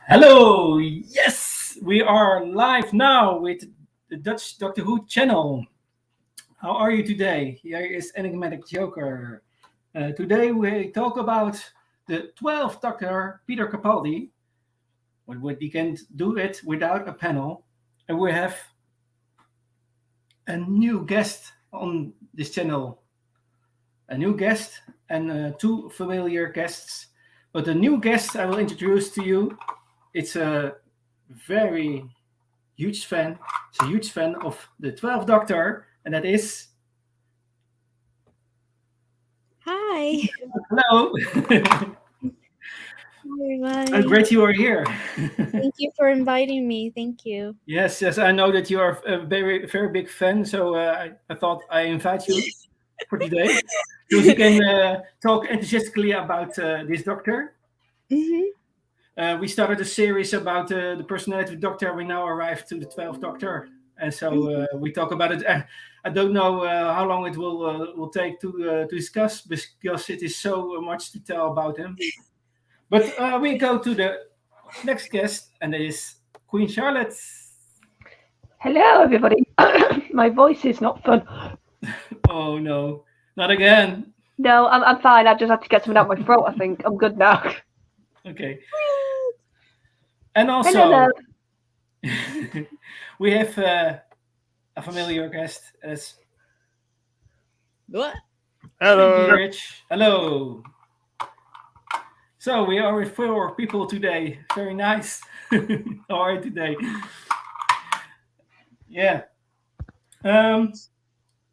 Hello, yes, we are live now with the Dutch Doctor Who channel. How are you today? Here is Enigmatic Joker. Today we talk about the 12th Doctor, Peter Capaldi, but we can't do it without a panel. And we have a new guest on this channel. A new guest and two familiar guests. But the new guest I will introduce to you, it's a very huge fan. It's a huge fan of the 12th Doctor, and that is. Hi. Hello. Everybody. Great you are here. Thank you for inviting me. Thank you. Yes, I know that you are a very big fan, so I thought I invite you for today, so you can talk enthusiastically about this Doctor. Mm-hmm. We started a series about the personality of the Doctor. We now arrived to the 12th Doctor, and so we talk about it. I don't know how long it will take to discuss because it is so much to tell about him. But we go to the next guest, and it is Queen Charlotte. Hello, everybody. My voice is not fun. Oh no, not again. No, I'm fine. I just had to get something out my throat. I think I'm good now. Okay. And also, Hello. we have a familiar guest as What? Hello. Rich. Hello. So we are with 4 people today. Very nice. How are you today? Yeah.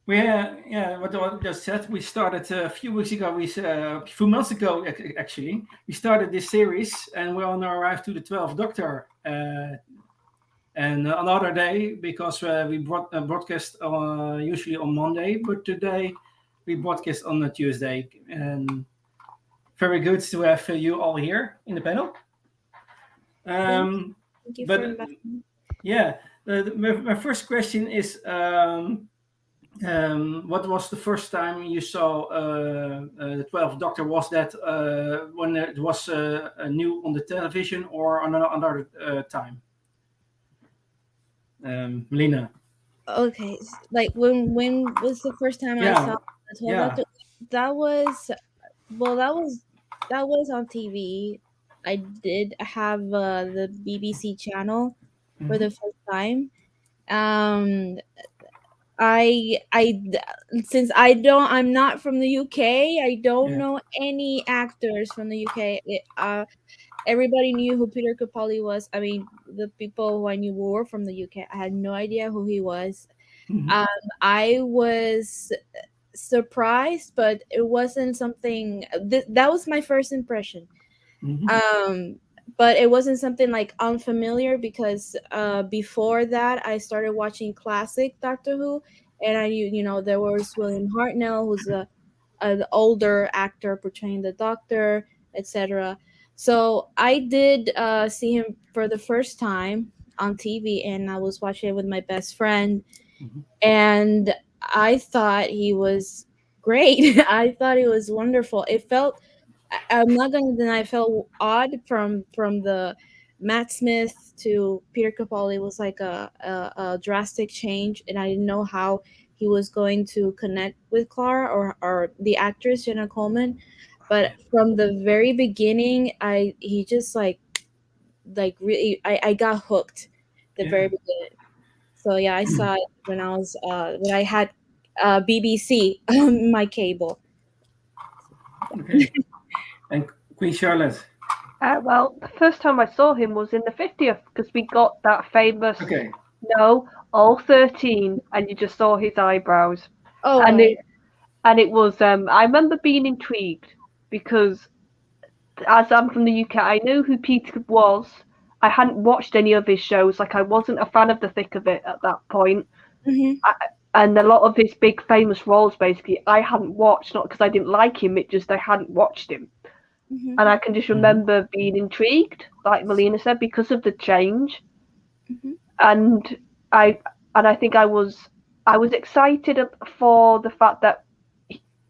What I just said, we started a few weeks ago. A few months ago, actually, we started this series, and we all now arrived to the 12th Doctor. And another day, because we broadcast usually on Monday, but today we broadcast on a Tuesday. And very good to have you all here in the panel. Thank you for inviting me. Yeah, my first question is, what was the first time you saw the 12th Doctor? Was that when it was new on the television or on another time? Melina. Okay, like when was the first time I saw the 12 Doctor? That was that was on TV. I did have the BBC channel for the first time. I since I'm not from the UK. I don't know any actors from the UK. Everybody knew who Peter Capaldi was. I mean, the people who I knew were from the UK. I had no idea who he was. I was surprised, but it wasn't something that was my first impression. But it wasn't something like unfamiliar because before that I started watching classic Doctor Who, and I knew there was William Hartnell, who's an older actor portraying the Doctor, etc. So I did see him for the first time on TV, and I was watching it with my best friend, and I thought he was great. I thought he was wonderful. It felt, I'm not going to deny, it felt odd from the Matt Smith to Peter Capaldi. It was like a drastic change, and I didn't know how he was going to connect with Clara or the actress Jenna Coleman. But from the very beginning, he just like really I got hooked the very beginning. So yeah, I saw it when I had BBC on my cable. Okay. And Queen Charlotte. Well, the first time I saw him was in the 50th because we got that famous. Okay. No, all 13, and you just saw his eyebrows. Oh. And it was. I remember being intrigued because, as I'm from the UK, I knew who Peter was. I hadn't watched any of his shows. Like I wasn't a fan of the thick of it at that point. And a lot of his big famous roles, basically, I hadn't watched, not because I didn't like him, it just I hadn't watched him. And I can just remember being intrigued, like Melina said, because of the change. And I think I was excited for the fact that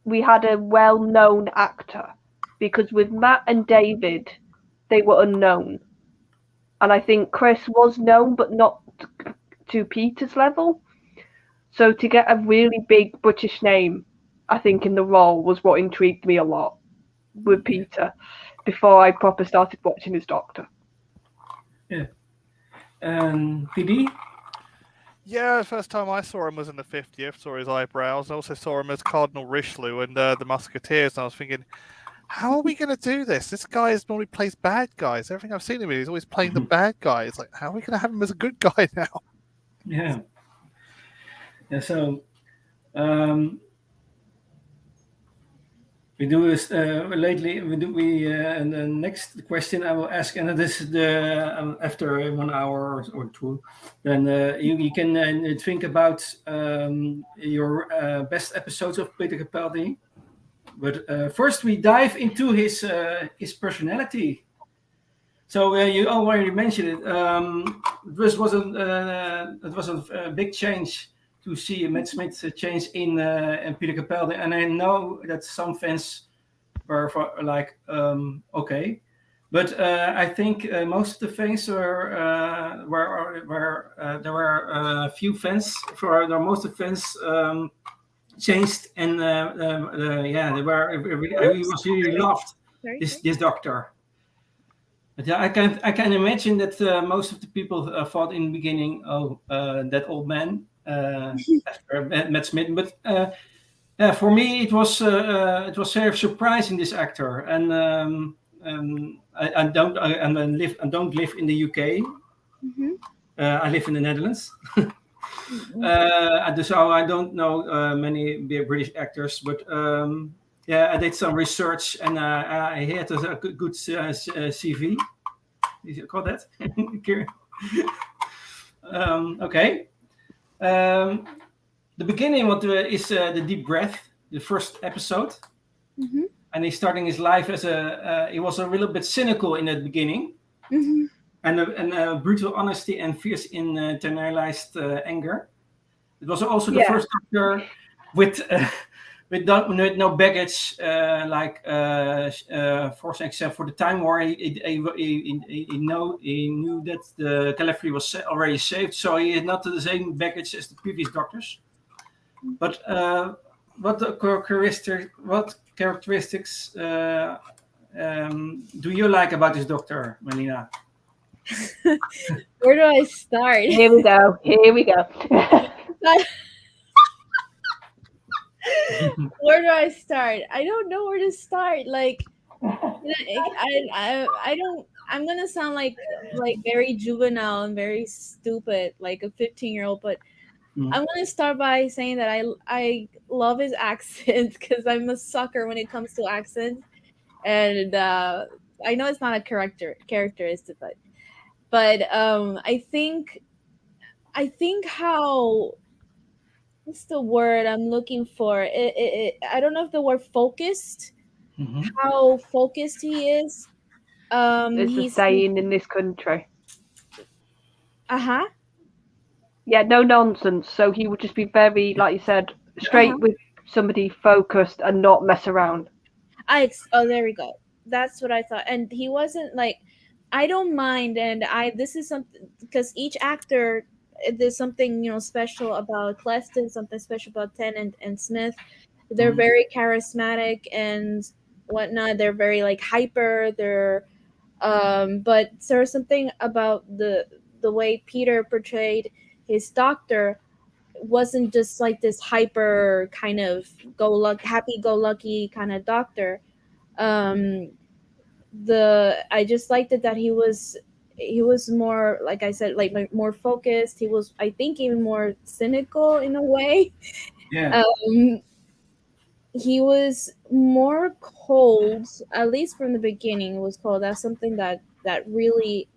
we had a well-known actor, because with Matt and David, they were unknown. and I think Chris was known, but not to Peter's level. So to get a really big British name, I think, in the role was what intrigued me a lot with Peter before I proper started watching his Doctor. Yeah. PD? Yeah, the first time I saw him was in the 50th, saw his eyebrows. I also saw him as Cardinal Richelieu in the Musketeers, and I was thinking, how are we going to do this? This guy normally plays bad guys. Everything I've seen him in, he's always playing the bad guy. It's like, how are we going to have him as a good guy now? Yeah. Yeah. So we do this lately. And the next question I will ask, and this is the after 1 hour or two, then you can think about your best episodes of Peter Capaldi. But first, we dive into his personality. So you already mentioned it. This was a big change to see Matt Smith change in Peter Capaldi, and I know that some fans were like, okay, but I think most of the fans were there were a few fans most of the fans changed, and yeah, they were he was really loved this Doctor. But yeah, I can imagine that most of the people thought in the beginning, that old man after Matt Smith. But for me, it was very surprising, this actor, and I don't live in the UK. Mm-hmm. I live in the Netherlands. So I don't know many British actors, but yeah, I did some research, and I had a good CV. Is it called that? Okay. The beginning is the deep breath, the first episode, and he's starting his life as he was a little bit cynical in the beginning, and brutal honesty and fierce internalized anger. It was also the first Doctor with no baggage, except for the Time War. He knew that the Calafri was already saved, so he had not the same baggage as the previous Doctors. But what characteristics do you like about this Doctor, Melina? Where do I start? Here we go. Where do I start? I don't know where to start. Like, I don't. I'm gonna sound like very juvenile and very stupid, like a 15-year-old. But I'm gonna start by saying that I love his accent, because I'm a sucker when it comes to accents, and I know it's not a characteristic, but I think how, what's the word I'm looking for? I don't know if the word focused. How focused he is. There's a saying in this country. Yeah, no nonsense. So he would just be very, like you said, straight with somebody, focused, and not mess around. There we go. That's what I thought. And he wasn't like, I don't mind, and this is something, because each actor, there's something special about Cleston, something special about Tennant and Smith. They're very charismatic and whatnot. They're very like hyper. They're but there's something about the way Peter portrayed his Doctor. Wasn't just like this hyper kind of happy-go-lucky kind of Doctor. I just liked it that he was more, like I said, like more focused. He was, I think, even more cynical in a way. Yeah. He was more cold, at least from the beginning. It was cold. That's something that really,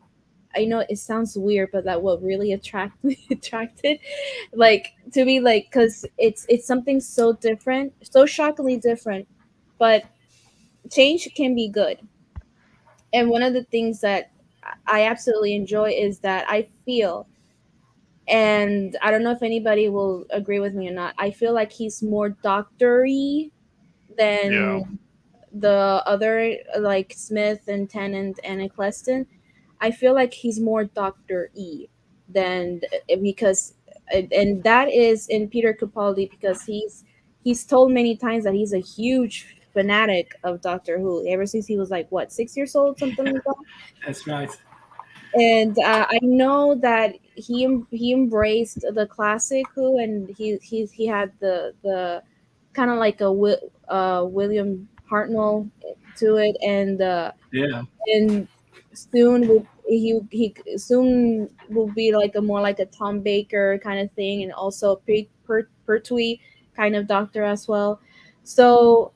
I know it sounds weird, but that what really attracted, like, to me, like, because it's something so different, so shockingly different, but change can be good. And one of the things that I absolutely enjoy is that I feel, and I don't know if anybody will agree with me or not, I feel like he's more doctor-y than the other, like Smith and Tennant and Eccleston. I feel like he's more Dr. E than because and that is in Peter Capaldi because he's told many times that he's a huge fanatic of Doctor Who ever since he was like what 6 years old, something like that. That's right. And I know that he embraced the classic Who, and he had the kind of like a William Hartnell to it, Yeah. and soon he soon will be like a more like a Tom Baker kind of thing, and also Pertwee kind of doctor as well. So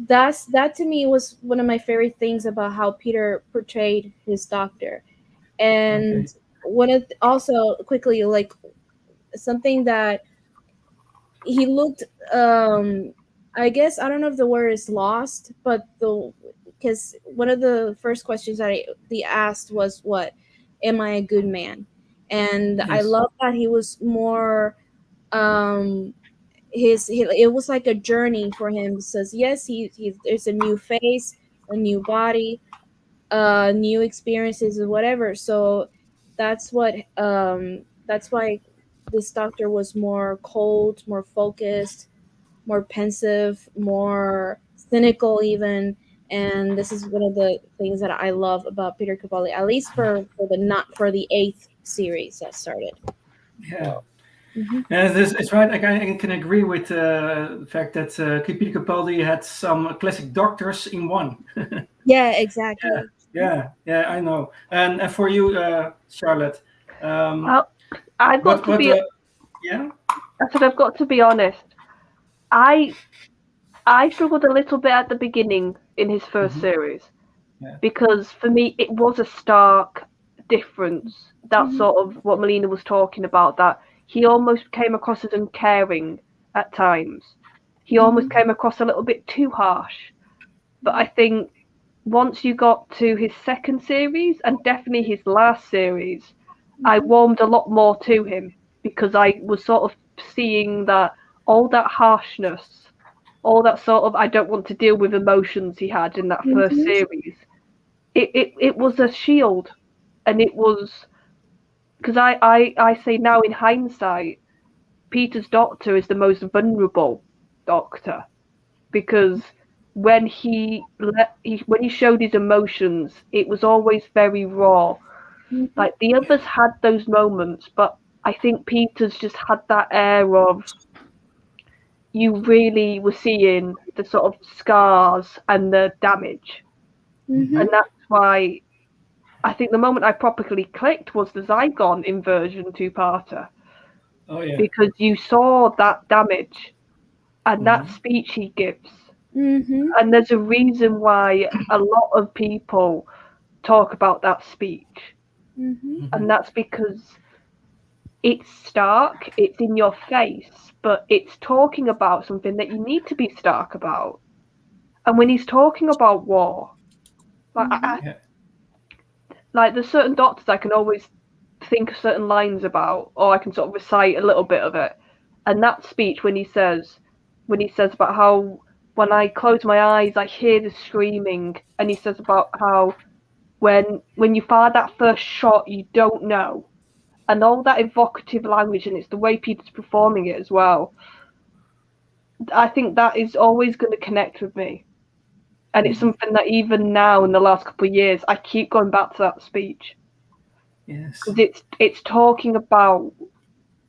that to me was one of my favorite things about how Peter portrayed his doctor. Okay. And also quickly, like something that he looked, I guess I don't know if the word is lost, but the because one of the first questions that they asked was, what am I a good man? And I Yes. love that he was more, um it was like a journey for him. He says yes, he there's a new face, a new body, new experiences or whatever. So that's why this doctor was more cold, more focused, more pensive, more cynical even. And this is one of the things that I love about Peter Capaldi, at least for the not for the eighth series that started. Yeah. So, mhm. Yeah, it's right. I can agree with the fact that Peter Capaldi had some classic doctors in one. Yeah, Yeah, exactly. yeah, I know. And for you, Charlotte, Well, I've got to what, be. yeah, I said I've got to be honest. I I struggled a little bit at the beginning in his first hmm series yeah, because for me it was a stark difference. That's Mhm. sort of what Melina was talking about. That he almost came across as uncaring at times. He almost Mhm. came across a little bit too harsh. But I think once you got to his second series and definitely his last series, I Mhm. warmed a lot more to him because I was sort of seeing that all that harshness, all that sort of I don't want to deal with emotions he had in that first Mhm. series. It was a shield, and it was because I say now in hindsight, Peter's Doctor is the most vulnerable Doctor because when he showed his emotions, it was always very raw. Mhm. Like the others had those moments, but I think Peter's just had that air of you really were seeing the sort of scars and the damage, hmm and Mhm. that's why I think the moment I properly clicked was the Zygon inversion two-parter oh yeah, because you saw that damage and that hmm speech he gives. Mhm. And there's a reason why a lot of people talk about that speech. Mhm. hmm And that's because it's stark, it's in your face, but it's talking about something that you need to be stark about. And when he's talking about war, like, Mhm. yeah, like there's certain doctors I can always think of certain lines about, or I can sort of recite a little bit of it. And that speech when he says about how when I close my eyes I hear the screaming, and he says about how when you fire that first shot you don't know, and all that evocative language, and it's the way Peter's performing it as well. I think that is always going to connect with me, and it's hmm something that even now in the last couple of years I keep going back to that speech yes, because it's talking about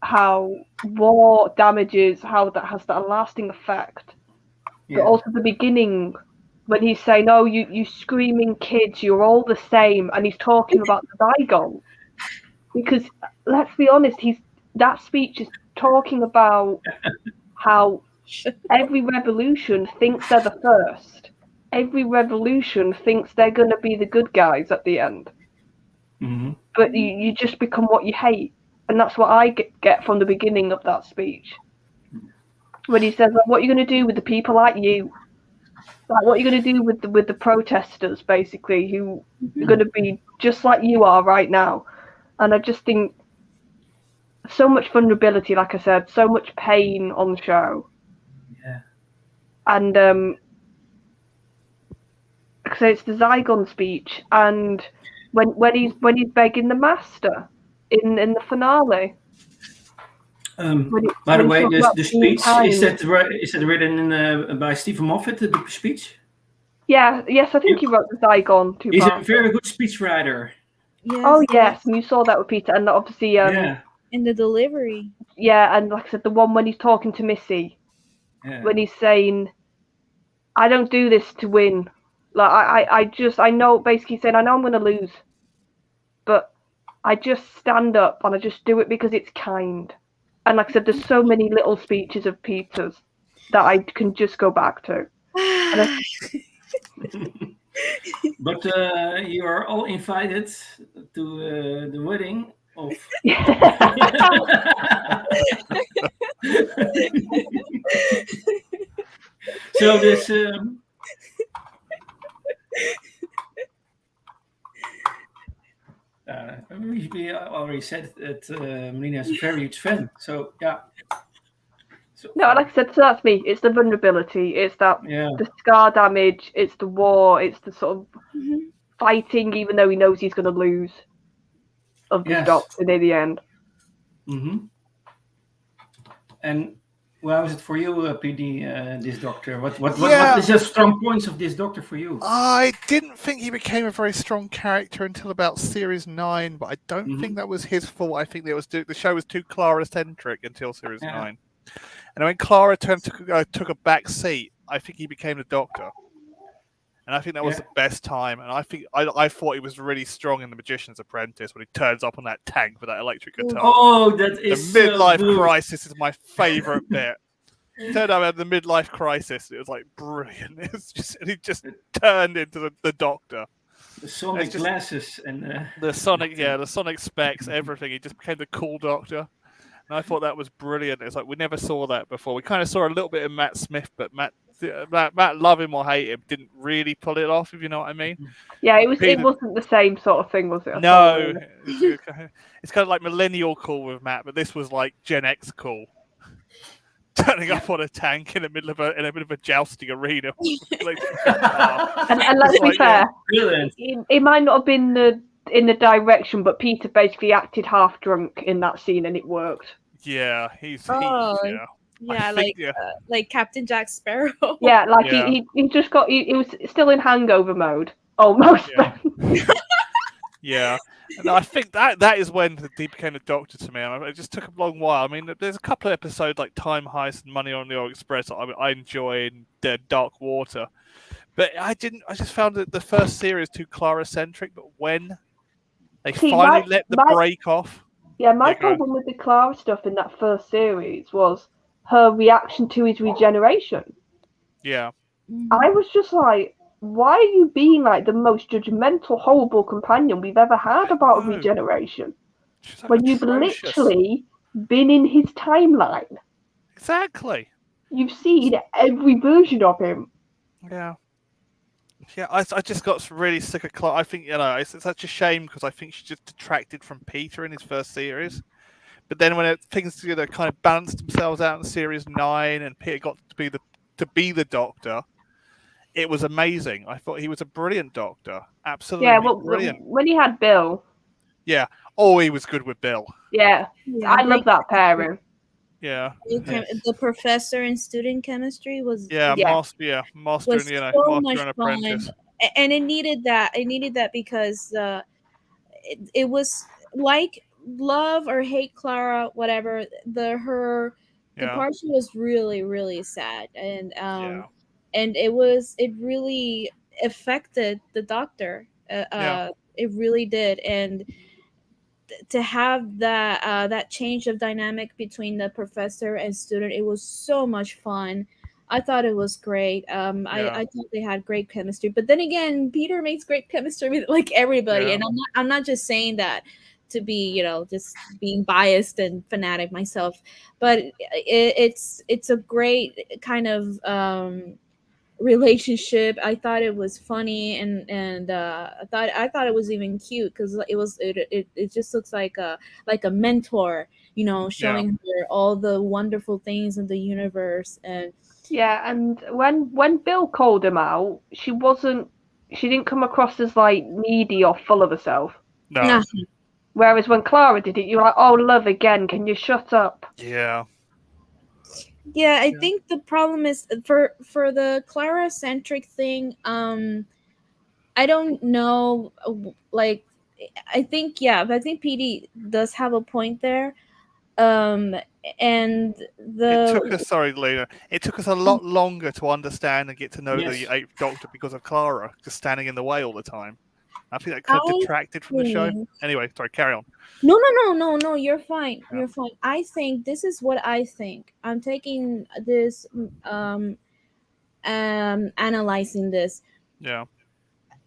how war damages, how that has that lasting effect, but yeah, also the beginning when he's saying, "Oh, you screaming kids, you're all the same," and he's talking about the Zygon. Because let's be honest, he's that speech is talking about how every revolution thinks they're the first. Every revolution thinks they're going to be the good guys at the end, hmm but you just become what you hate, and that's what I get from the beginning of that speech when he says, like, "What are you going to do with the people like you? Like, what are you going to do with the protesters, basically, who are Mhm. going to be just like you are right now?" And I just think so much vulnerability, like I said, so much pain on the show, yeah, and so it's the Zygon speech, and when he's begging the master in the finale. By the way, the being speech kind. is that written by Stephen Moffat? The speech? Yes, I think he wrote the Zygon two He's a parts. very good speechwriter. Yes, Oh yes, and you saw that with Peter, and obviously Yeah, in the delivery. yeah, and like I said, the one when he's talking to Missy, yeah. when he's saying, "I don't do this to win." Like I know, basically saying, "I know I'm going to lose, but I just stand up and I just do it because it's kind." And like I said, there's so many little speeches of Peter's that I can just go back to. But you are all invited to the wedding of. So this. We already said that Melina is a very huge fan. So yeah. So, No, like I said, so that's me. It's the vulnerability. It's that the scar damage. It's the war. It's the sort of fighting, even though he knows he's going to lose, of the doctor near the end. Mm-hmm. And how is it for you, PD? This doctor. What is your strong points of this doctor for you? I didn't think he became a very strong character until about series 9, but I don't think that was his fault. I think the show was too Clara-centric until series 9. And when Clara took a back seat, I think he became the Doctor. And I think that was the best time. And I think I thought he was really strong in The Magician's Apprentice when he turns up on that tank with that electric guitar. Oh, that is the midlife so crisis is my favorite bit. Turned out at the midlife crisis, it was like brilliant. He just turned into the Doctor. The sonic glasses and the sonic specs, everything. He just became the cool Doctor. And I thought that was brilliant. It's like we never saw that before. We kind of saw a little bit of Matt Smith, but Matt, love him or hate him, didn't really pull it off, if you know what I mean. Yeah, it wasn't the same sort of thing, was it? No, it's kind of like millennial cool with Matt, but this was like Gen X cool. Turning up on a tank in the middle of a jousting arena. and let's be fair, it might not have been in the direction, but Peter basically acted half drunk in that scene, and it worked. Yeah, like Captain Jack Sparrow. Yeah, like he just got he was still in hangover mode almost. Yeah. And I think that is when he became a Doctor to me. It just took a long while. I mean, there's a couple of episodes like Time Heist and Money on the Orient Express I enjoy in Dark Water, but I just found that the first series too Clara-centric. But when they finally let the break off. Yeah, my problem with the Clara stuff in that first series was her reaction to his regeneration. Yeah. I was just like, why are you being like the most judgmental, horrible companion we've ever had about regeneration? Like when you've literally been in his timeline. Exactly. You've seen every version of him. Yeah. Yeah, I just got really sick of Clara. I think, it's such a shame because I think she just detracted from Peter in his first series. But then when things kind of balanced themselves out in series 9 and Peter got to be the Doctor, it was amazing. I thought he was a brilliant Doctor. Absolutely brilliant. When he had Bill. Yeah. Oh, he was good with Bill. Yeah. I love that pairing. Yeah. The professor in student chemistry was master was and so master much and apprentice. fun. And it needed that because it was like love or hate Clara, whatever. The part she was really, really sad, and it really affected the Doctor. It really did, and to have that change of dynamic between the professor and student, it was so much fun. I thought it was great. I thought they had great chemistry. But then again, Peter makes great chemistry with like everybody, and I'm not just saying that to be just being biased and fanatic myself, but it's a great kind of relationship. I thought it was funny, and I thought it was even cute because it just looks like a mentor, showing her all the wonderful things in the universe. And and when Bill called him out, she wasn't she didn't come across as like needy or full of herself. No. Nah. Whereas when Clara did it, you're like, oh, love, again, can you shut up? Yeah. Yeah, I Yeah. think the problem is for the Clara centric thing. I don't know. Like, I think PD does have a point there. And It took the us, sorry, Lena. It took us a lot longer to understand and get to know Yes. the Eighth Doctor because of Clara just standing in the way all the time. I think that could have I detracted from the show. think Anyway, sorry, carry on. no. You're fine. Yeah. You're fine. I think this is what I think. I'm taking this analyzing this. Yeah.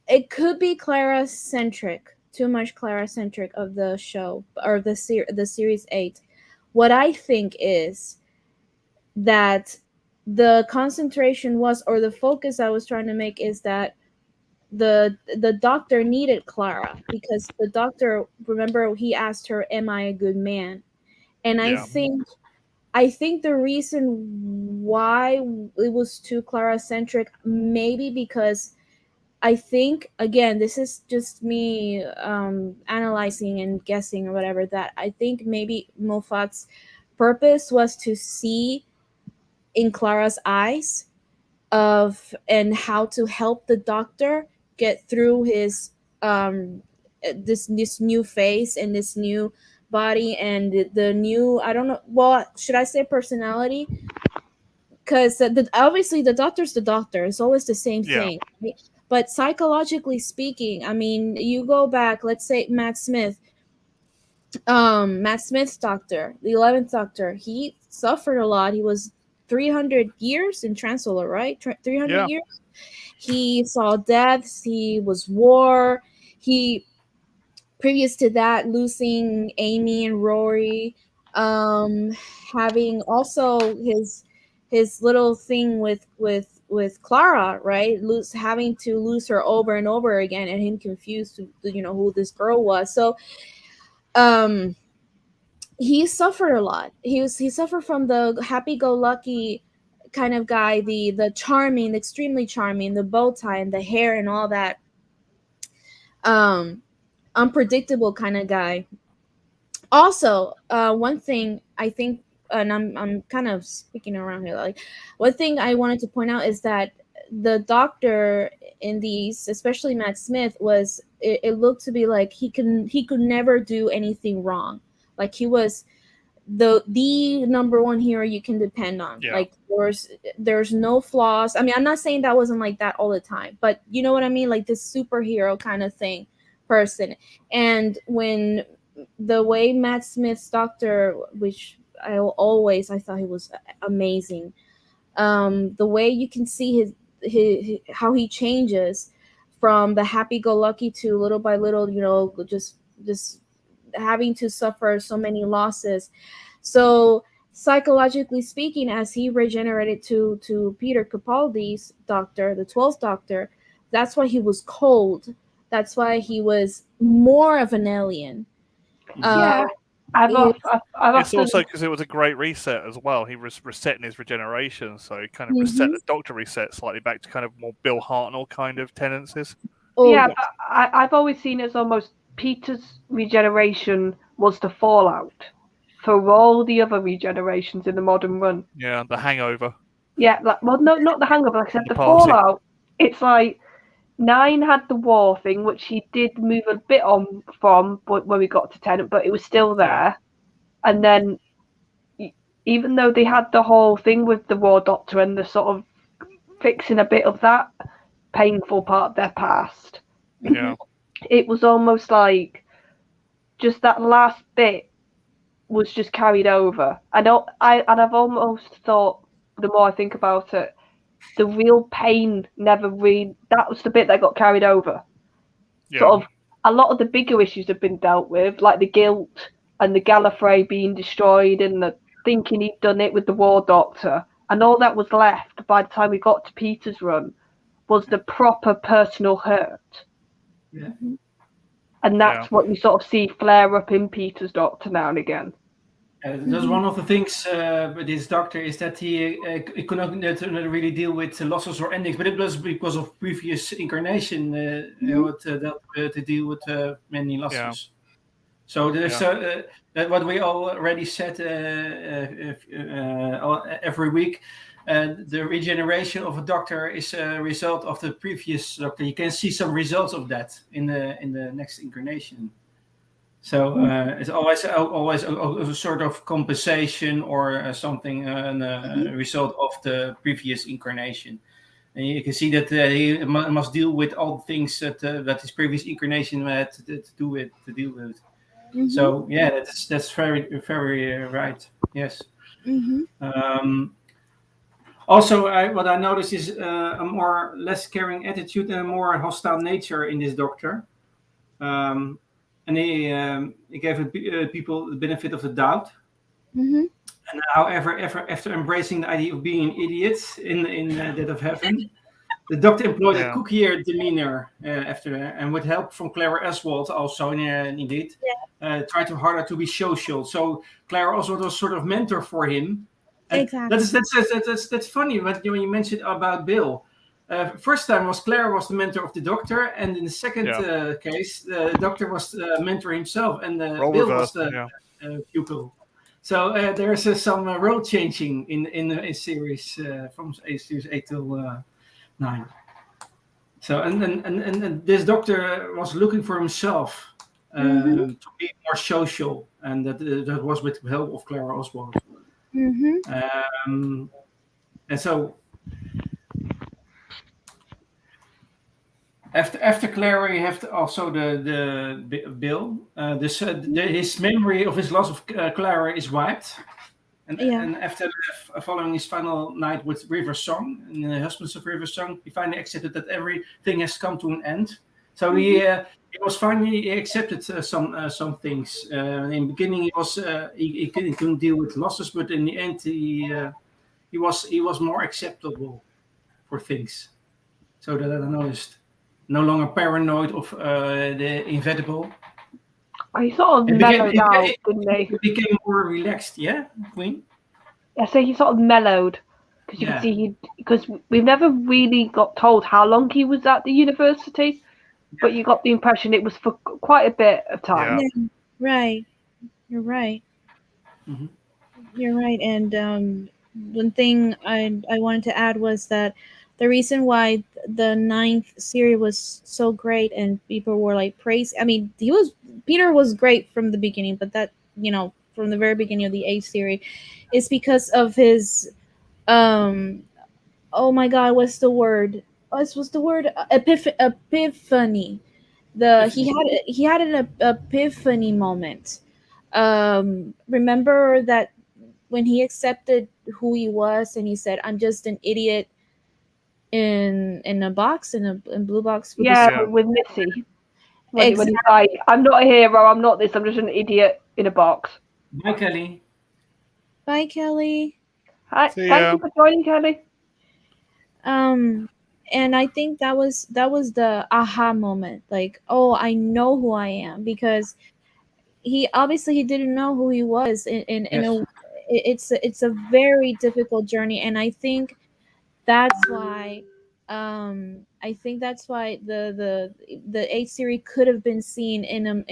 It could be Clara centric, too much Clara centric of the show or the series 8. What I think is that the concentration was, or the focus I was trying to make is that the doctor needed Clara because the doctor, remember, he asked her, "Am I a good man?" And Yeah. I think the reason why it was too Clara centric, maybe because I think, again, this is just me analyzing and guessing or whatever, that I think maybe Moffat's purpose was to see in Clara's eyes of and how to help the doctor get through his this new face and this new body and the new, I don't know, well, should I say personality? Because obviously the doctor's the doctor. It's always the same Yeah. thing. Right? But psychologically speaking, I mean, you go back, let's say Matt Smith's doctor, the 11th Doctor, he suffered a lot. He was 300 years in Transolar, right? 300 Yeah. years. He saw deaths. He was war. He, previous to that, losing Amy and Rory, having also his little thing with Clara, right? Having to lose her over and over again, and him confused to, who this girl was. So, he suffered a lot. He suffered from the happy-go-lucky kind of guy, the charming, extremely charming, the bow tie and the hair and all that, unpredictable kind of guy. Also, one thing I think, and I'm kind of speaking around here, like, one thing I wanted to point out is that the doctor in these, especially Matt Smith, was it looked to be like he could never do anything wrong. Like, he was the number one hero you can depend on. Yeah. Like, there's no flaws. I mean, I'm not saying that wasn't like that all the time, but you know what I mean, like this superhero kind of thing person. And when the way Matt Smith's doctor, which I thought he was amazing, the way you can see his how he changes from the happy-go-lucky to little by little, just having to suffer so many losses. So psychologically speaking, as he regenerated to Peter Capaldi's doctor, the 12th Doctor, that's why he was cold. That's why he was more of an alien. Yeah. I've It's often, also because it was a great reset as well. He was resetting his regeneration, so he kind of reset the Doctor reset slightly back to kind of more Bill Hartnell kind of tendencies. Oh, yeah, yes. but I've always seen it as almost Peter's regeneration was the fallout for all the other regenerations in the modern run. Yeah, the Hangover. Yeah, well, no, not the hangover. Like I said, The the party. fallout. It's like 9 had the war thing, which he did move a bit on from when we got to 10, but it was still there. Yeah. And then, even though they had the whole thing with the War Doctor and the sort of fixing a bit of that painful part of their past, Yeah. it was almost like just that last bit was just carried over. And I've almost thought, the more I think about it, the real pain never really, that was the bit that got carried over. Yeah. Sort of a lot of the bigger issues have been dealt with, like the guilt and the Gallifrey being destroyed and the thinking he'd done it with the War Doctor, and all that was left by the time we got to Peter's run was the proper personal hurt. Yeah. And that's what you sort of see flare up in Peter's Doctor now and again. That's one of the things with this doctor is that he could not really deal with losses or endings, but it was because of previous incarnation to deal with many losses. So there's that what we already said every week. The regeneration of a doctor is a result of the previous doctor. You can see some results of that in the next incarnation. So it's always a sort of compensation or something, a result of the previous incarnation. And you can see that he must deal with all the things that his previous incarnation had to deal with. Mm-hmm. So yeah, that's very very right. Yes. Mm-hmm. Also, what I noticed is a more less caring attitude and a more hostile nature in this doctor. And he gave people the benefit of the doubt. Mm-hmm. And however, after embracing the idea of being idiots in Dead of Heaven, the doctor employed a cookier demeanor after that, and with help from Clara Oswald also, indeed, tried harder to be social. So Clara Oswald was sort of mentor for him. Exactly. That's funny when you mentioned about Bill. First time Clara was the mentor of the doctor, and in the second case, the doctor was the mentor himself, and Bill was the pupil. So there's some role changing in a series from series 8 till 9. So and this doctor was looking for himself to be more social, and that was with the help of Clara Oswald. Mm-hmm. And so after Clara, you have also the Bill. His memory of his loss of Clara is wiped, and after following his final night with River Song and the husbands of River Song, he finally accepted that everything has come to an end. So he accepted some things. In the beginning, he couldn't deal with losses, but in the end, he was more acceptable for things. So that I noticed. No longer paranoid of the inevitable. I sort of mellowed out, didn't he? He became more relaxed, yeah, Queen? Yeah, so he sort of mellowed. Because you can see because we've never really got told how long he was at the university, but you got the impression it was for quite a bit of time. Yeah, right. You're right. Mm-hmm. You're right. And one thing I wanted to add was that the reason why the 9th series was so great and people were like praising, I mean, Peter was great from the beginning, but that, from the very beginning of the 8th series is because of his, oh my God, what's the word? What's the word? Epiphany. He had an epiphany moment. Remember that when he accepted who he was and he said, "I'm just an idiot in a box, in a blue box." With Missy. When he's like, "I'm not a hero. I'm not this. I'm just an idiot in a box." Bye, Kelly. Bye, Kelly. Hi. Thank you for joining, Kelly. And I think that was the aha moment. Like, oh, I know who I am, because he didn't know who he was. It's a very difficult journey, and I think that's why the 8th series could have been seen in a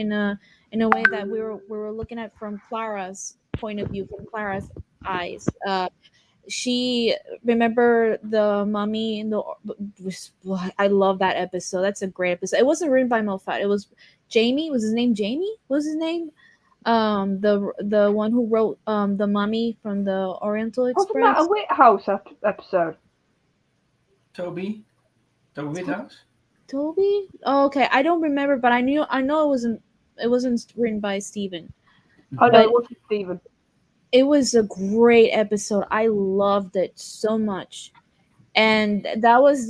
way that we were looking at from Clara's point of view, from Clara's eyes. She remember the mummy in the. I love that episode. That's a great episode. It wasn't written by Moffat. It was Jamie. Was his name Jamie? What was his name? The one who wrote the mummy from the Oriental Express. Wasn't that a Whithouse episode? Toby Whithouse. Toby? Oh, okay. I don't remember, but I know it wasn't written by Stephen. Oh no, it wasn't Stephen. It was a great episode. I loved it so much. And that was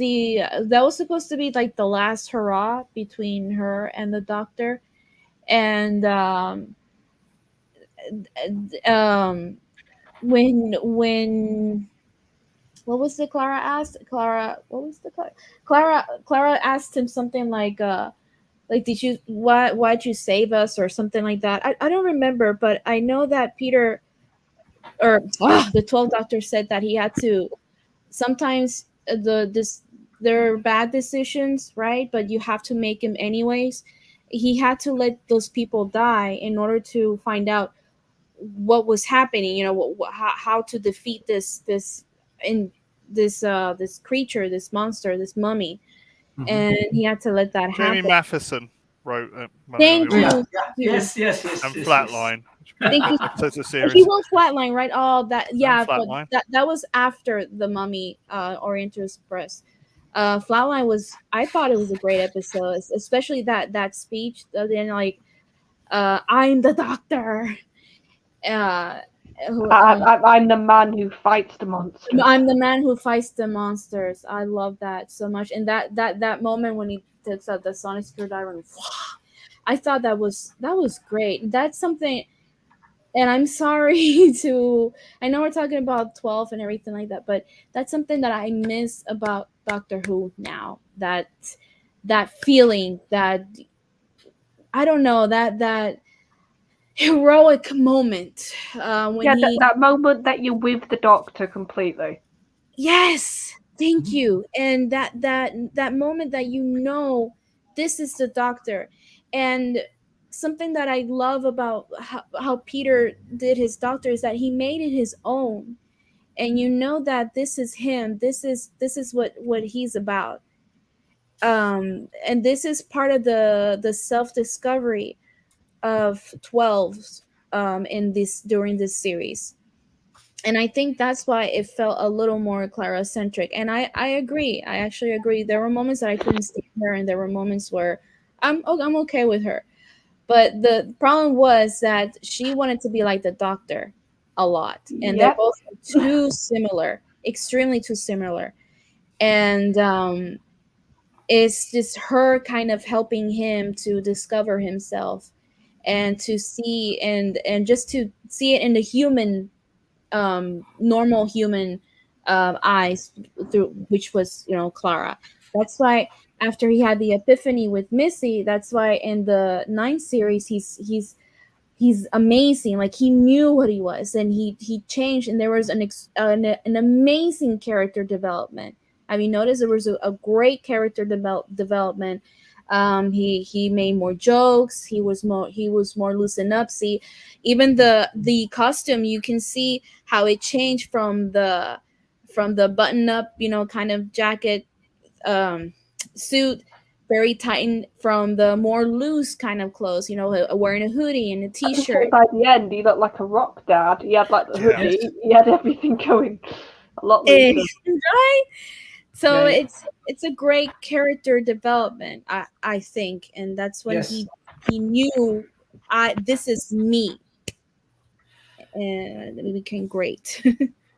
supposed to be like the last hurrah between her and the doctor. And when what was the Clara asked? Clara asked him something like why'd you save us, or something like that. I don't remember, but I know that Peter or the 12th Doctor said that he had to sometimes there are bad decisions, right? But you have to make them anyways. He had to let those people die in order to find out what was happening. You know, how to defeat this creature, this monster, this mummy, and he had to let that Jamie happen. Matheson wrote Thank Yeah, you. yeah. Yes, yes, yes. and yes, Flatline. Thank you. So it's a He series. wrote Flatline, right? Oh, that yeah, but Flatline. that was after the Mummy Oriental Express. Flatline was, I thought it was a great episode, especially that speech. Then like, I'm the doctor. Uh, I'm the man who fights the monster. I'm the man who fights the monsters. I love that so much, and that moment when he takes out the sonic screwdriver, and I thought that was great. That's something. And I'm sorry I know we're talking about 12 and everything like that, but that's something that I miss about Doctor Who now. That feeling, that I don't know, that heroic moment when Yeah, he that moment that you're with the Doctor completely. yes, thank you. And that moment that you know this is the Doctor. And something that I love about how Peter did his Doctor is that he made it his own, and you know that this is him, this is what he's about. And this is part of the self-discovery of 12 in this during this series. And I think that's why it felt a little more Clara centric. And I agree. I actually agree. There were moments that I couldn't stand her, and there were moments where I'm okay with her. But the problem was that she wanted to be like the Doctor a lot, and they're Yep. both too similar, extremely too similar. And it's just her kind of helping him to discover himself, and to see and just to see it in the human normal human eyes, through which was, you know, Clara. That's why after he had the epiphany with Missy, that's why in the ninth series he's amazing. Like, he knew what he was, and he changed, and there was an amazing character development. Have you noticed there was a great character development? He made more jokes. He was more loosened up. See, even the costume, you can see how it changed from the button up, you know, kind of jacket, suit, very tightened, from the more loose kind of clothes, you know, wearing a hoodie and a t-shirt. By the end, he looked like a rock dad. He had like the hoodie. Yes. He had everything going a lot looser. Right? So Yeah. it's a great character development, I think, and that's when Yes. he knew, this is me, and it became great.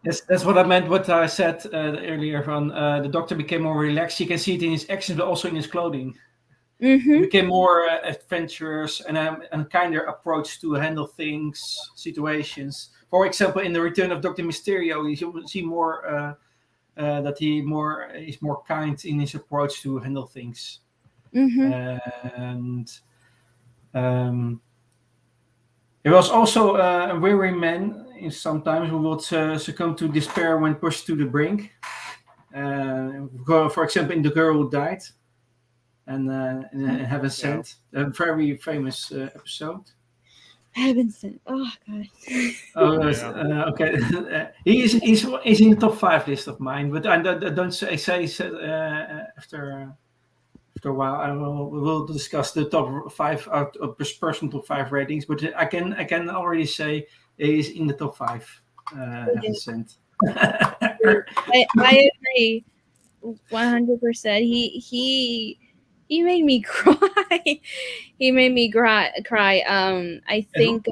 Yes, that's what I meant. What I said earlier. On the Doctor became more relaxed. You can see it in his actions, but also in his clothing. He became more adventurous and a kinder approach to handle things, situations. For example, in the Return of Doctor Mysterio, you see more that is more kind in his approach to handle things. And he was also a weary man sometimes, who would succumb to despair when pushed to the brink. For example, in The Girl Who Died and in Heaven Sent, a very famous episode. Heaven Sent. Oh God. Okay. He's in the top 5 list of mine, but I don't say after a while we will discuss the top 5 out of person top 5 ratings. But I can already say he's in the top 5. Heaven Sent. I agree 100%. He made me cry. He made me cry. I think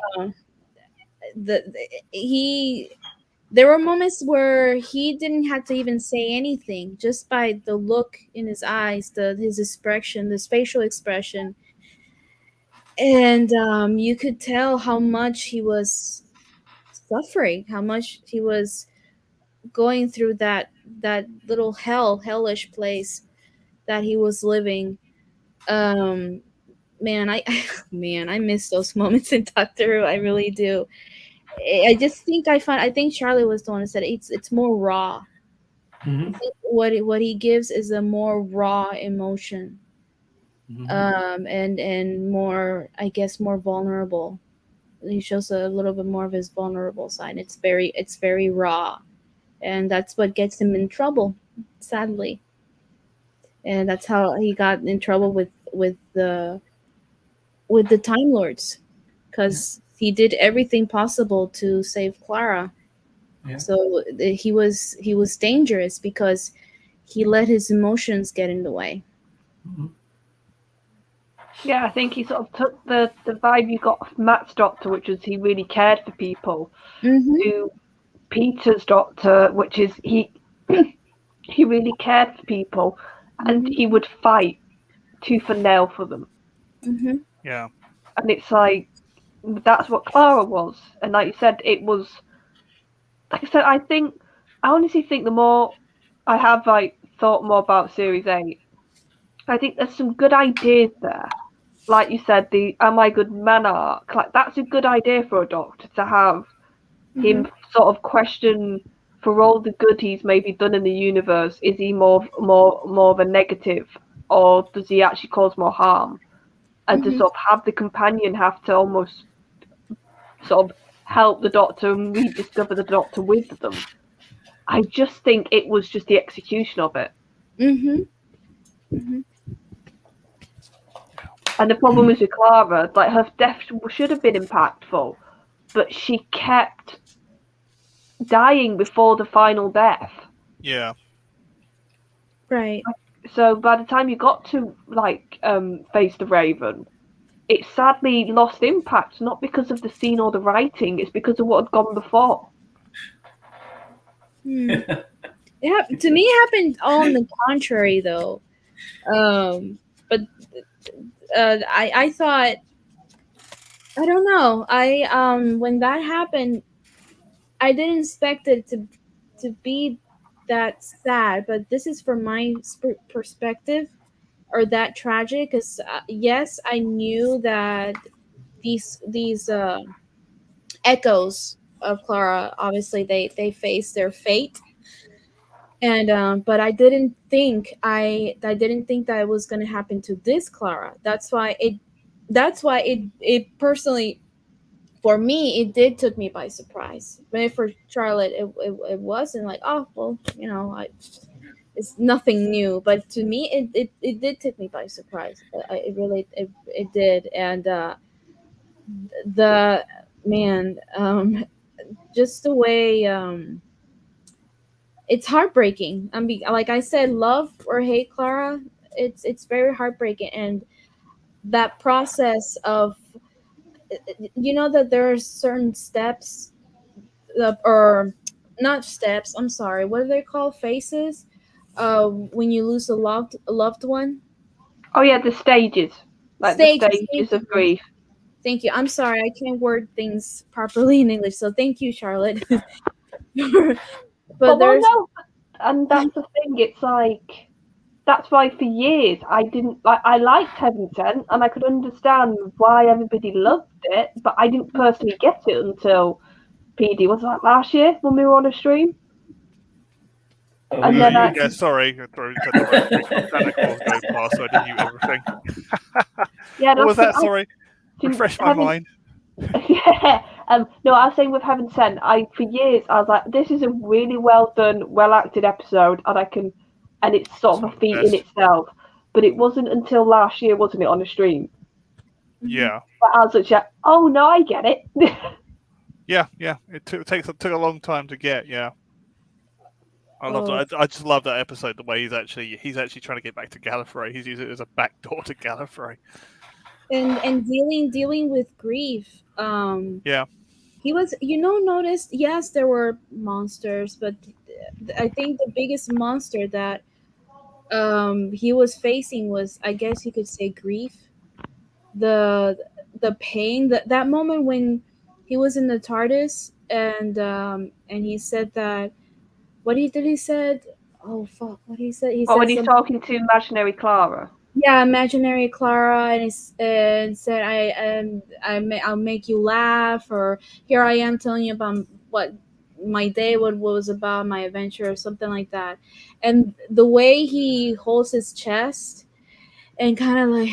there were moments where he didn't have to even say anything, just by the look in his eyes, his expression, this facial expression, and you could tell how much he was suffering, how much he was going through that little hellish place that he was living. Man, I miss those moments in Doctor Who. I really do. I just think I think Charlie was the one who said it's more raw. I Mhm. think what he gives is a more raw emotion, Mhm. and more, I guess, more vulnerable. He shows a little bit more of his vulnerable side. It's very raw, and that's what gets him in trouble, sadly. And that's how he got in trouble with the Time Lords, Yeah. because he did everything possible to save Clara. Yeah. So he was dangerous because he let his emotions get in the way. Mhm. Yeah, I think he sort of took the vibe you got from Matt's Doctor, which was he really cared for people, Mm-hmm. to Peter's Doctor, which is he he really cared for people, and Mm-hmm. he would fight tooth and nail for them. Mm-hmm. Yeah. And it's like that's what Clara was. And like you said, it was like I said, I honestly think the more I have like thought more about Series 8, I think there's some good ideas there. Like you said, the Am I Good Man arc, like that's a good idea for a Doctor to have Mm-hmm. him sort of question for all the good he's maybe done in the universe, is he more of a negative, or does he actually cause more harm? And to Mm-hmm. sort of have the companion have to almost sort of help the Doctor and rediscover the Doctor with them. I just think it was just the execution of it. Mm-hmm. Mm-hmm. And the problem is with Clara, like her death should have been impactful, but she kept dying before the final death. Yeah. Right. So by the time you got to like Face the Raven, it sadly lost impact, not because of the scene or the writing, it's because of what had gone before. Hmm. To me, it happened on the contrary, though. But I thought, I don't know. When that happened, I didn't expect it to be that sad. But this is from my perspective, or that tragic. Because yes, I knew that these echoes of Clara, obviously they face their fate, and but I didn't think that it was going to happen to this Clara. That's why it personally, for me, it did took me by surprise. But for Charlotte, it wasn't like, oh well, it's nothing new. But to me, it did take me by surprise. It really it did. And the man, just the way, it's heartbreaking. Like I said, love or hate Clara, it's very heartbreaking. And that process of, that there are certain steps, or not steps, I'm sorry, what are they called, phases, when you lose a loved one. Oh yeah, the stages, like the Stages. Thank stages of you. grief. Thank you. I'm sorry, I can't word things properly in English, so thank you, Charlotte. But But well, there's. no, and that's the thing. It's like that's why for years I didn't like. I liked Heaven Sent, and I could understand why everybody loved it, but I didn't personally get it until PD was like last year when we were on a stream, Oh, and then I Yeah, sorry. I thought you said the right thing. Santa Claus going past, so I didn't mute everything. yeah. What was that? I Sorry. didn't Refresh my having mind. yeah. No, I was saying with Heaven Sent, I for years I was like, this is a really well done, well acted episode, and it's sort of a feat in Best. itself. But it wasn't until last year, wasn't it, on a stream? Yeah. But I was like, oh no, I get it. Yeah. It took a long time to get. Yeah. I love Oh, that. I just love that episode. The way he's actually trying to get back to Gallifrey. He's using it as a backdoor to Gallifrey. and dealing with grief. Yeah. He was, noticed, yes, there were monsters, but I think the biggest monster that he was facing was, I guess you could say, grief. The pain, that moment when he was in the TARDIS, and he said that, what did he said? Oh fuck, what he said? He Or said when he's something. talking to imaginary Clara. yeah, imaginary Clara, and said, I'll make you laugh, or here I am telling you about what my day, what was about my adventure, or something like that. And the way he holds his chest and kind of like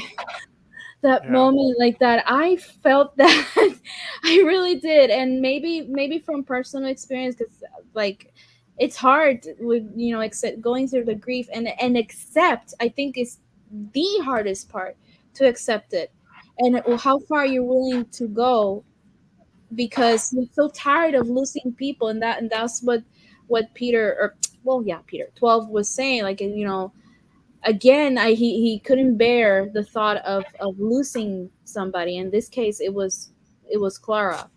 that Yeah. moment like that, I felt that. I really did. And maybe from personal experience, because like it's hard with accept going through the grief, and accept, I think, is the hardest part, to accept it, and how far you're willing to go, because you're so tired of losing people. And that's what Peter, or well, yeah, Peter 12 was saying, like, again, he couldn't bear the thought of losing somebody. In this case, it was Clara.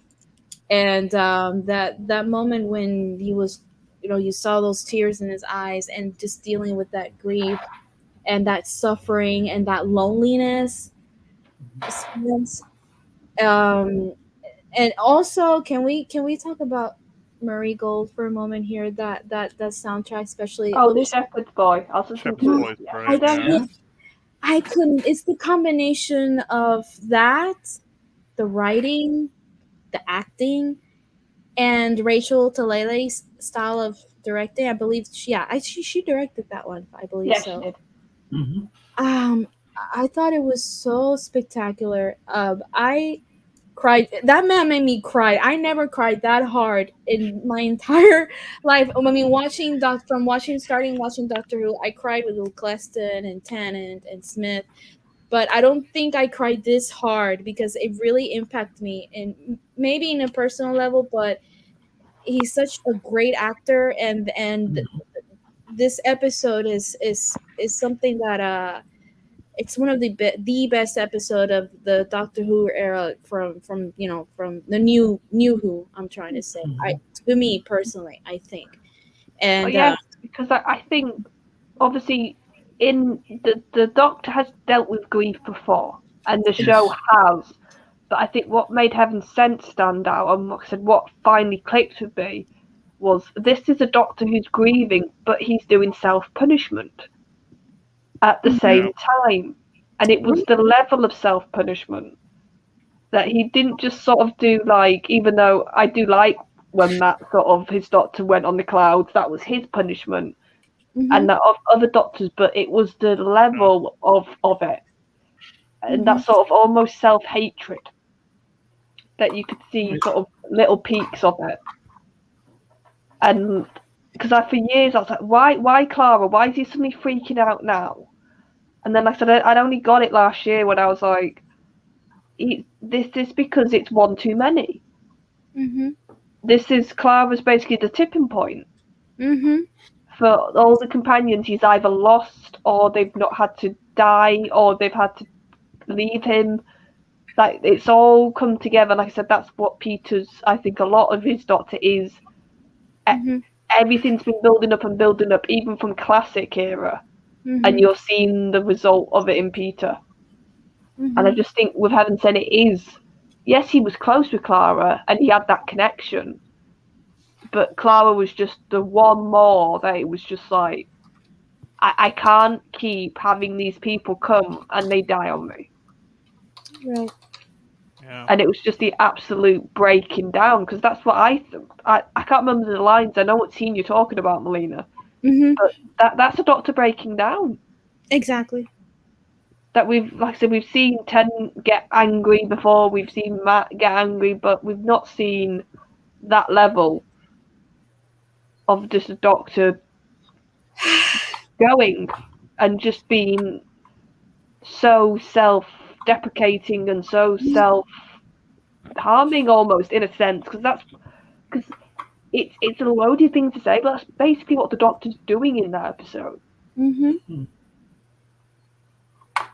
And that moment when he was, you saw those tears in his eyes, and just dealing with that grief and that suffering and that loneliness experience. um and also, can we talk about Marie Gold for a moment here? That soundtrack, especially, Oh, it the was, Shepherd's Boy. I was just Shepherd's thinking, Boy's yeah. I brilliant. don't Yeah. Yeah. know, I couldn't. It's the combination of that, the writing, the acting, and Rachel Talele's style of directing. I believe she directed that one. I believe Yeah, she so. did. Mhm. Um, I thought it was so spectacular. I cried. That man made me cry. I never cried that hard in my entire life. I mean, starting watching Doctor Who, I cried with Cleston and Tennant and Smith, but I don't think I cried this hard, because it really impacted me, and maybe in a personal level. But he's such a great actor, and this episode is something that it's one of the best episode of the Doctor Who era, from the new Who. I'm trying to say, I Mhm. to me personally, I think. Oh, And yes, because I think obviously in the Doctor has dealt with grief before, and the show Yes. has. But I think what made Heaven Sent stand out, and like I said, what finally clicked with me, was this is a Doctor who's grieving, but he's doing self punishment at the Mhm. Yeah. same time, and it was the level of self punishment that he didn't just sort of do, like, even though I do like when that sort of his Doctor went on the clouds, that was his punishment, and Mhm. that of other Doctors, but it was the Yeah. level of it, and that Mhm. sort of almost self hatred that you could see Yes. sort of little peaks of it. And because for years I was like, why Clara? Why is he suddenly freaking out now? And then like I said, I'd only got it last year when I was like, this is because it's one too many. Mhm. This is Clara's basically the tipping point Mhm. for all the companions. He's either lost, or they've not had to die, or they've had to leave him. Like, it's all come together. Like I said, that's what Peter's, I think a lot of his Doctor is. Mhm. Everything's been building up, even from classic era, and Mhm. you're seeing the result of it in Peter. And I Mhm. just think with Heaven Sent, it is, yes, he was close with Clara and he had that connection, but Clara was just the one more that it was just like, I can't keep having these people come and they die on me. Right. Yeah. And it was just the absolute breaking down, because that's what I can't remember the lines. I know what scene you're talking about, Melina, Mhm. but that's a Doctor breaking down. Exactly. That we've, like I said, we've seen Ten get angry before, we've seen Matt get angry, but we've not seen that level of just a Doctor going and just being so self-deprecating and so self-harming, almost, in a sense, because it's a loaded thing to say, but that's basically what the Doctor's doing in that episode. Mhm. Mhm.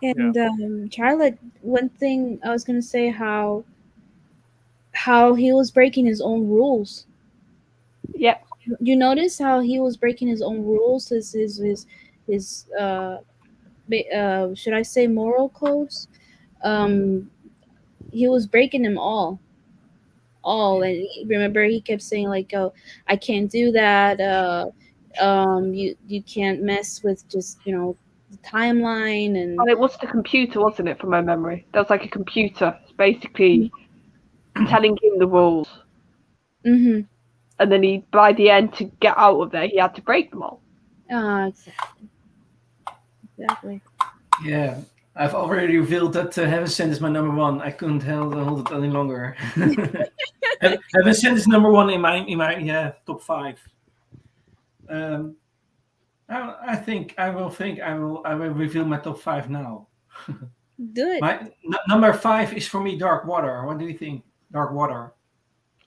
Yeah. And Charlotte, one thing I was gonna say, how he was breaking his own rules. Yep. You notice how he was breaking his own rules, his should I say moral codes? Um, he was breaking them all. And remember, he kept saying like, "Oh, I can't do that. You can't mess with just timeline and. Well, it was the computer, wasn't it, from my memory? That was like a computer, basically telling him the rules. Mm-hmm. And then he, by the end, to get out of there, he had to break them all. Exactly. Yeah, I've already revealed that Heaven Sent is my number one. I couldn't hold it any longer. Heaven Sent is number one in my top 5. I will reveal my top 5 now. Good. My number 5 is for me Dark Water. What do you think? Dark Water.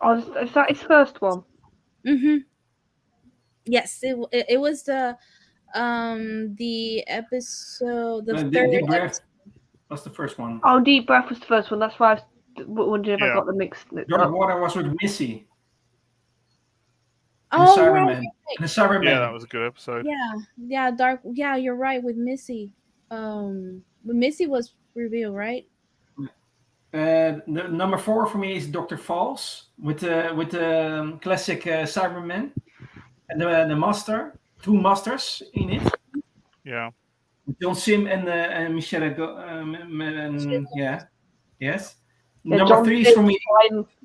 Oh, is that his first one? Mm-hmm. Yes, it was the episode, the third Deep Breath episode. was the first one. Oh, Deep Breath was the first one. That's why I was wondering if I got the mixed up. Dark Water was with Missy. Oh, Cyberman. right. And the Cyberman. Yeah, that was a good episode. Yeah, you're right, with Missy. Missy was revealed, right? The number 4 for me is Dr. Falls with the classic Cyberman and the master, 2 masters in it. Yeah. John Sim and Michelle. Yes. Yeah, Number John 3 is for me.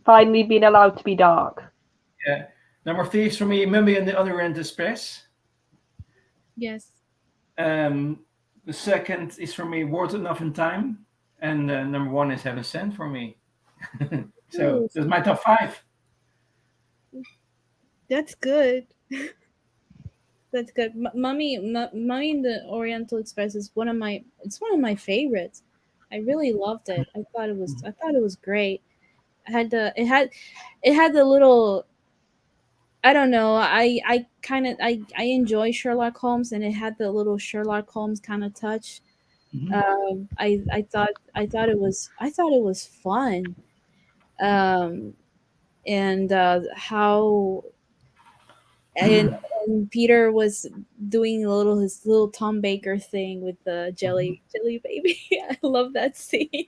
Finally being allowed to be dark. Yeah. Number 3 is for me. Mummy and the Other End Express. Yes. The second is for me. Words Enough in Time. And number 1 is Heaven Sent for me. So that's my top 5. That's good. That's good. Mummy and the Oriental Express is one of my favorites. I really loved it. I thought it was great. It had the little, I don't know. I enjoy Sherlock Holmes, and it had the little Sherlock Holmes kind of touch. Mm-hmm. I thought it was fun. And how and Peter was doing his little Tom Baker thing with the jelly baby. I love that scene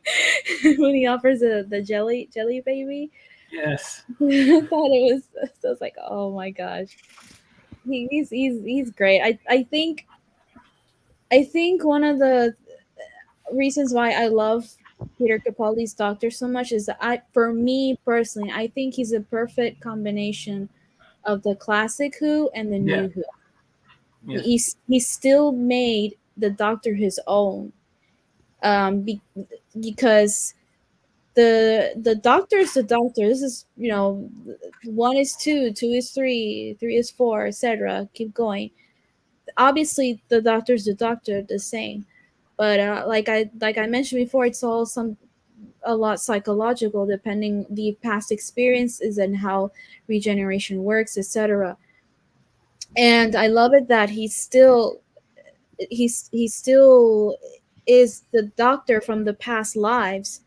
when he offers the jelly baby. Yes. I thought it was. So I was like, oh my gosh, he's great. I think one of the reasons why I love Peter Capaldi's Doctor so much is that for me personally, I think he's a perfect combination of the classic Who and the new Who. Yes. He still made the Doctor his own, because the Doctor is the Doctor. This is 1 is 2, 2 is 3, 3 is 4, etc. Keep going. Obviously, the Doctor's the Doctor, the same. But like I mentioned before, it's all a lot psychological, depending the past experiences and how regeneration works, etc. And I love it that he still is the Doctor from the past lives,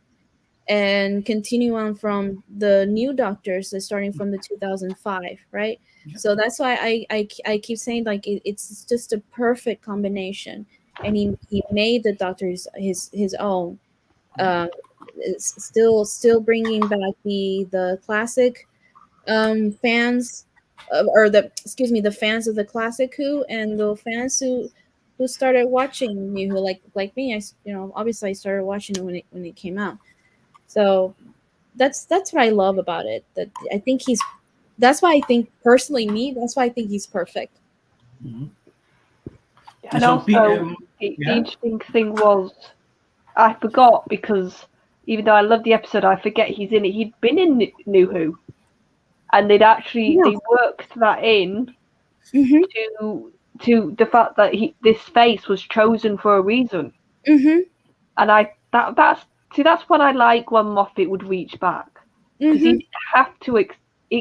and continue on from the new Doctors, starting from the 2005, right? Yeah. So that's why I keep saying, like, it's just a perfect combination. And he made the Doctors his own. It's still bringing back the classic fans, the fans of the classic Who, and the fans who started watching New Who, like me. Obviously I started watching it when it came out. So that's what I love about it. That's why I think personally he's perfect. Mm-hmm. And also, the interesting thing was, I forgot, because even though I love the episode, I forget he's in it. He'd been in New Who, and they worked that in to the fact that this face was chosen for a reason. Mm-hmm. And that's what I like when Moffat would reach back, because he didn't have to. It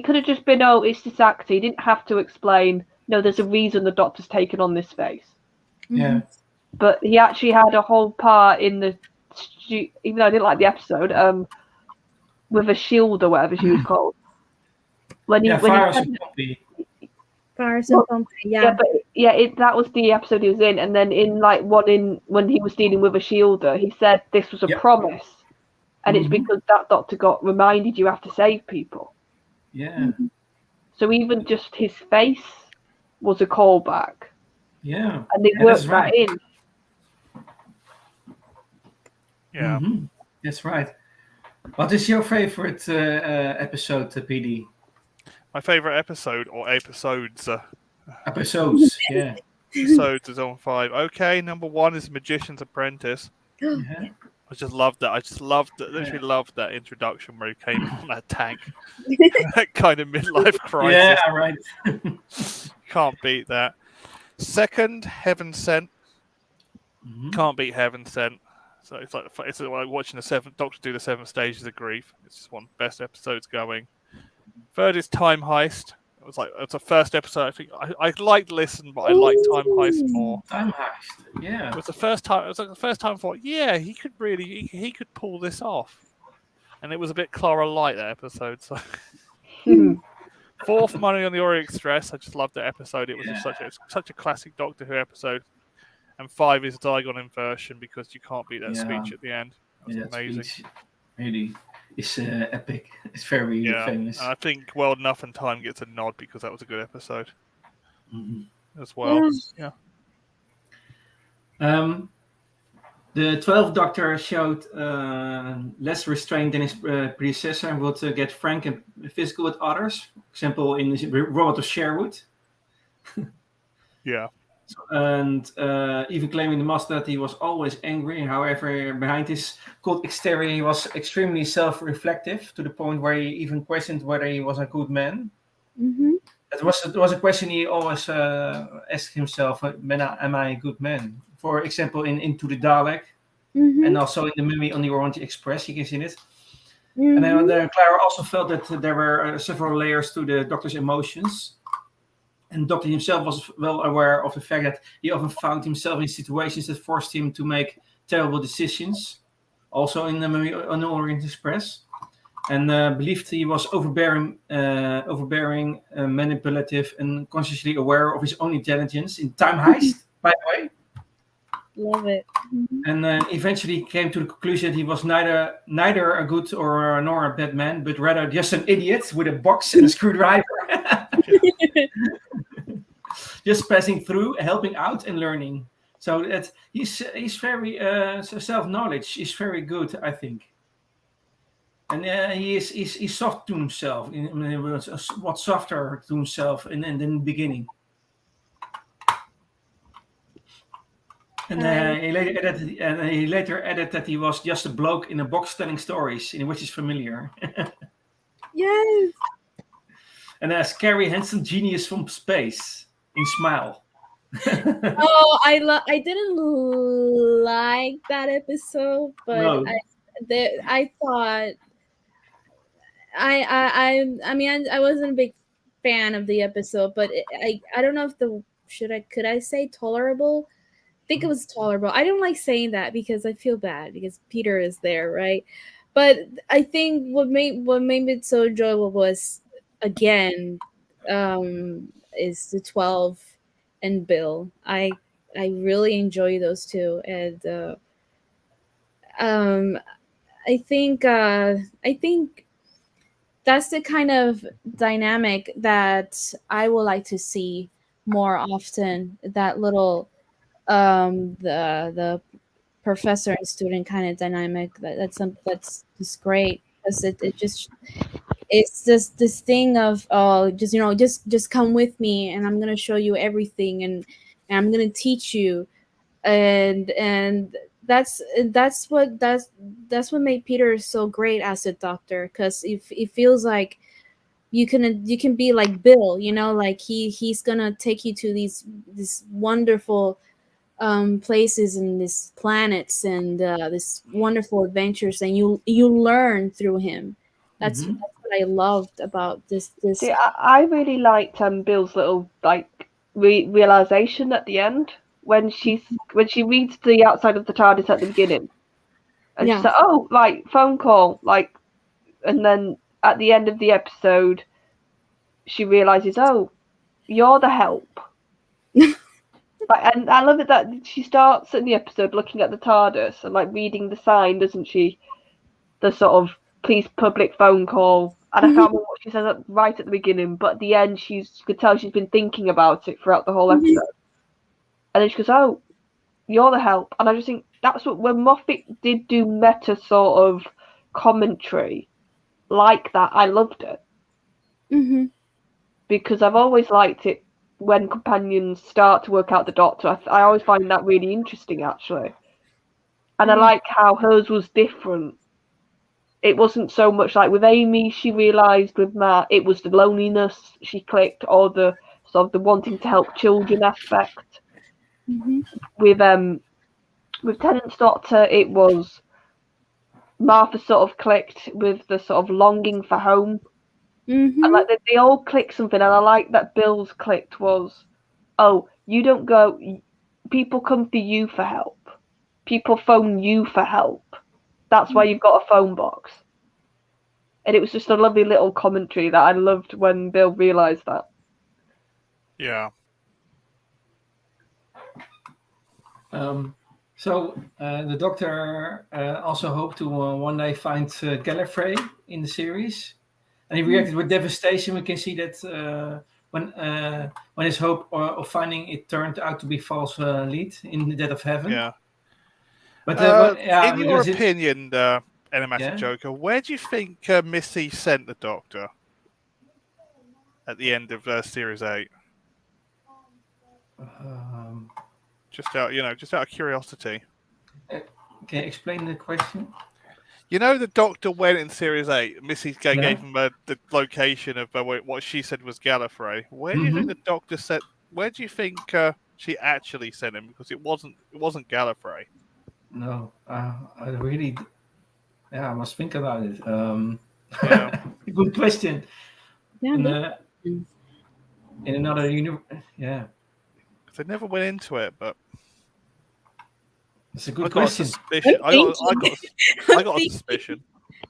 could have just been, oh, it's this actor. He didn't have to explain. No, there's a reason the Doctor's taken on this face. Yeah. But he actually had a whole part in the, even though I didn't like the episode, with a shield or whatever she was called. Fires and Pompey. That was the episode he was in, and then in when he was dealing with a shielder, he said this was a promise, and it's because that Doctor got reminded you have to save people. Yeah. So even just his face was a callback. Yeah. And they worked that in. Yeah. That's right. What is your favorite episode, PD? My favorite episode or episodes. Episodes, yeah. Episodes is on 5. Okay, number 1 is Magician's Apprentice. Yeah. I just loved that. I just literally loved that introduction where he came in on that tank. That kind of midlife crisis. Yeah, right. Can't beat that. Second, Heaven Sent. Can't beat Heaven Sent. So it's like watching the seventh Doctor do the 7 stages of grief. It's just one of the best episodes going. Third is Time Heist. It's the first episode. I think I liked Listen, but I liked Time Heist more. Time Heist, yeah. It was the first time. It was like the first time I thought, yeah, he could really, he could pull this off. And it was a bit Clara Light, that episode. So. Fourth, Money on the Orient Express. I just loved that episode. It was just such a classic Doctor Who episode. And 5 is Diagon Inversion, because you can't beat that speech at the end. It was amazing. Speech really is epic. It's very famous. And I think World Enough and Time gets a nod because that was a good episode as well. Yeah. The 12th Doctor showed less restraint than his predecessor and would get frank and physical with others. For example, in the Robot of Sherwood. Yeah. And even claiming the master that he was always angry. However, behind his cold exterior, he was extremely self-reflective to the point where he even questioned whether he was a good man. It was a question he always asked himself: "Am I a good man?" For example, in Into the Dalek, and also in the Mummy on the Orient Express, you can see it. And then Clara also felt that there were several layers to the Doctor's emotions. And the Doctor himself was well aware of the fact that he often found himself in situations that forced him to make terrible decisions, also in the Mummy on the Orient Express, and believed he was overbearing, manipulative, and consciously aware of his own intelligence in Time Heist, by the way. Love it. And eventually came to the conclusion that he was neither a good nor a bad man, but rather just an idiot with a box and a screwdriver. Just passing through, helping out, and learning. So that he's very self-knowledge. He's very good, I think. And he's soft to himself. What softer to himself in the beginning. And he later added that he was just a bloke in a box telling stories, in which is familiar. Yes. And a scary, handsome genius from space in Smile. Oh, I didn't like that episode, but No. I thought I mean I wasn't a big fan of the episode, but I don't know if could I say tolerable? I think it was tolerable. I don't like saying that because I feel bad because Peter is there, right? But I think what made it so enjoyable was again is the 12 and Bill. I really enjoy those two, and I think that's the kind of dynamic that I would like to see more often. That little the professor and student kind of dynamic. That's just great because it's just this thing of just come with me and I'm gonna show you everything and I'm gonna teach you and that's what made Peter so great as a doctor, because it feels like you can be like Bill, like he's gonna take you to these wonderful places and these planets and this wonderful adventures, and you learn through him. That's what I loved about this. See, I really liked Bill's little realization at the end when she reads the outside of the TARDIS at the beginning, and she's like, "Oh, phone call," and then at the end of the episode, she realizes, "Oh, you're the help." And I love it that she starts in the episode looking at the TARDIS and reading the sign, doesn't she? The sort of please public phone call. And I can't remember what she says right at the beginning, but at the end you could tell she's been thinking about it throughout the whole episode. And then she goes, "Oh, You're the help. And I just think that's what, when Moffat did do meta sort of commentary like that, I loved it. Mm-hmm. Because I've always liked it when companions start to work out the Doctor. I always find that really interesting, actually. And I like how hers was different. It wasn't so much like with Amy, she realised with Matt, it was the loneliness she clicked, or the sort of the wanting to help children aspect. Mm-hmm. With Tennant's Doctor, it was Martha sort of clicked with the sort of longing for home. Mm-hmm. And like they all clicked something, and I like that Bill's clicked was, oh, you don't go, people come to you for help. People phone you for help. That's why you've got a phone box. And it was just a lovely little commentary that I loved when Bill realised that. Yeah. So the Doctor also hoped to one day find Gallifrey in the series, and he reacted with devastation. We can see that when his hope of finding it turned out to be false lead in the Dead of Heaven. Yeah. But in your opinion, Enigmatic Yeah? Joker, where do you think Missy sent the Doctor at the end of Series 8? Just out of curiosity. Can you explain the question? You know, the Doctor went in Series 8. Missy gave him the location of what she said was Gallifrey. Where do you think the Doctor said? Where do you think she actually sent him? Because it wasn't Gallifrey. No, I really. Yeah, I must think about it. Yeah. Good question. Yeah. In another universe, yeah. They never went into it, but That's a good question. I got a suspicion.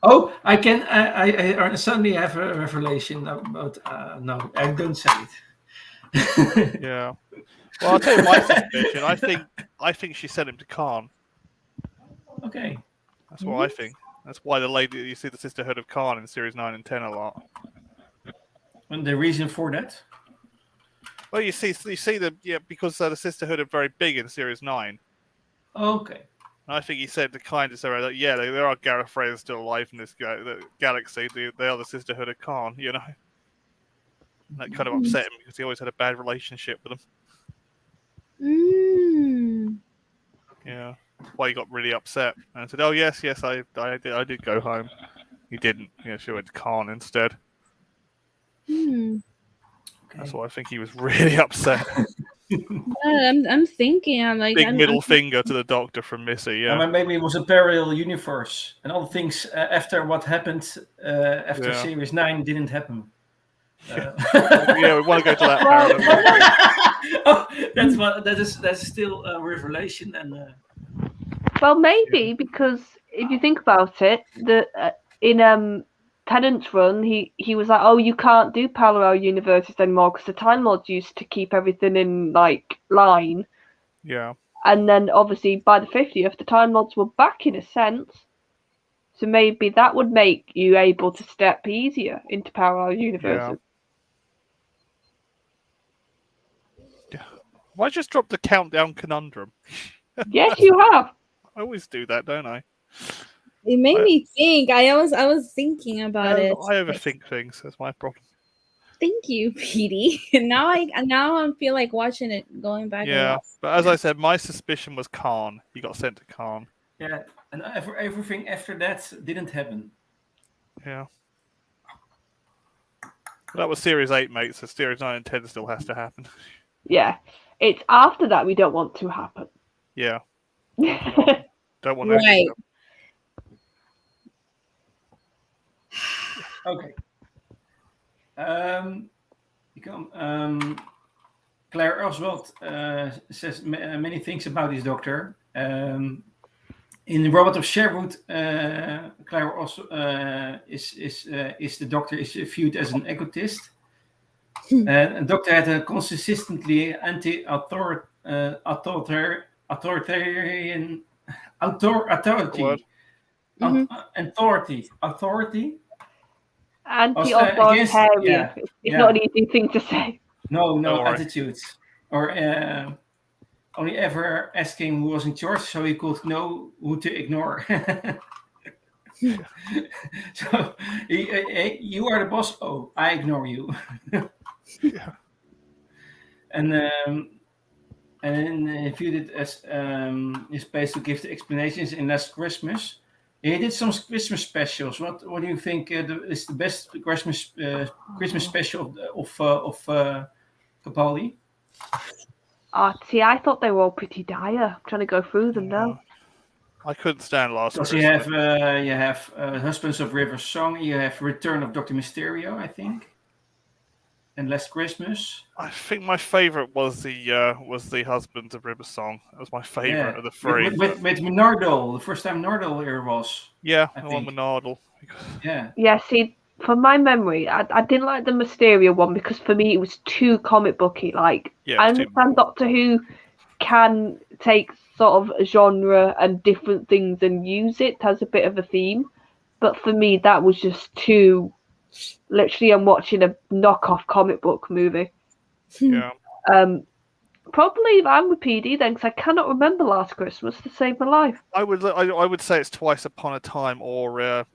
Oh, I can. I suddenly have a revelation about. No, I don't say it. Yeah. Well, I'll tell you my suspicion. I think she sent him to Khan. Okay. That's what I think. That's why you see the Sisterhood of Khan in Series 9 and 10 a lot. And the reason for that? Well, you see because the Sisterhood are very big in Series 9. Okay. And I think he said to kind of say, like, yeah, there are Gallifreyans still alive in this galaxy. They are the Sisterhood of Khan, you know. And that kind of upset him because he always had a bad relationship with them. Yeah. That's why he got really upset. And I said, oh, yes, I did go home. He didn't. She went to Khan instead. Okay. That's why I think he was really upset. I'm thinking. I'm like big middle finger to the Doctor from Missy. Yeah. Maybe it was a parallel universe, and all the things after what happened after Series 9 didn't happen. Yeah, we want to go to that parallel. That's still a revelation, and. Well, maybe because if you think about it, in Tennant's run, he was like, oh, you can't do parallel universes anymore because the Time Lords used to keep everything in like line. Yeah. And then obviously by the 50th, the Time Lords were back in a sense. So maybe that would make you able to step easier into parallel universes. Yeah. Why just drop the countdown conundrum? Yes, you have. I always do that, don't I? It made me think. I was thinking about it. I overthink things. That's my problem. Thank you, Petey. Now I feel like watching it, going back. Yeah, but as I said, my suspicion was Khan. He got sent to Khan. Yeah, and everything after that didn't happen. Yeah. That was Series 8, mate, so Series 9 and 10 still has to happen. Yeah. It's after that we don't want to happen. Yeah. Don't want right. Okay. Claire Oswald says many things about this Doctor. In the Robot of Sherwood, Claire also is the Doctor is viewed as an egotist. And Doctor had a consistently anti-authoritarian authority. Anti-authoritarian. It's not an easy thing to say. No attitudes or only ever asking who was in charge, so he could know who to ignore. So hey, you are the boss. Oh, I ignore you. Yeah. And then he viewed it as his place to give the explanations in Last Christmas. He did some Christmas specials. What do you think is the best Christmas special of Capaldi? See, I thought they were all pretty dire. I'm trying to go through them now. I couldn't stand Last Because Christmas. you have Husbands of River Song. You have Return of Dr. Mysterio, I think, and Last Christmas. I think my favourite was the Husbands of River Song. That was my favourite of the three. With Nardole, the first time Nardole here was. Yeah, I the think. one with Nardole. Yeah. Yeah, see, from my memory, I didn't like the Mysterio one because for me it was too comic booky. Like, Yeah, I it was too understand Doctor Who can take sort of a genre and different things and use it as a bit of a theme, but for me that was just too. Literally, I'm watching a knockoff comic book movie. Yeah. Probably I'm with PD then, because I cannot remember Last Christmas to save my life. I would say it's Twice Upon a Time or the.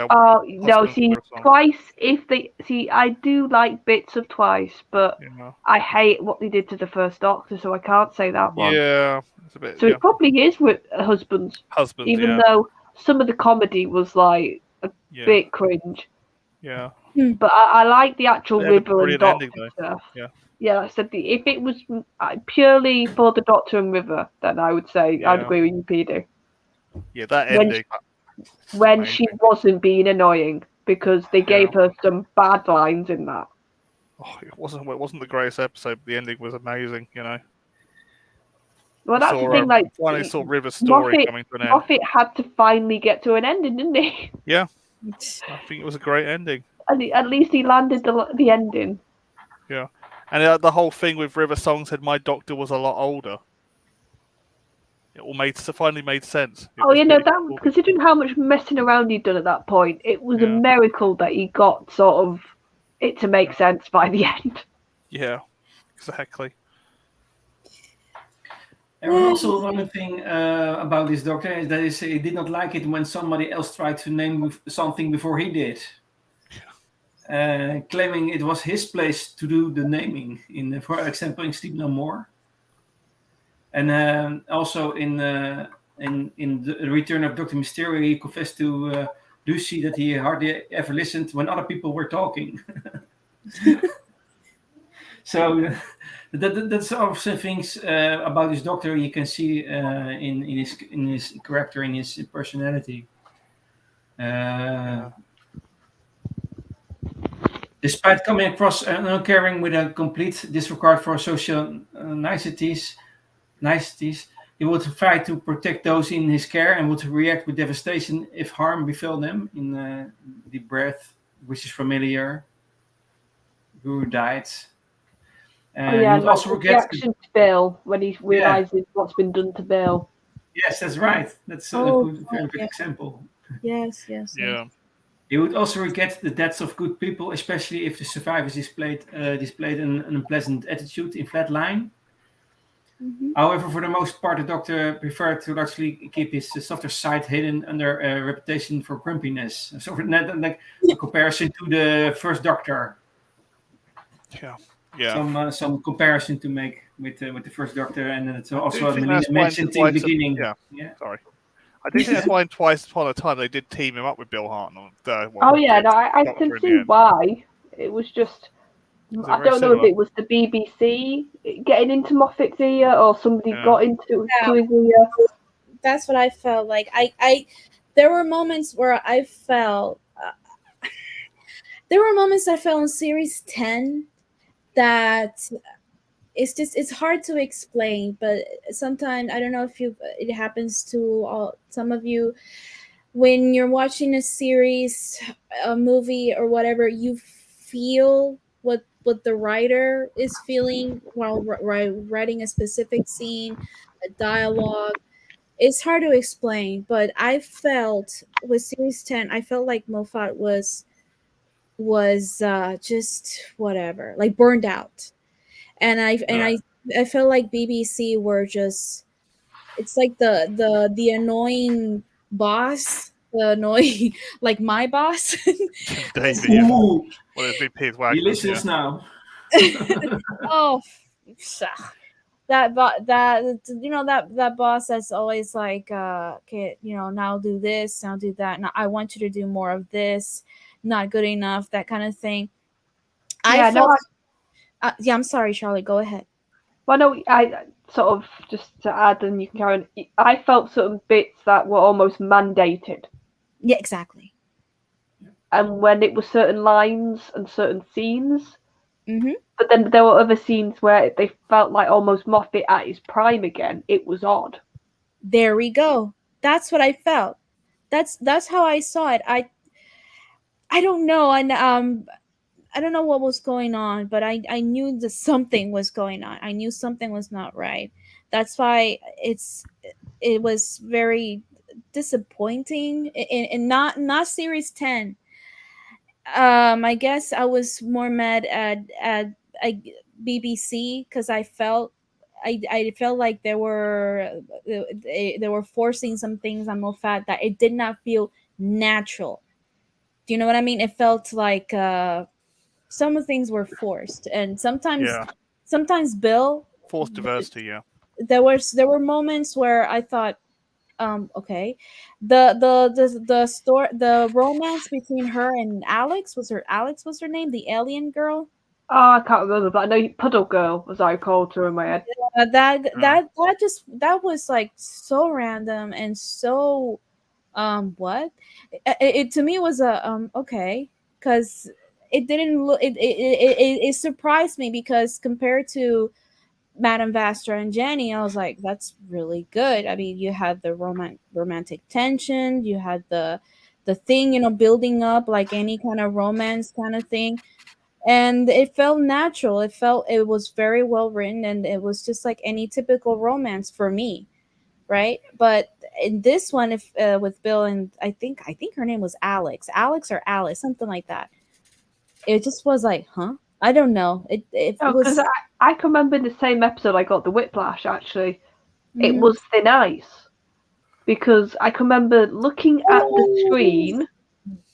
Oh no, Husbands see, of River Song. Twice. If they see, I do like bits of Twice, but Yeah. I hate what they did to the first Doctor, so I can't say that one. Yeah, it's a bit. So Yeah. it probably is with Husbands, Husbands. even Yeah. though some of the comedy was like a Yeah. bit cringe. Yeah. But I like the actual They had a River and brilliant Doctor ending, though. stuff. Yeah. Yeah, like I said, if it was purely for the Doctor and River, then I would say I'd Yeah. agree with you, Peter. Yeah, that When- ending. When amazing. she wasn't being annoying, because they gave her some bad lines in that. Oh, it wasn't the greatest episode, but the ending was amazing. You know. Well, that's the thing. Like, finally saw River's story Moffat, coming to an end. Moffat had to finally get to an ending, didn't he? Yeah, I think it was a great ending. And at least he landed the ending. Yeah, and the whole thing with River Song said my doctor was a lot older. It all finally made sense. Oh, you know, that considering how much messing around he'd done at that point, it was a miracle that he got sort of it to make sense by the end. Yeah, exactly. There was also one thing about this doctor is that he did not like it when somebody else tried to name something before he did. Claiming it was his place to do the naming, for example, in Sleep No More. And also in the Return of Dr. Mysterio, he confessed to Lucy that he hardly ever listened when other people were talking. So that's also things about this doctor you can see in his character, in his personality. Despite coming across uncaring with a complete disregard for social niceties, he would try to protect those in his care and would react with devastation if harm befell them. In The Breath, which is familiar, who died. Like the reaction to Bill when he realizes what's been done to Bill. Yes, that's right. That's a very good example. Yes. Yeah. He would also regret the deaths of good people, especially if the survivors displayed an unpleasant attitude in Flatline. Mm-hmm. However, for the most part, the Doctor preferred to largely keep his softer side hidden under a reputation for grumpiness. So, like a comparison to the first Doctor. Yeah. Some comparison to make with the first Doctor, and it's also Melina mentioned in the beginning. Yeah. Sorry. I do think that's why in Twice Upon a Time they did team him up with Bill Hartnell. I can see why. It was just I don't know if it was the BBC getting into Moffat's ear or somebody got into his ear. That's what I felt like. I there were moments where I felt in series 10 that it's hard to explain, but sometimes I don't know if it happens to some of you when you're watching a series, a movie or whatever, you feel what the writer is feeling while writing a specific scene, a dialogue. It's hard to explain, but I felt with series 10, I felt like Moffat was just whatever, like burned out. And I I feel like BBC were just, it's like the annoying boss, the annoying like my boss. David, yeah. Ooh, Well, it'd be Piers he Wagner. listens Yeah. now. Oh, that boss that's always like, okay, now do this, now do that, now I want you to do more of this, not good enough, that kind of thing. I Yeah, no, felt yeah, I'm sorry, Charlotte, go ahead. well, no, I sort of, just to add, and you can carry on. I felt certain bits that were almost mandated, Yeah, exactly. and when it was certain lines and certain scenes, Mm-hmm. but then there were other scenes where they felt like almost Moffat at his prime again. It was odd. There we go. That's what I felt. That's how I saw it. I don't know, and I don't know what was going on, but I knew that something was going on. I knew something was not right. That's why it was very disappointing, and not series 10. I guess I was more mad at BBC, because I felt like they were forcing some things on Moffat that it did not feel natural. Do you know what I mean? It felt like some of the things were forced, and Yeah. sometimes Bill, Forced diversity. Yeah. there were moments where I thought, okay, the romance between her and Alex was her name, the alien girl. Oh, I can't remember, but I know Puddle Girl, as I called her in my head. That was like so random and so, what it to me was a, okay, because it didn't look it surprised me, because compared to Madame Vastra and Jenny, I was like, that's really good. I mean, you had the romantic tension, you had the thing, building up like any kind of romance kind of thing. And it felt natural. It was very well written, and it was just like any typical romance for me, right? But in this one, if with Bill, and I think her name was Alex or Alice, something like that. It just was like, huh? I don't know. It Oh, because was. I can remember in the same episode I got the whiplash, actually. It Mhm. was thin ice. Because I can remember looking at the Oh. screen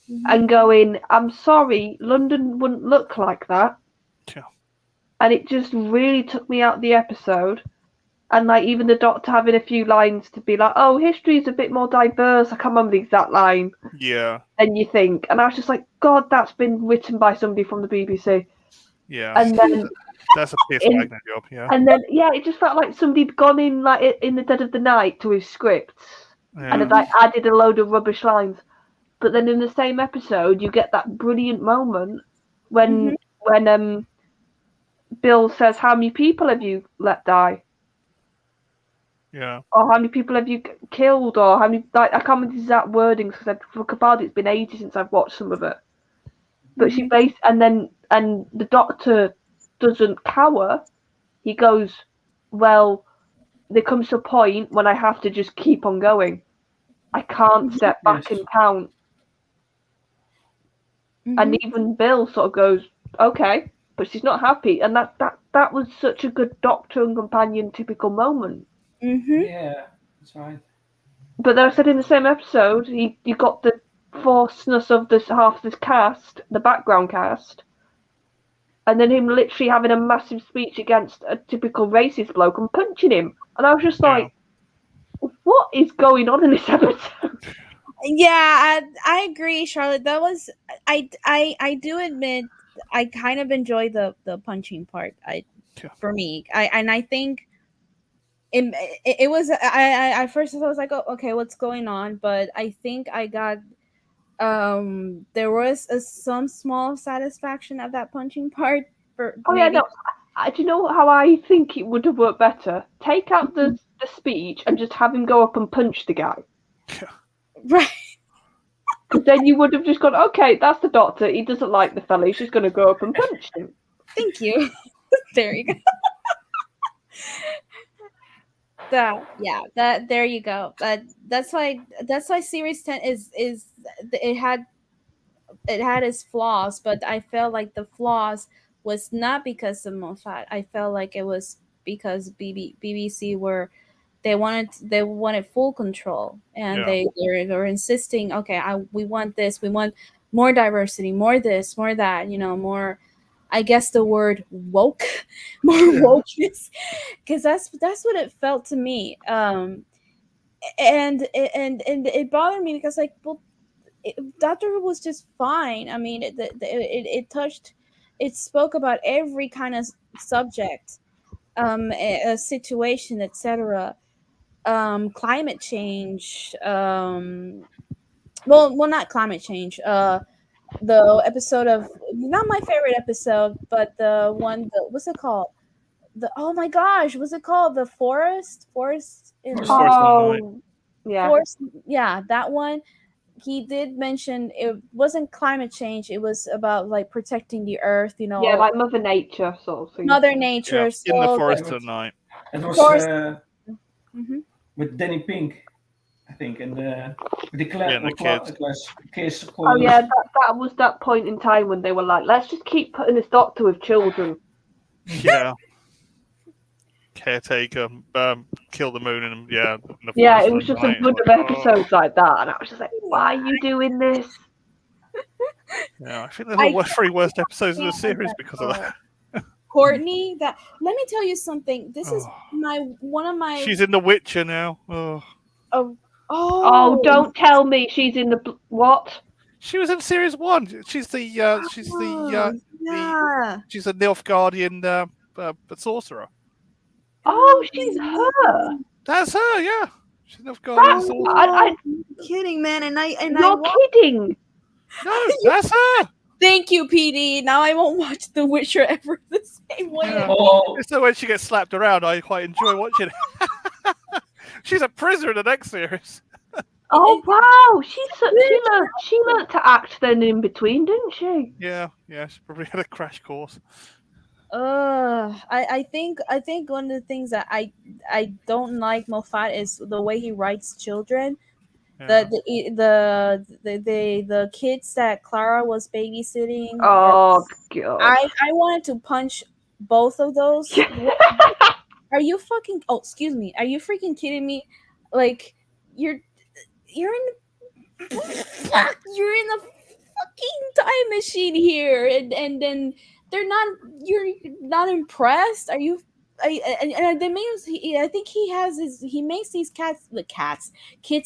Mhm. and going, I'm sorry, London wouldn't look like that. Yeah. And it just really took me out of the episode. And like even the doctor having a few lines to be like, oh, history is a bit more diverse. I can't remember the exact line. Yeah. And you think, and I was just like, God, that's been written by somebody from the BBC. Yeah. And then, That's a Piers in, Wagner job. Yeah. and then, yeah, it just felt like somebody'd gone in like in the dead of the night to his scripts and Yeah. had like added a load of rubbish lines. But then in the same episode, you get that brilliant moment when Mhm. when Bill says, "How many people have you let die?" Yeah. Or how many people have you killed? Or how many? Like I can't remember the exact wordings because for Capaldi it's been ages since I've watched some of it. But she Mhm. based and the doctor doesn't cower. He goes, "Well, there comes to a point when I have to just keep on going. I can't step Yes. back and count." And Mhm. even Bill sort of goes, "Okay," but she's not happy, and that was such a good doctor and companion typical moment. Mhm. Yeah, that's right. But then I said in the same episode, you got the forcedness of this half of this cast, the background cast, and then him literally having a massive speech against a typical racist bloke and punching him, and I was just Yeah. like, what is going on in this episode? Yeah, I agree, Charlotte. That was, I do admit, I kind of enjoy the punching part. Yeah. For me, I think it was, I at first I was like, oh, okay, what's going on? But I think I got, there was some small satisfaction at that punching part, for Oh yeah, maybe. no. Do you know how I think it would have worked better? Take out the speech and just have him go up and punch the guy. Right. Because then you would have just gone, okay, that's the doctor. He doesn't like the fella. He's just going to go up and punch him. Thank you. There you go. That there you go. But that's why series 10 is it had its flaws, but I felt like the flaws was not because of Moffat. I felt like it was because BBC they wanted full control, and Yeah. they were insisting, okay, we want this, we want more diversity, more this, more that, more, I guess the word woke, more wokeness, because that's what it felt to me. And it bothered me because, like, well, Doctor Who was just fine. I mean, it spoke about every kind of subject, a situation, etc. Climate change. Well, not climate change. The episode of, not my favorite episode, but the one, what's it called? Oh my gosh, what's it called? The forest in Forest Oh, yeah. forest. Yeah, that one. He did mention it wasn't climate change. It was about, like, protecting the earth. Yeah, like Mother Nature sort of thing. Mother Nature. In the So, forest at night. It was Forest. Mhm. with Danny Pink, I think, and the kids. Oh yeah, that was that point in time when they were like, let's just keep putting this Doctor with children. Yeah. Caretaker, kill the moon, and Yeah, it was just a bunch of episodes like that, and I was just like, why are you doing this? Yeah, I think they're the three worst episodes of the series because of that. Courtney, let me tell you something. This is one of my. She's in The Witcher now. Oh, don't tell me she's in the what? She was in series 1. She's the she's a Nilfgaardian sorcerer. Oh, she's her. That's her, yeah. She's Nilfgaardian sorcerer. I'm kidding, man, You're kidding. No, that's her. Thank you, PD. Now I won't watch The Witcher ever the same way. Yeah. So when she gets slapped around, I quite enjoy watching it. She's a prisoner in the next series. Oh wow, she learned to act then in between, didn't she? Yeah, she probably had a crash course. I think one of the things that I don't like Moffat is the way he writes children. Yeah. The kids that Clara was babysitting. Oh god! I wanted to punch both of those. Are you fucking? Oh, excuse me. Are you freaking kidding me? Like, you're in a fucking time machine here, and then you're not impressed. Are you? And they made I think he makes these kids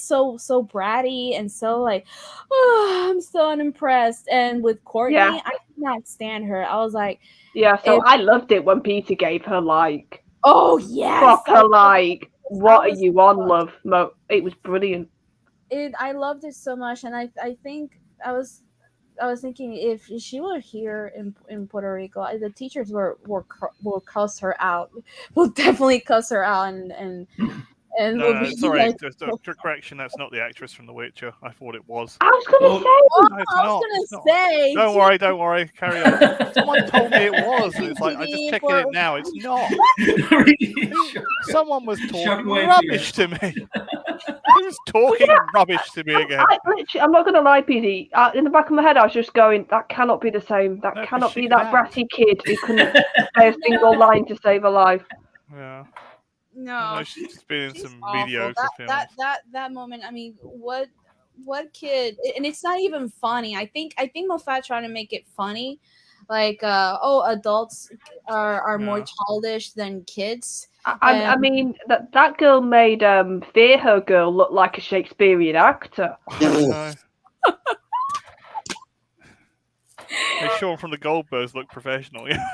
so bratty and so like, oh, I'm so unimpressed. And with Courtney, I could not stand her. I was like, yeah. So I loved it when Peter gave her like, oh yes, proper like, what are you on, love? It was brilliant. I loved it so much, and I think I was thinking if she were here in Puerto Rico, the teachers will cuss her out. Will definitely cuss her out, and no, sorry, just a correction. That's not the actress from The Witcher. I thought it was. I was gonna say. Don't worry. Carry on. Someone told me it was. It's like I just checking it now. It's not. Someone was talking rubbish to me. He was talking rubbish to me again. I'm not going to lie, PD. In the back of my head, I was just going, that cannot be the same. That cannot be that bratty kid who couldn't say a single line to save her life. Yeah. No, she's been in some awful. mediocre films. That moment. I mean, what kid? And it's not even funny. I think Moffat trying to make it funny, like adults are more childish than kids. I mean that girl made Fear Her Girl look like a Shakespearean actor. Sean from the Goldbergs look professional, yeah.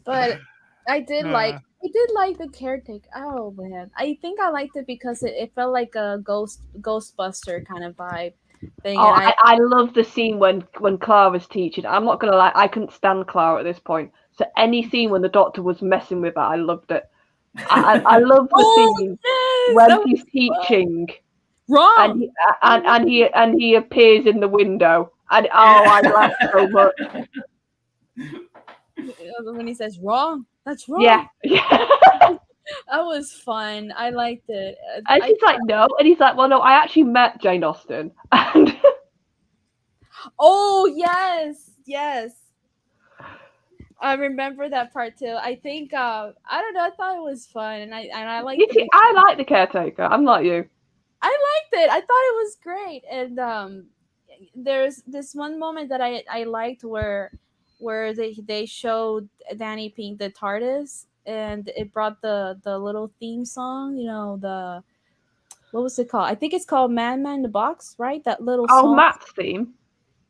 But I did like the caretaker. Oh man, I think I liked it because it felt like a Ghostbuster kind of vibe thing. Oh, I love the scene when Clara's teaching. I'm not gonna lie, I couldn't stand Clara at this point. So any scene when the Doctor was messing with her, I loved it. I love the scene when he's teaching. Wrong. And he appears in the window, and I laughed so much. When he says wrong, that's wrong. Yeah. That was fun. I liked it. And she's like, no, and he's like, well, no, I actually met Jane Austen. And oh yes. I remember that part too. I think I don't know. I thought it was fun, and I liked. You see, I like the caretaker. I'm like you. I liked it. I thought it was great, and there's this one moment that I liked where they showed Danny Pink the TARDIS, and it brought the little theme song. You know, the what was it called? I think it's called Man in the Box, right? That little song. Matt's theme.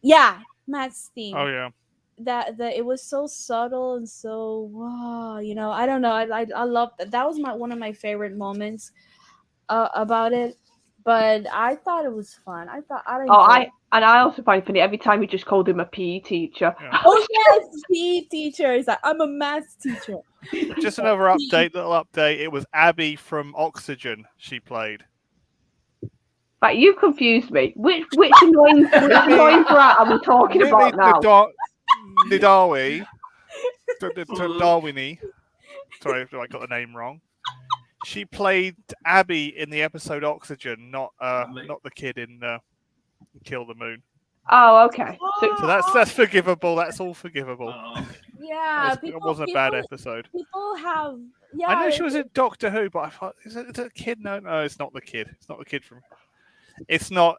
Yeah, Matt's theme. Oh yeah. That it was so subtle and so wow, you know. I don't know. I love that. That was one of my favorite moments about it. But I thought it was fun. I also find it funny every time he just called him a PE teacher. Yeah. Oh yes, PE teacher. He's like, I'm a maths teacher. Just another little update. It was Abby from Oxygen she played. Like, you confused me. Which annoying brat are we talking about now? Nidawi. Darwini. Sorry if I got the name wrong. She played Abby in the episode Oxygen, not the kid in Kill the Moon. Oh, okay. So that's forgivable. That's all forgivable. Yeah, it wasn't a bad episode. People have. Yeah, I know she was in Doctor Who, but I thought, is it a kid? No, it's not the kid. It's not the kid from. It's not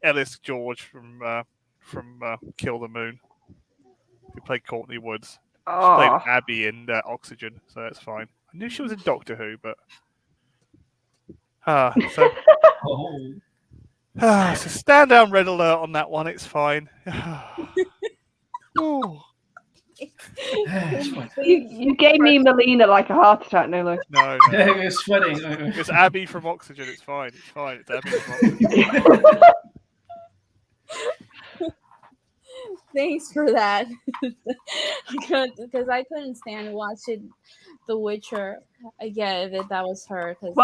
Ellis George from Kill the Moon. Who played Courtney Woods. She played Abby in Oxygen, so that's fine. I knew she was in Doctor Who, but so stand down, red alert on that one. It's fine. Oh. You gave me Melina like a heart attack, nearly. No. You're sweating. It's Abby from Oxygen. It's fine. It's Abby from Oxygen. Thanks for that. Because I couldn't stand watching The Witcher again if that was her. It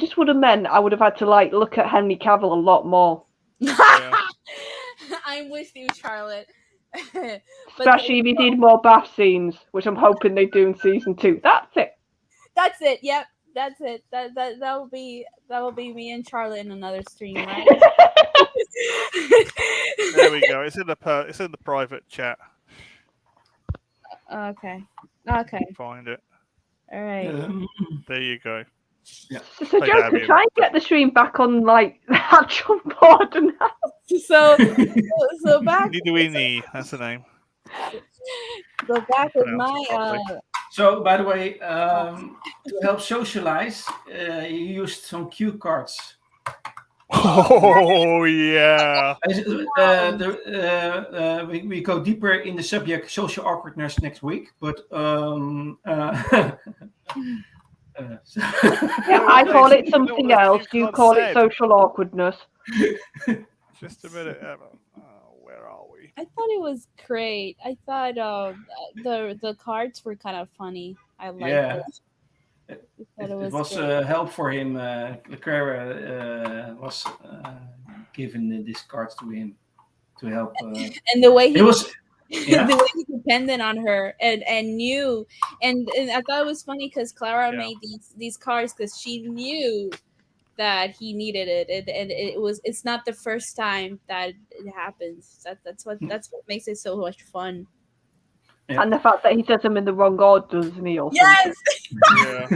just would have meant I would have had to look at Henry Cavill a lot more. Yeah. I'm with you, Charlotte. Especially if he did more bath scenes, which I'm hoping they do in season 2. That's it. Yep. That's it. That will be me and Charlotte in another stream, right? There we go. It's in the private chat. Okay. Find it. All right. There you go. Yeah. So Joker, try and get the stream back on the actual board now. So back. Niduini, that's the name. So back with my. So, by the way, to help socialize, you used some cue cards. Oh yeah. We go deeper in the subject social awkwardness next week, but I call it something else. You call it social awkwardness. Just a minute, Emma. Where are we? I thought it was great. I thought the cards were kind of funny. I liked it. It was help for him. Clara was given these cards to him to help. And the way the way he depended on her and knew, and I thought it was funny because Clara made these cards because she knew that he needed it, and it's not the first time that it happens. That's what makes it so much fun. Yeah. And the fact that he does them in the wrong order, doesn't he? Also? Yes. Yeah.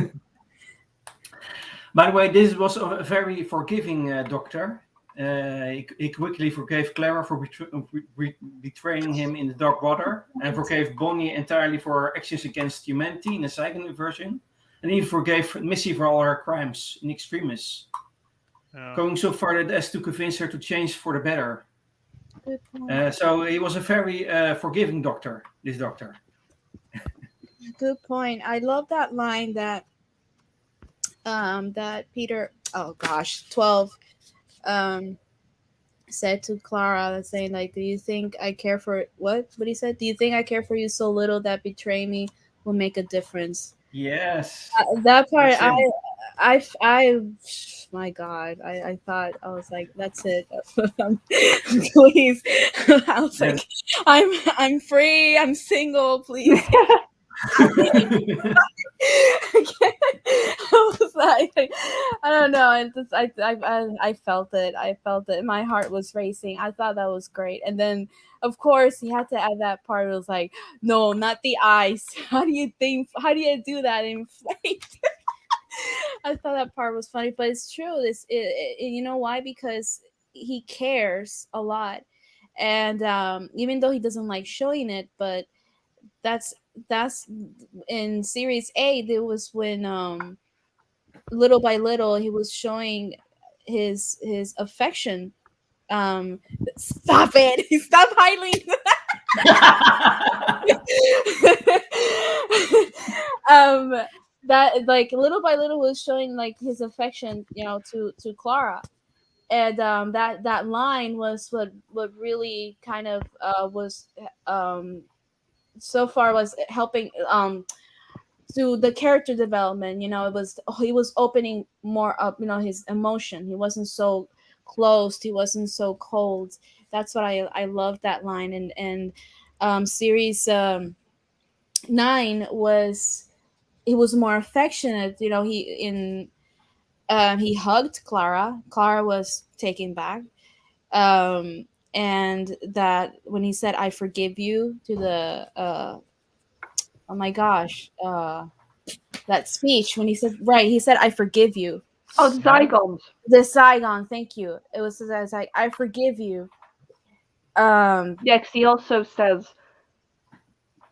By the way, this was a very forgiving doctor. He quickly forgave Clara for betraying him in the dark water, and forgave Bonnie entirely for her actions against humanity in the second version, and even forgave Missy for all her crimes in extremis, going so far as to convince her to change for the better. So he was a very forgiving doctor, this doctor. Good point. I love that line that that Peter, 12, said to Clara, saying do you think I care for what he said? Do you think I care for you so little that betray me will make a difference? Yes. That part, I my God, I thought, I was like, that's it. Please. I was like, I'm free, I'm single, please. I was I don't know. I felt it. I felt it. My heart was racing. I thought that was great. And then, of course, he had to add that part. It was like, no, not the eyes. How do you do that? Inflate. I thought that part was funny, but it's true. You know why? Because he cares a lot, and even though he doesn't like showing it, but that's in series 8. It was when little by little he was showing his affection. Stop it! Stop hiding. That like little by little was showing like his affection, to Clara, and that line was what really kind of was so far was helping to the character development. He was opening more up, his emotion. He wasn't so closed, he wasn't so cold. That's what I love that line. And series 9 was, he was more affectionate. He hugged Clara. Clara was taken back. And that when he said "I forgive you" to the oh my gosh, that speech, when he said "I forgive you." Oh, the Zygons. The Saigon, thank you. It was like, "I forgive you." Yeah, because he also says,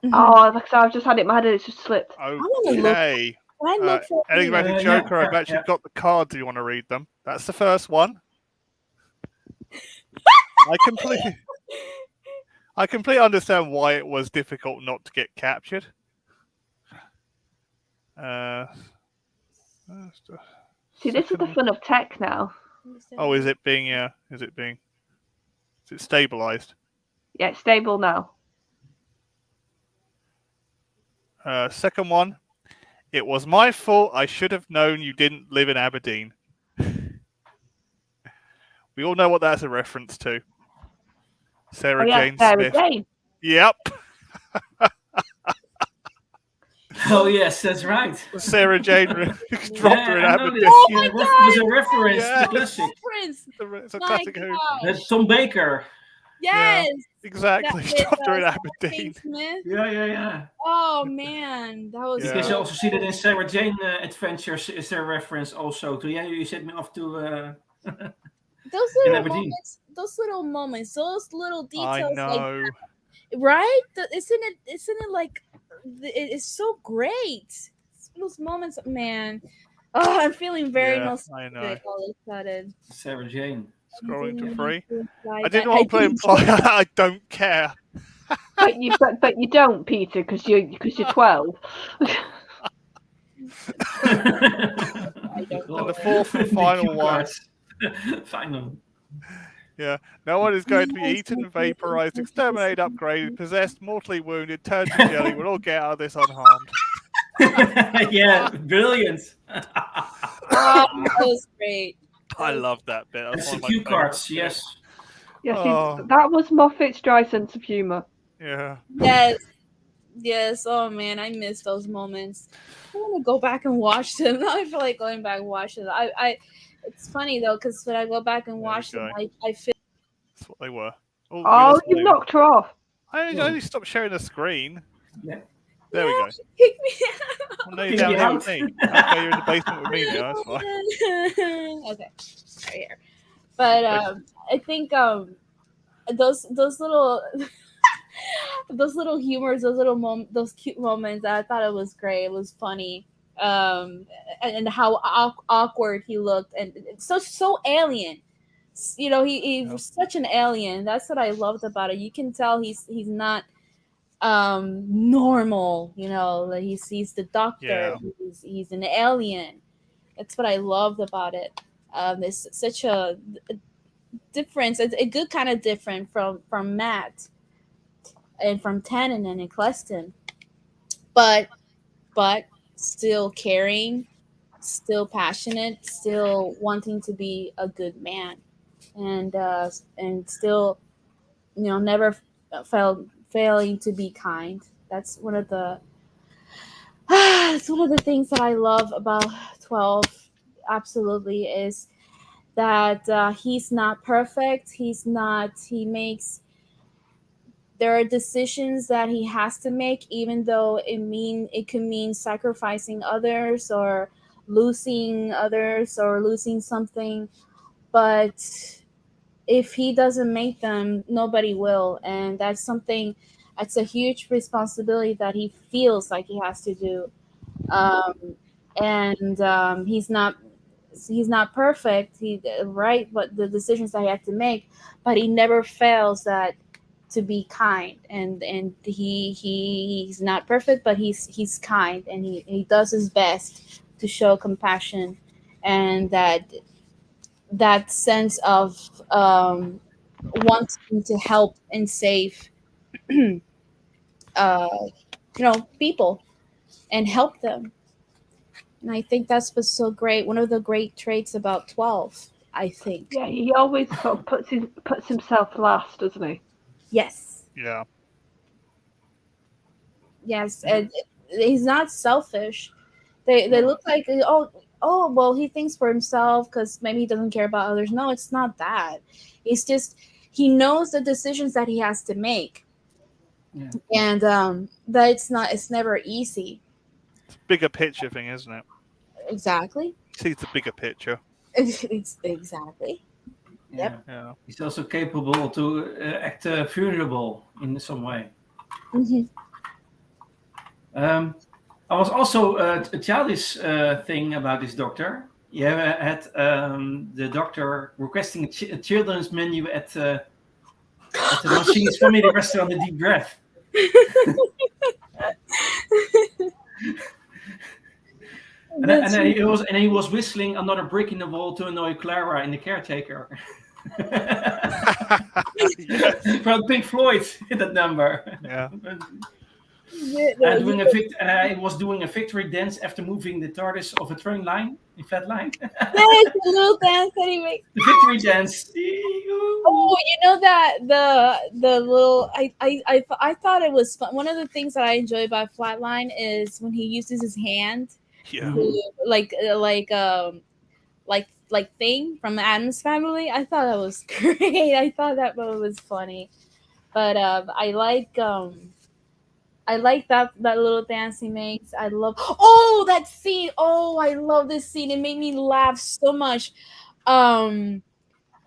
Mhm. "Oh, like I've just had it in my head and it's just slipped." Okay. Can I look for Enigmatic yeah, Joker, I've yeah, actually yeah. got the cards. Do you want to read them? That's the first one. I completely understand why it was difficult not to get captured. See, this is the fun of tech now. Oh, is it stabilized? Yeah, it's stable now. Second one. It was my fault. I should have known you didn't live in Aberdeen. We all know what that's a reference to. Sarah Jane Smith. Jane. Yep. Oh yes, that's right. Sarah Jane dropped her in I know Aberdeen. this. Oh Yeah, my it was a reference to Yes. classic. It's a My classic Who. gosh. Tom Baker. Yes. Exactly. That Dropped her in Sarah Aberdeen. Jane Smith. Yeah. Oh man, that was. Because you Yeah. also see that in Sarah Jane Adventures is there a reference also to, you set me off to Those in little Aberdeen. moments, those little details, I know. right? Isn't it like it's so great? Those moments, man. Oh, I'm feeling very Yeah, I know. nostalgic all of a sudden. Sarah Jane. Scrolling to free. Like I didn't want to imply I don't care. But you don't, Peter, because you're 12. And the fourth and final one. Final. Yeah. No one is going to be eaten, vaporized, exterminated, upgraded, possessed, mortally wounded, turned to jelly. We'll all get out of this unharmed. Yeah, brilliant. Oh, that was great. I love that bit. That's It's one the of my cue cards, favorites. yes. Yeah, Oh. see, that was Moffat's dry sense of humor. Yeah. Yes. Oh man, I miss those moments. I want to go back and watch them. Now I feel like going back and watching them. It's funny though, because when I go back and watch them, I feel. That's what they were. Oh, you knocked her off. I only stopped sharing the screen. Yeah. There we go. Kick me out. Well, no, you're down here with me. Okay, you're in the basement with me now. That's fine. Okay, right here. But I think those little those little humors, those cute moments, I thought it was great. It was funny. And how awkward he looked, and so alien. He was such an alien. That's what I loved about it. You can tell he's not normal. Like he's the doctor. Yeah. He's an alien. That's what I loved about it. It's such a difference. It's a good kind of different from Matt and from Tannen and Eccleston, but still caring, still passionate, still wanting to be a good man, and still never failing to be kind. That's one of the things that I love about 12. absolutely is that he's not perfect. He's not. He makes. There are decisions that he has to make, even though it could mean sacrificing others or losing others or losing something. But if he doesn't make them, nobody will, and that's something. That's a huge responsibility that he feels like he has to do. And he's not perfect. Right, but the decisions that he had to make, but he never fails that to be kind, and he's not perfect, but he's kind, and he does his best to show compassion, and that sense of wanting to help and save uh, people and help them. And I think that's what's so great. One of the great traits about 12, I think. Yeah, he always sort of puts himself last, doesn't he? Yes. Yeah. Yes, and he's not selfish. They look like, well, he thinks for himself because maybe he doesn't care about others. No, it's not that. It's just he knows the decisions that he has to make, and that it's never easy. It's a bigger picture thing, isn't it? Exactly. See the bigger picture. It's exactly. Yep. Yeah. He's also capable to act vulnerable in some way. Mm-hmm. I was also a childish thing about this doctor. You had the doctor requesting a children's menu at the Machines Family Restaurant, The Deep Breath. and he was whistling Another Brick in the Wall to annoy Clara in The Caretaker. From Pink Floyd, that number. Yeah. It was doing a victory dance after moving the TARDIS of a train line in flat line. Yes, the little dance that he makes. The victory dance. Oh, you know that the little I thought it was fun. One of the things that I enjoy about Flatline is when he uses his hand, to, like Thing from the Addams Family. I thought that was great. I thought that was funny, but I like that little dance he makes. I love that scene. Oh, I love this scene. It made me laugh so much. When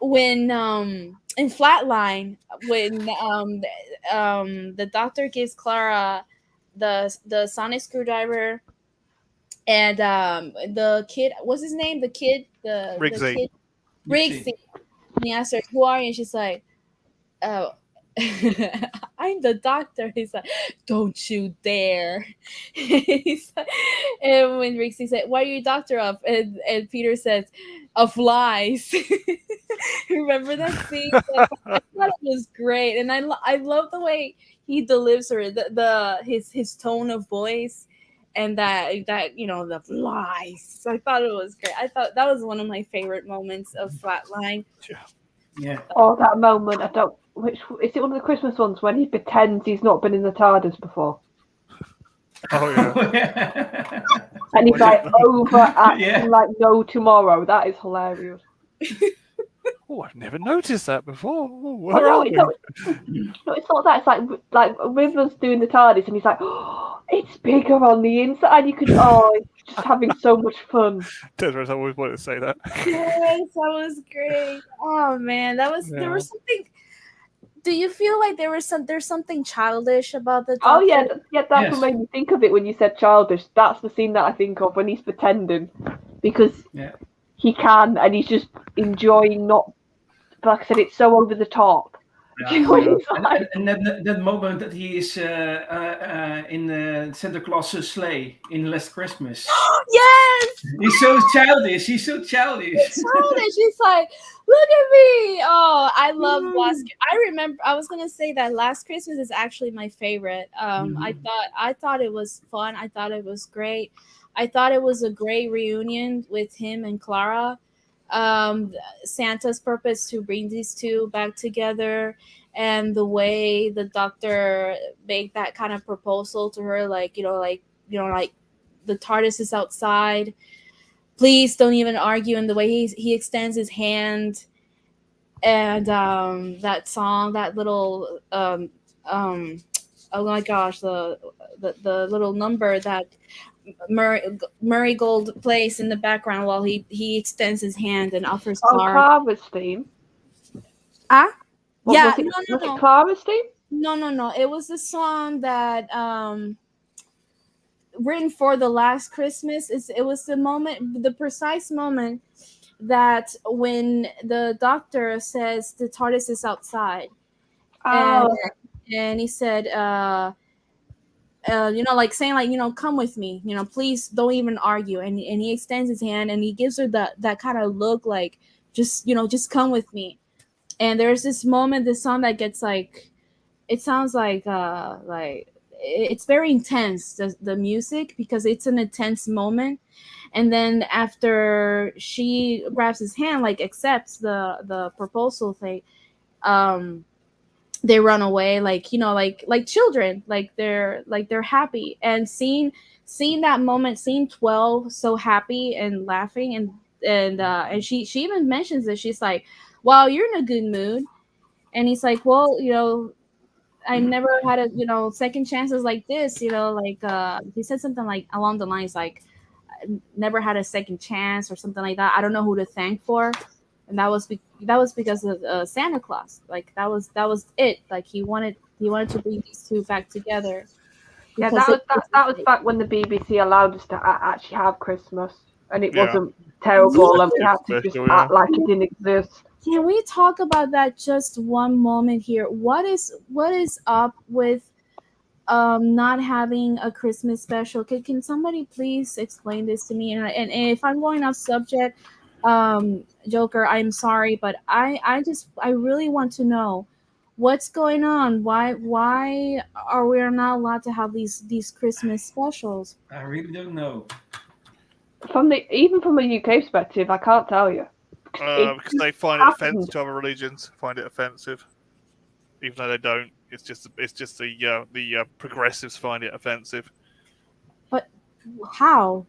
in Flatline, when the doctor gives Clara the sonic screwdriver, and the kid, what's his name? The kid, the kid, Rigsy. And he asks her, "Who are you?" And she's like, "Oh, I'm the doctor." He's like, "Don't you dare!" He's like, and when Rigsy said, "What are you doctor of?" and Peter says, "Of lies." Remember that scene? I thought it was great, and I love the way he delivers his tone of voice, and that the lies. I thought it was great. I thought that was one of my favorite moments of Flatline. Yeah. Oh, that moment. Which is it? One of the Christmas ones when he pretends he's not been in the TARDIS before. Oh yeah. And he's like overacting like no tomorrow. That is hilarious. Oh, I've never noticed that before. It's not that. It's like River's doing the TARDIS, and he's like, "Oh, it's bigger on the inside." And you could, it's just having so much fun. Tedra's always wanted to say that. Yes, that was great. Oh man, there was something. Do you feel like there's something childish about the doctor? Oh yeah, that's what made me think of it when you said childish. That's the scene that I think of when he's pretending, because he can, and he's just enjoying not. Like I said, it's so over the top. Yeah. And that moment that he is in Santa Claus's sleigh in Last Christmas. Yes! He's so childish. He's childish. He's like, "Look at me!" Oh, I love I remember. I was gonna say that Last Christmas is actually my favorite. I thought it was fun. I thought it was great. I thought it was a great reunion with him and Clara. Santa's purpose to bring these two back together, and the way the doctor made that kind of proposal to her, like the TARDIS is outside. please don't even argue. And the way he extends his hand, and that song, that little oh my gosh, the little number that Murray Gold plays in the background while he extends his hand and offers Clara. Clara's theme. Yeah, Was it Clara's theme? No. It was the song that written for the last Christmas. It was the moment, the precise moment that when the doctor says the TARDIS is outside, and he said, like saying, like, come with me, please don't even argue. And he extends his hand and he gives her that kind of look, like, just come with me. And there's this moment, this song that gets like, it sounds like it's very intense, the music, because it's an intense moment. And then after she grabs his hand, like accepts the proposal thing, they run away, like like children, like they're happy. And seeing that moment, seeing 12 so happy and laughing, and she even mentions it. She's like, "Wow, you're in a good mood." And he's like, "Well, I never had a second chances like this, like he said something like along the lines like, never had a second chance or something like that. I don't know who to thank for." And that was because of Santa Claus. Like that was it. Like he wanted to bring these two back together. Yeah, that was back when the BBC allowed us to actually have Christmas, and it wasn't terrible, and we had to just act like it didn't exist. Can we talk about that just one moment here? What is up with not having a Christmas special? Can somebody please explain this to me? And if I'm going off subject, Joker, I'm sorry, but I really want to know what's going on. Why are we not allowed to have these Christmas specials? I really don't know. Even from a UK perspective, I can't tell you. Because they find it offensive to other religions. Find it offensive, even though they don't. It's just the progressives find it offensive. But how?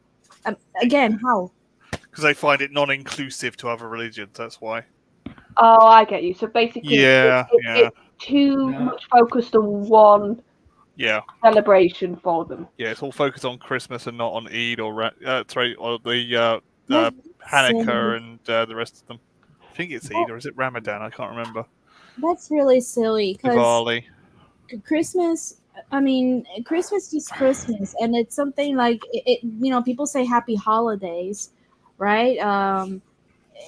Again, how? Because they find it non-inclusive to other religions. That's why. Oh, I get you. So basically, it's too much focused on one celebration for them. Yeah, it's all focused on Christmas and not on Eid or the Hanukkah and the rest of them. I think it's Eid, or is it Ramadan? I can't remember. That's really silly, because Christmas, Christmas is Christmas, and it's something like it. People say Happy Holidays, right?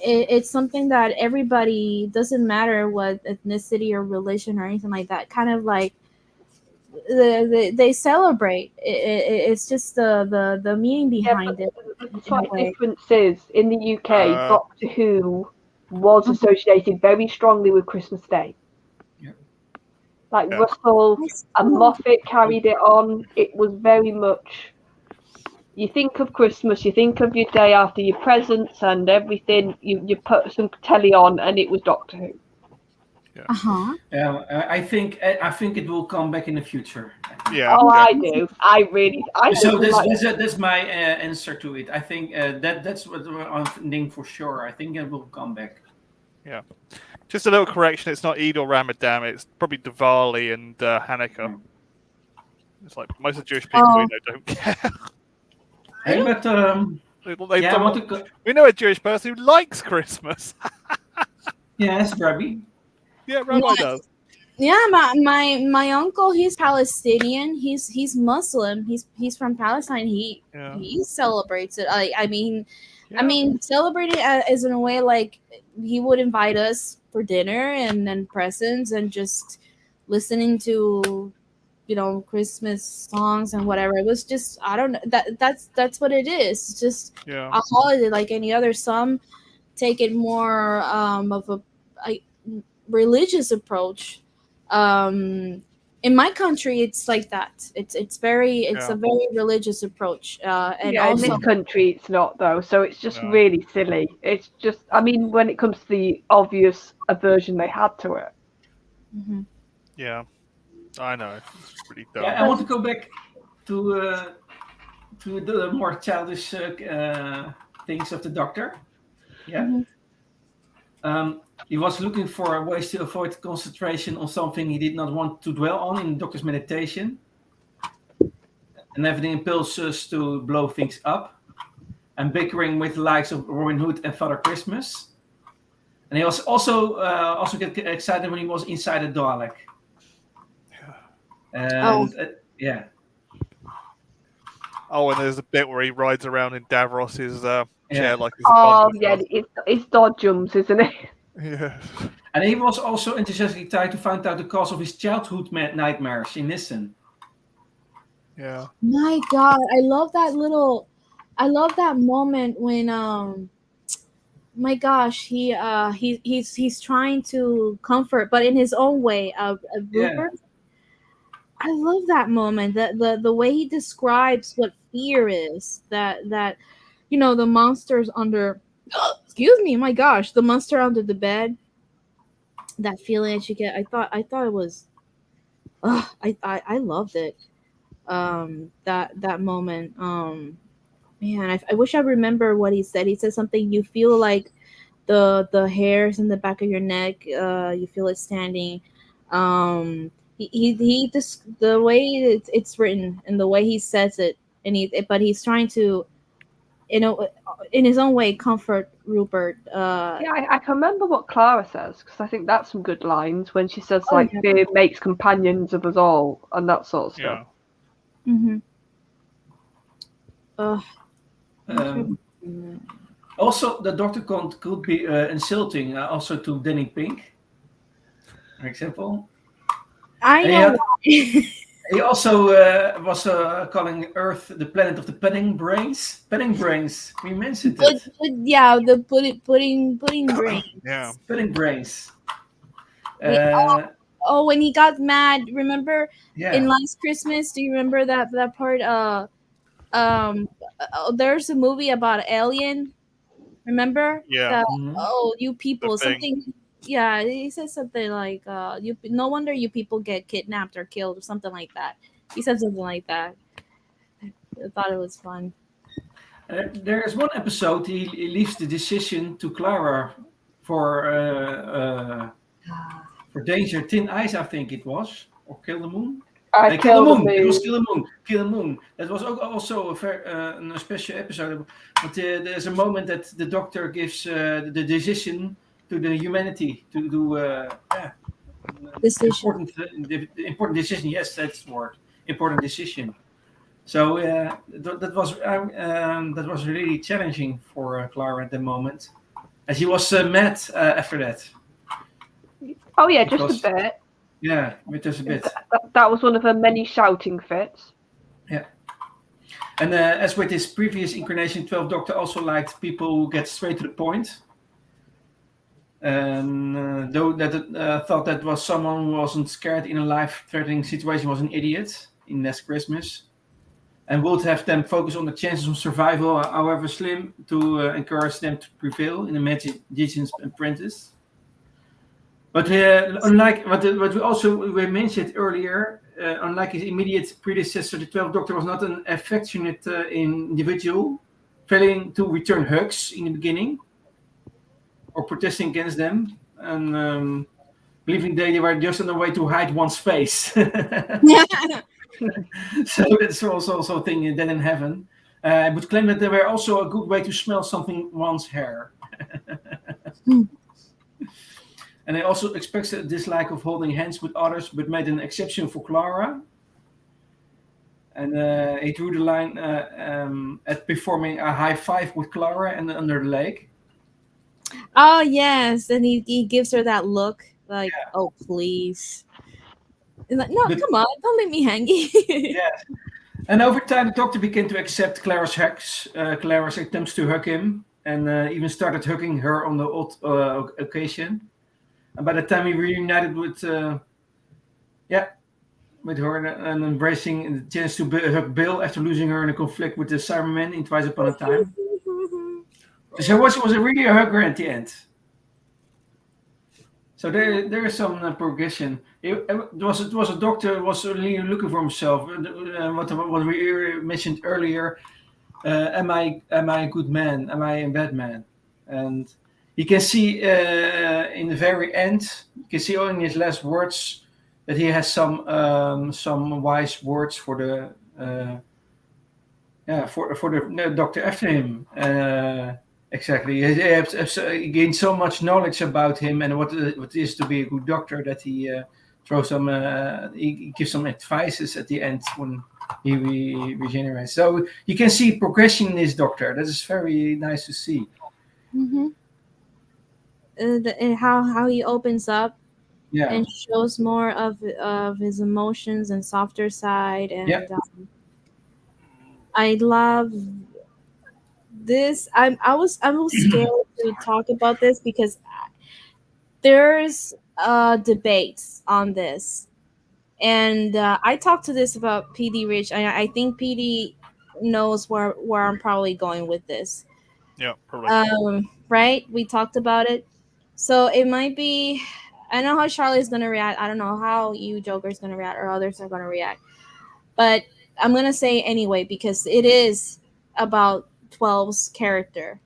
It's something that everybody, doesn't matter what ethnicity or religion or anything like that, kind of like they celebrate. It's just the meaning behind it. The slight difference is in the UK, Doctor Who was associated very strongly with Christmas Day. Like Russell and Moffat carried it on. It was very much, you think of Christmas, you think of your day after your presents and everything. You put some telly on, and it was Doctor Who. I think it will come back in the future. Yeah. Oh, I do. So that's my answer to it. I think that's what I'm thinking for sure. I think it will come back. Yeah. Just a little correction. It's not Eid or Ramadan. It's probably Diwali and Hanukkah. It's like most of the Jewish people we know don't care. Hey, but we know a Jewish person who likes Christmas. Yes, Rabbi. Yeah, Rabbi does. Yeah, my uncle, he's Palestinian. He's Muslim. He's from Palestine. He celebrates it. I mean, celebrate it as in a way like he would invite us for dinner and then presents and just listening to Christmas songs and whatever. It was just, I don't know, that's what it is. It's just a holiday like any other. Some take it more of a religious approach. In my country, it's like that. It's a very religious approach. And also, in this country, it's not though. So it's just really silly. It's just, when it comes to the obvious aversion they had to it. Mm-hmm. Yeah, I know. It's pretty dumb. Yeah, I want to go back to the more childish things of the doctor. Yeah. Mhm. He was looking for ways to avoid concentration on something he did not want to dwell on in the doctor's meditation, and having the impulses to blow things up, and bickering with the likes of Robin Hood and Father Christmas. And he was also get excited when he was inside a Dalek. And yeah. Oh, and there's a bit where he rides around in Davros's chair like he's a Oh, bundle yeah, of- it's dodgems, isn't it? Yeah. And he was also enthusiastically tried to find out the cause of his childhood nightmares in Nissen. Yeah. My God, I love that moment when my gosh, he's trying to comfort, but in his own way, Rupert. I love that moment. The way he describes what fear is. That the monsters under. Excuse me. My gosh, the monster under the bed. That feeling that you get. I thought it was. I loved it. That moment. Man, I wish I remember what he said. He said something. You feel like the hairs in the back of your neck. You feel it standing. He just the way it's written and the way he says it, but he's trying to, in his own way, comfort Rupert. Yeah, I can remember what Clara says because I think that's some good lines when she says like yeah. fear makes companions of us all and that sort of stuff. Yeah. Also, the doctor could be insulting also to Danny Pink, for example. I know. He also was calling Earth the planet of the pudding brains. Pudding brains. We mentioned it. The pudding brain. Yeah. Pudding brains. When he got mad, remember in Yeah. Last Christmas? Do you remember that part? There's a movie about Alien. Remember? Yeah. You people, The Thing. something. Yeah, he said something like, "You. No wonder you people get kidnapped or killed or something like that." He said something like that. I thought it was fun. There is one episode he leaves the decision to Clara for Danger Thin Ice, I think it was, or Kill the Moon. Kill the Moon. It was Kill the Moon. Kill the Moon. That was also a special episode. But there's a moment that the doctor gives the decision to the humanity to do Decision. important decision. Yes, that's the word. Important decision. So that was really challenging for Clara at the moment, and she was mad after that. Oh yeah, just a bit. Yeah, just a bit. That was one of her many shouting fits. Yeah. And as with his previous incarnation, 12th Doctor also liked people who get straight to the point. And though that thought that was someone who wasn't scared in a life-threatening situation was an idiot in Last Christmas, and would have them focus on the chances of survival, however slim, to encourage them to prevail in the Magician's Apprentice. But unlike what we mentioned earlier, unlike his immediate predecessor, the 12th Doctor was not an affectionate individual, failing to return hugs in the beginning, or protesting against them, and believing they were just on the way to hide one's face. So that's also a thing then in heaven. I would claim that they were also a good way to smell something one's hair. And I also expressed a dislike of holding hands with others, but made an exception for Clara. And he drew the line at performing a high five with Clara and under the lake. Oh yes, and he gives her that look like, "Oh please." And like, no, come on, don't leave me hanging. Yeah. And over time, the Doctor began to accept Clara's hugs, Clara's attempts to hug him, and even started hugging her on the odd occasion. And by the time he reunited with her and embracing the chance to hug Bill after losing her in a conflict with the Cybermen in Twice Upon a Time. So it was really a hugger at the end. So there is some progression. It was a doctor who was really looking for himself. What we mentioned earlier, am I a good man? Am I a bad man? And you can see in the very end, you can see in his last words that he has some wise words for the for the doctor after him. Exactly. He gained so much knowledge about him and what it is to be a good doctor that he throws some. He gives some advices at the end when he regenerates. So you can see progression in this doctor. That is very nice to see. Mm-hmm. And how he opens up and shows more of his emotions and softer side, and I love this. I was scared to talk about this because there's debates on this, and I talked to this about PD Rich, and I think PD knows where I'm probably going with this. Yeah, probably. Right? We talked about it, so it might be. I know how Charlie's gonna react. I don't know how you Joker's gonna react or others are gonna react, but I'm gonna say anyway because it is about 12's character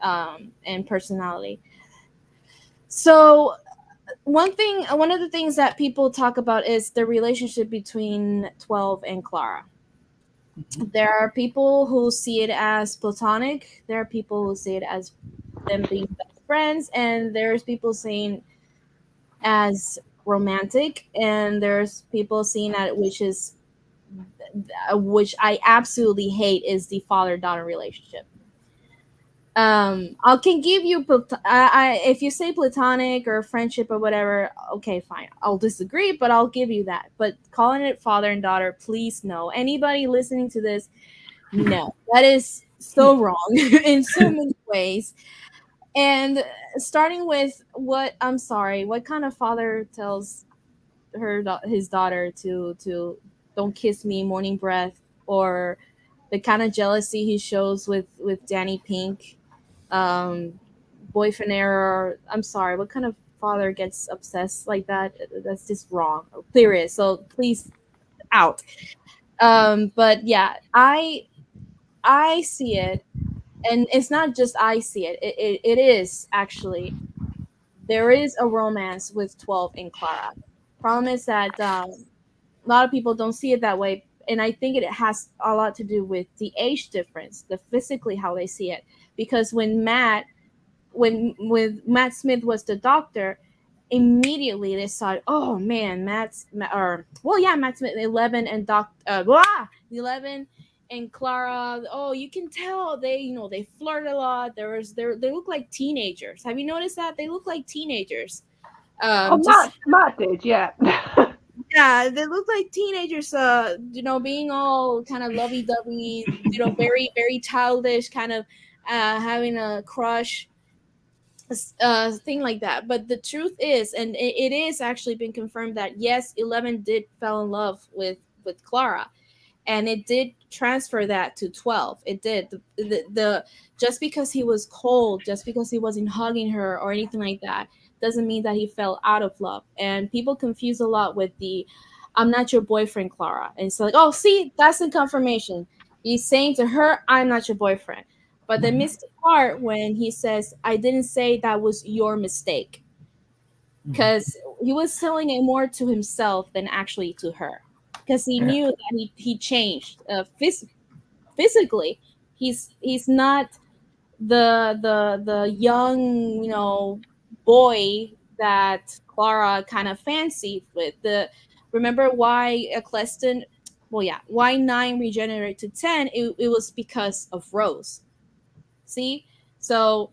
and personality. So one of the things that people talk about is the relationship between 12 and Clara. There are people who see it as platonic. There are people who see it as them being best friends, and there's people saying as romantic, and there's people seeing that which I absolutely hate is the father-daughter relationship. I can give you if you say platonic or friendship or whatever, okay, fine, I'll disagree, but I'll give you that. But calling it father and daughter, please no. Anybody listening to this, no, that is so wrong in so many ways. And starting with what kind of father tells his daughter to don't kiss me, morning breath, or the kind of jealousy he shows with Danny Pink, boyfriend error. I'm sorry, what kind of father gets obsessed like that? That's just wrong, period. So please out. But yeah, I see it, and it's not just I see it. It is actually, there is a romance with 12 and Clara. Problem is that a lot of people don't see it that way, and I think it has a lot to do with the age difference, the physically how they see it. Because when Matt Smith was the doctor, immediately they saw, oh man, Matt Smith, 11 and 11 and Clara. Oh, you can tell they flirt a lot. They look like teenagers. Have you noticed that they look like teenagers? Matt did, yeah. Yeah, they look like teenagers. Being all kind of lovey-dovey. Very very childish, kind of having a crush. Thing like that. But the truth is, and it is actually been confirmed that yes, 11 did fell in love with Clara, and it did transfer that to 12. It did. The just because he was cold, just because he wasn't hugging her or anything like that, doesn't mean that he fell out of love. And people confuse a lot with the "I'm not your boyfriend, Clara," and it's like, oh, see, that's the confirmation. He's saying to her, "I'm not your boyfriend." But they missed the part when he says, I didn't say that was your mistake. Because he was telling it more to himself than actually to her. Because he knew that he changed physically. He's not the young, boy that Clara kind of fancied with. Remember why Eccleston, why 9 regenerated to 10? It was because of Rose. See, so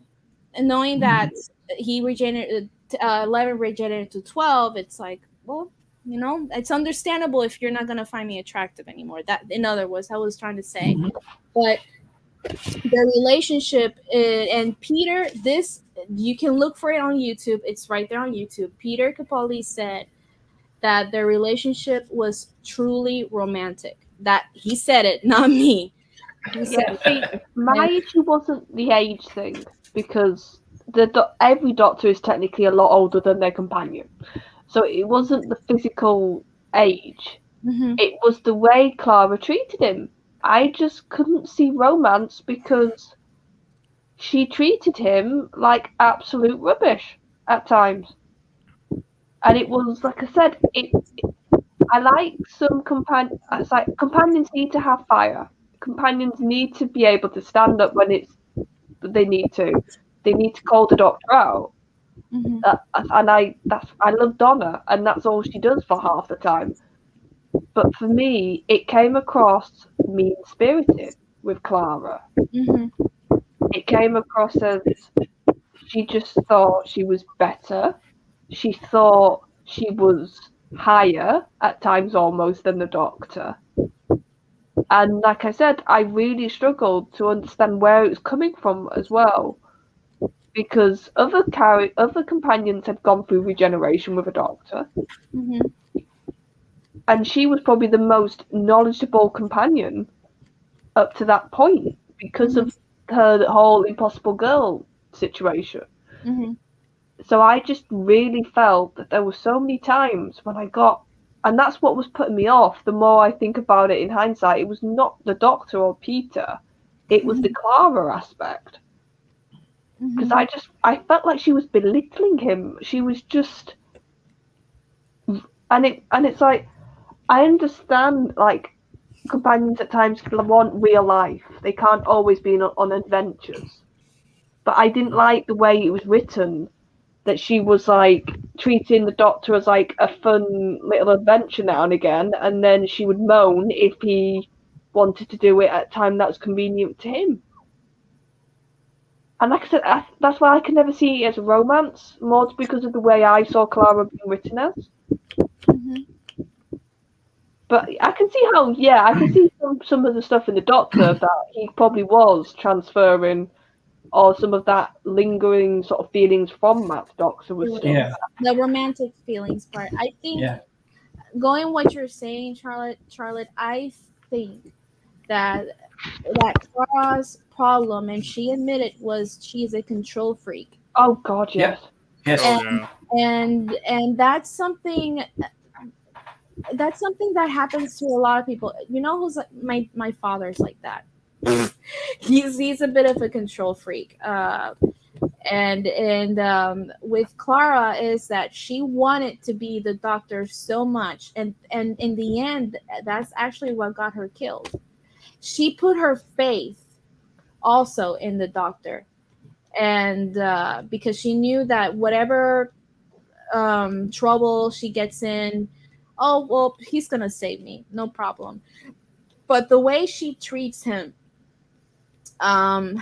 knowing that he regenerated 11 regenerated to 12, it's like, well, it's understandable if you're not gonna find me attractive anymore. That, in other words, I was trying to say. But the relationship and Peter, this you can look for it on YouTube. It's right there on YouTube. Peter Capaldi said that their relationship was truly romantic. That he said it, not me. My issue wasn't the age thing, because every doctor is technically a lot older than their companion, so it wasn't the physical age. It was the way Clara treated him. I just couldn't see romance because she treated him like absolute rubbish at times. And it was, like I said, I like some companions need to have fire. Companions need to be able to stand up when they need to. They need to call the doctor out. Mhm. And I love Donna, and that's all she does for half the time. But for me, it came across mean spirited with Clara. Mhm. It came across as she just thought she was better. She thought she was higher at times almost than the doctor. And like I said, I really struggled to understand where it was coming from as well. Because other companions had gone through regeneration with a doctor, Mhm. and she was probably the most knowledgeable companion up to that point because of her whole Impossible Girl situation. Mhm. So I just really felt that there were so many times when and that's what was putting me off. The more I think about it in hindsight, it was not the doctor or Peter, it was the Clara aspect. Because I felt like she was belittling him. She was just, and it's like, I understand like companions at times want real life. They can't always be on adventures. But I didn't like the way it was written, that she was like treating the doctor as like a fun little adventure now and again, and then she would moan if he wanted to do it at a time that was convenient to him. And like I said, that's why I can never see it as a romance, more because of the way I saw Clara being written as. Mhm. But I can see how, yeah, I can see some of the stuff in the Doctor that he probably was transferring, or some of that lingering sort of feelings from Matt's Doctor was still. Yeah. The romantic feelings part. I think Yeah. going what you're saying, Charlotte, I think that Clara's problem, and she admitted, was she's a control freak. Oh God, yes. Yes. Oh, And yeah. and that's something that happens to a lot of people. You know who's my father's like that. He's a bit of a control freak. And with Clara is that she wanted to be the doctor so much, and in the end, that's actually what got her killed. She put her faith also in the doctor, and because she knew that whatever trouble she gets in, oh well, he's gonna save me, no problem. But the way she treats him, um,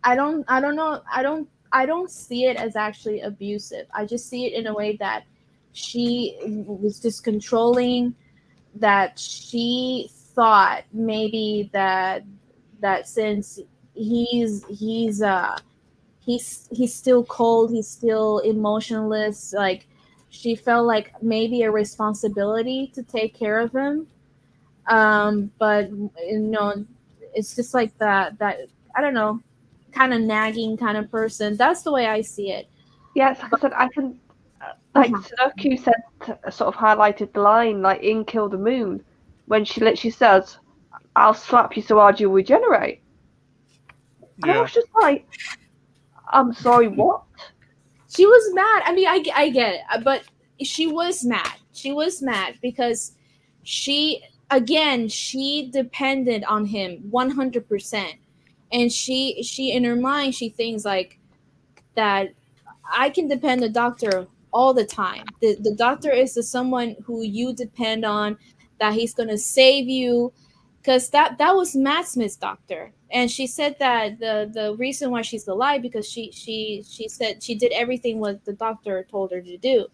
I don't know, I don't see it as actually abusive. I just see it in a way that she was just controlling, that she thought maybe that since he's still cold, he's still emotionless, like she felt like maybe a responsibility to take care of him. But it's just like that I don't know, kind of nagging kind of person. That's the way I see it. Yes, like I said, I can, like Sudoku said, sort of highlighted the line, like in Kill the Moon, when she literally says, "I'll slap you so hard you'll regenerate." And I Yeah. was just like, I'm sorry, what? She was mad. I mean, I get it, but she was mad. She was mad because she she depended on him 100%, and she in her mind she thinks like that I can depend on the doctor all the time. The doctor is the someone who you depend on, that he's gonna save you, because that was Matt Smith's doctor, and she said that the reason why she's alive because she said she did everything what the doctor told her to do,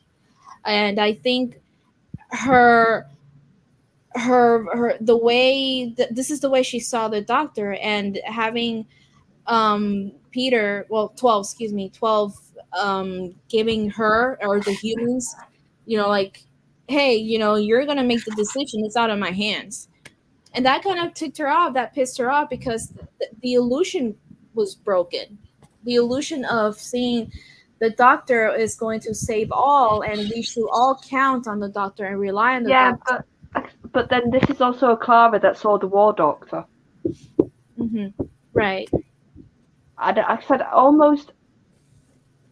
and I think her the way this is the way she saw the doctor, and having Peter, well, 12, excuse me, 12, giving her or the humans, like, hey, you're gonna make the decision, it's out of my hands. And that kind of ticked her off, that pissed her off, because the illusion was broken. The illusion of seeing the doctor is going to save all, and we should all count on the doctor and rely on the Yeah, doctor. but then this is also a Clara that saw the War Doctor. Right. I said almost.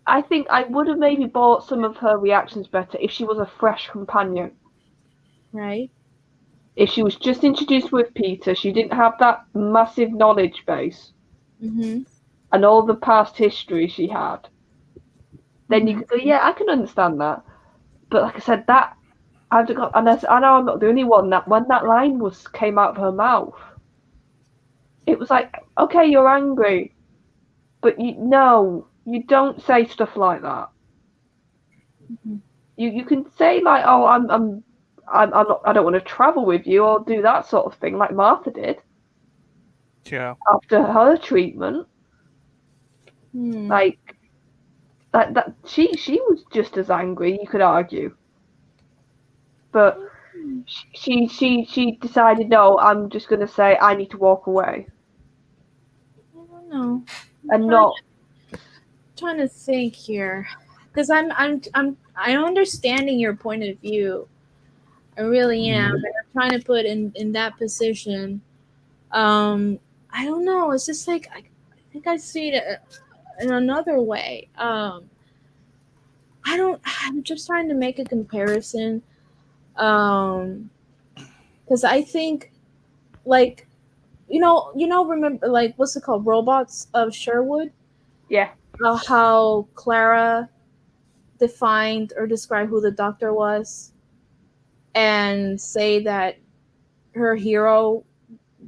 I think I would have maybe bought some of her reactions better if she was a fresh companion. Right. If she was just introduced with Peter, she didn't have that massive knowledge base and all the past history she had. Then you could go, yeah, I can understand that. But like I said, that I've got, and I know I'm not the only one that when that line came out of her mouth, it was like, okay, you're angry, but you don't say stuff like that. You can say like, oh, I'm not, I don't want to travel with you or do that sort of thing like Martha did. Yeah. After her treatment, like that she was just as angry. You could argue, but she decided, no, I'm just going to say I need to walk away. I don't know. And Trying to think here, because I'm understanding your point of view. I really am. And I'm trying to put in that position. I don't know. It's just like I think I see it in another way. I'm just trying to make a comparison. Because I think, like, remember, like, what's it called? Robots of Sherwood? Yeah. How Clara defined or described who the Doctor was and say that her hero,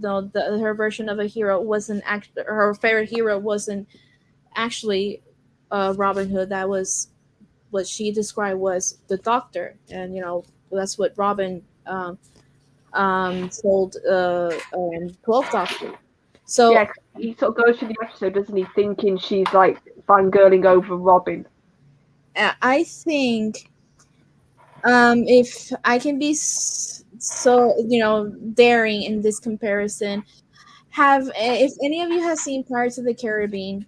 her version of a hero wasn't actually, her favorite hero wasn't actually Robin Hood. That was what she described was the Doctor. And, that's what Robin told 12th Doctor. So yeah, he sort of goes through the episode, doesn't he, thinking she's like fangirling over Robin. I think if I can be so daring in this comparison, if any of you have seen Pirates of the Caribbean,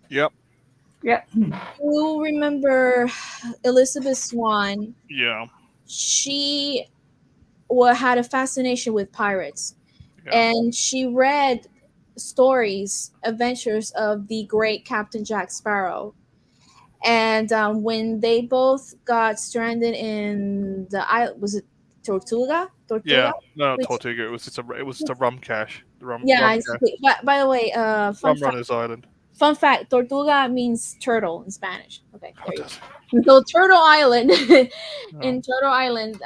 Yep. Yeah. you remember Elizabeth Swann? Yeah. She had a fascination with pirates, and she read stories, adventures of the great Captain Jack Sparrow. And when they both got stranded in the island, was it Tortuga? Yeah, no, Tortuga. It was just a rum cache. Rum exactly. But by the way, Rum Runners Island. Fun fact: Tortuga means turtle in Spanish. Okay, there you go. So Turtle Island, in Turtle Island,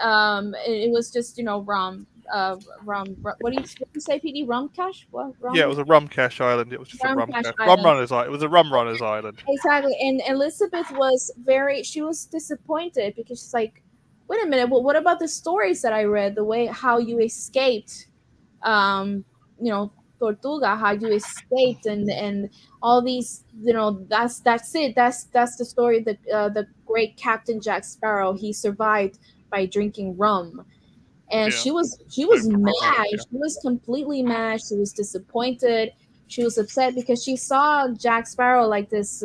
it was just rum. What do you say, PD? Rum cache? What? Rum? Yeah, it was a rum cache island. It was just a rum cache. Rum Runners Island. It was a rum runners island. Exactly. And Elizabeth was disappointed because she's like, wait a minute, well, what about the stories that I read? The way how you escaped, Tortuga, how you escaped, and all these, that's it. That's the story. The great Captain Jack Sparrow, he survived by drinking rum. And she was mad. She was completely mad. She was disappointed. She was upset because she saw Jack Sparrow like this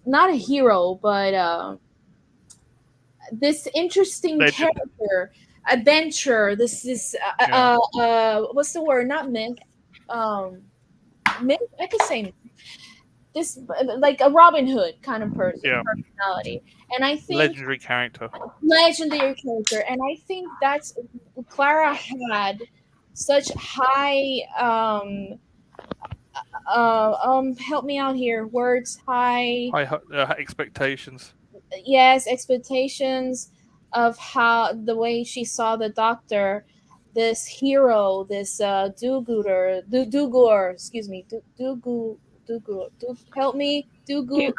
not a hero, but this interesting character, adventure. This what's the word? Not myth. Myth. I could say this, like a Robin Hood kind of personality. And I think legendary character. And I think that's Clara had such high help me out here, words, high expectations. Yes, expectations of how the way she saw the Doctor, this hero, this do-gooder, excuse me, help me, do-gooder.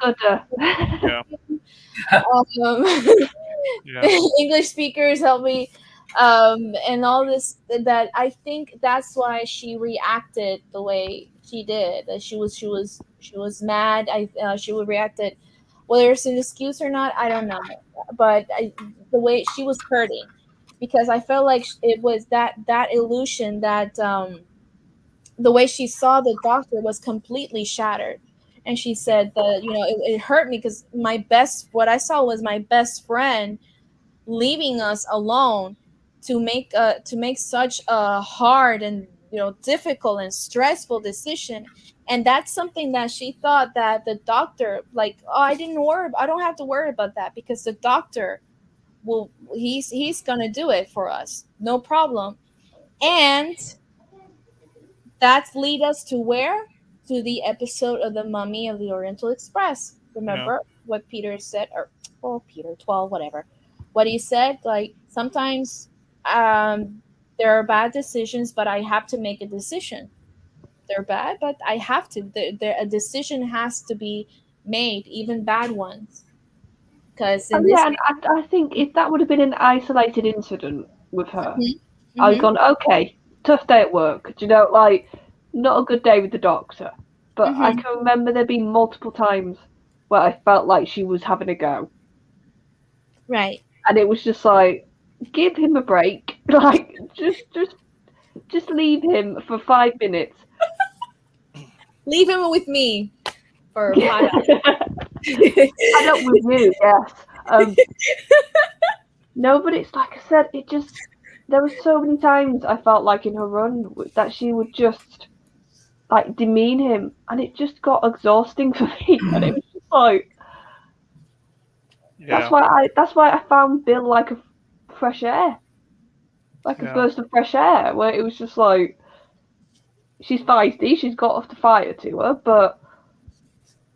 English speakers, help me, and all this. That I think that's why she reacted the way she did. That she was mad. She would react it, whether it's an excuse or not, I don't know. But the way she was hurting, because I felt like it was that illusion that the way she saw the Doctor was completely shattered. And she said that, it hurt me because what I saw was my best friend leaving us alone. to make such a hard and difficult and stressful decision. And that's something that she thought that the doctor, like, oh, I don't have to worry about that because the doctor will he's gonna do it for us, no problem. And that lead us to where? To the episode of the Mummy of the Oriental Express. Yeah. Remember what Peter said, or Peter 12, whatever. What he said, like sometimes there are bad decisions, but I have to make a decision. They're bad, but I have to. A decision has to be made, even bad ones. Because Oh in this yeah, and I think if that would have been an isolated incident with her, mm-hmm, I'd mm-hmm, gone, okay, tough day at work. Do you know, like, not a good day with the doctor. But I mm-hmm. can remember there being multiple times where I felt like she was having a go. Right. And it was just like, give him a break. Like, just leave him for 5 minutes. Leave him with me for 5 hours. I don't with you, yes. No, but it's like I said, it just there were so many times I felt like in her run that she would just like demean him, and it just got exhausting for me. And it was just like Yeah. that's why I found Bill like a fresh air, like a Yeah. burst of fresh air, where it was just like she's feisty, she's got off the fire to her, but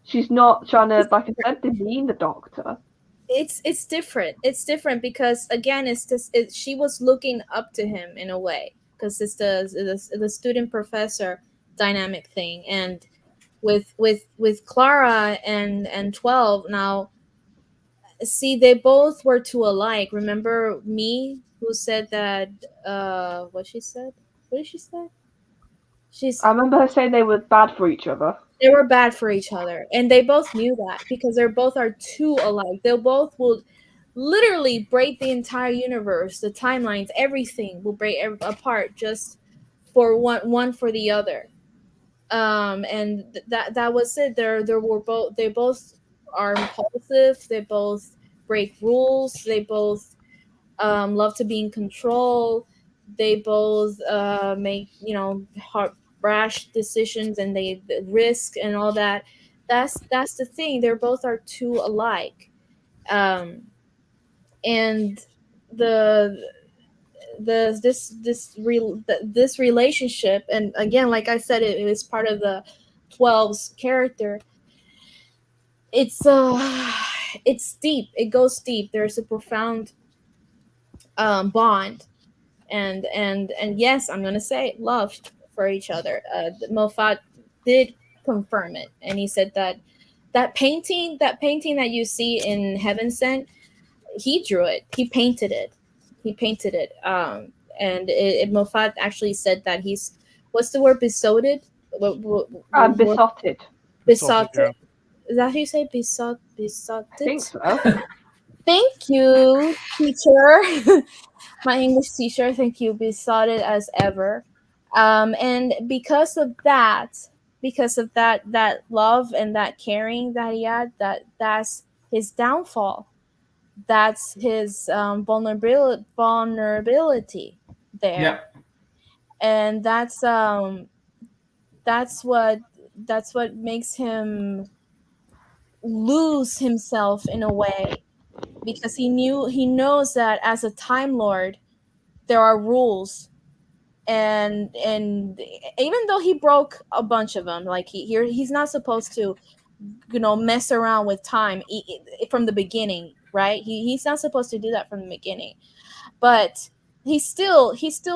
she's not trying to, like I said, demean the doctor. It's different. It's different because again, it's just she was looking up to him in a way because it's the student professor dynamic thing. And with Clara and 12 now, see, they both were too alike. Remember me who said that what she said? What did she say? I remember her saying they were bad for each other. They were bad for each other, and they both knew that because they both are too alike. They both will literally break the entire universe, the timelines, everything will break apart just for one for the other. And that was it. There were both. They both are impulsive. They both break rules. They both love to be in control. They both make rash decisions, and they risk and all that. That's the thing. They're both are too alike, um, and the this relationship, and again, like I said, it was part of the 12's character. It's deep. It goes deep. There's a profound bond, and yes, I'm gonna say love for each other. Moffat did confirm it, and he said that that painting that you see in Heaven Sent, he drew it. He painted it. And Moffat actually said that he's, what's the word, besotted? Besotted. Besotted. Is that how you say besotted? I think so. Thank you, teacher. My English teacher. Thank you. Besotted as ever. And because of that, that love and that caring that he had, that's his downfall. That's his vulnerability there. Yeah. And that's what makes him lose himself in a way, because he knows that as a Time Lord there are rules, and even though he broke a bunch of them, like he's not supposed to mess around with time from the beginning, right? He's not supposed to do that from the beginning, but he still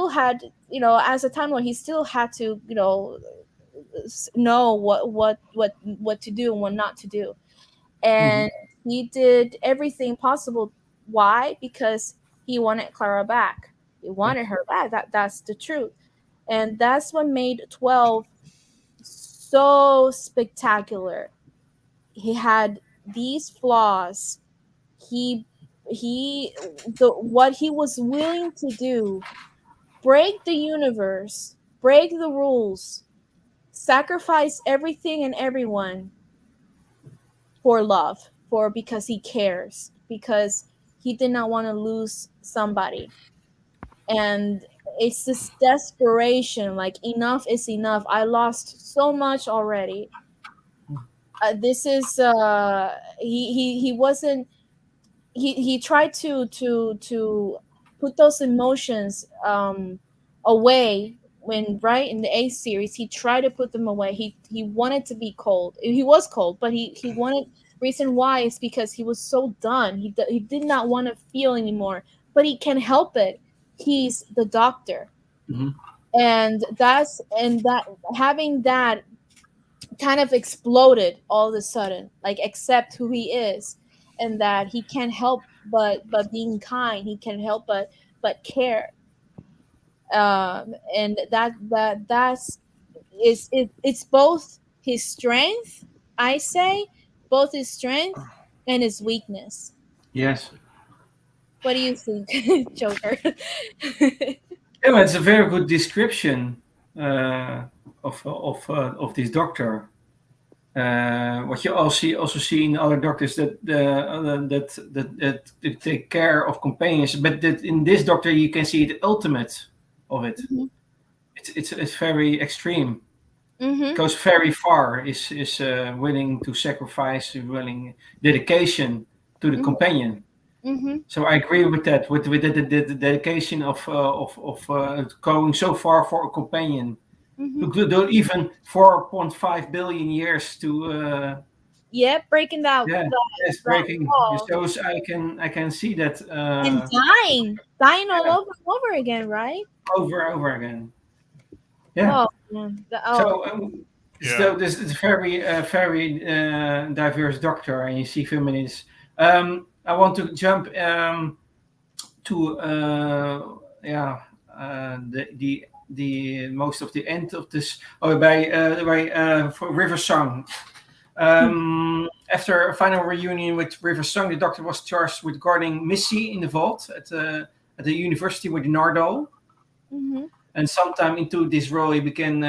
had, as a Time Lord, he still had to know what to do and what not to do. And he did everything possible. Why? Because he wanted Clara back. He wanted her back. That's the truth. And that's what made 12 so spectacular. He had these flaws. What he was willing to do, break the universe, break the rules, sacrifice everything and everyone for love, because he cares, because he did not want to lose somebody. and it's this desperation, like enough is enough. I lost so much already. This is he wasn't he tried to put those emotions away when right in the A series. He tried to put them away. He wanted to be cold. He was cold, but he wanted. Reason why is because he was so done. He did not want to feel anymore, but he can't help it. He's the doctor. Mhm. And that having that kind of exploded all of a sudden, like accept who he is, and that he can't help but being kind. He can't help but care. And it's both his strength, I say, both his strength and his weakness. Yes. What do you think, Joker? Yeah, it's a very good description of this doctor. What you also see in other doctors that they take care of companions, but that in this doctor you can see the ultimate of it. Mhm. It's very extreme. It Mm-hmm. goes very far. Is willing to sacrifice, willing dedication to the Mhm. companion. Mm-hmm. So I agree with that. With the dedication of going so far for a companion. Mm-hmm. To do even 4.5 billion years to Yeah, breaking yeah, it's that breaking. wall So I can see that and dying all yeah, over again, right? over again. Yeah. Oh man, So Yeah. this is very diverse doctor, and you see feminists. I want to jump to the most of the end of this. Oh, by for River Song. After a final reunion with River Song, the doctor was charged with guarding Missy in the vault at the university with Nardole. Mm-hmm. And sometime into this role, he began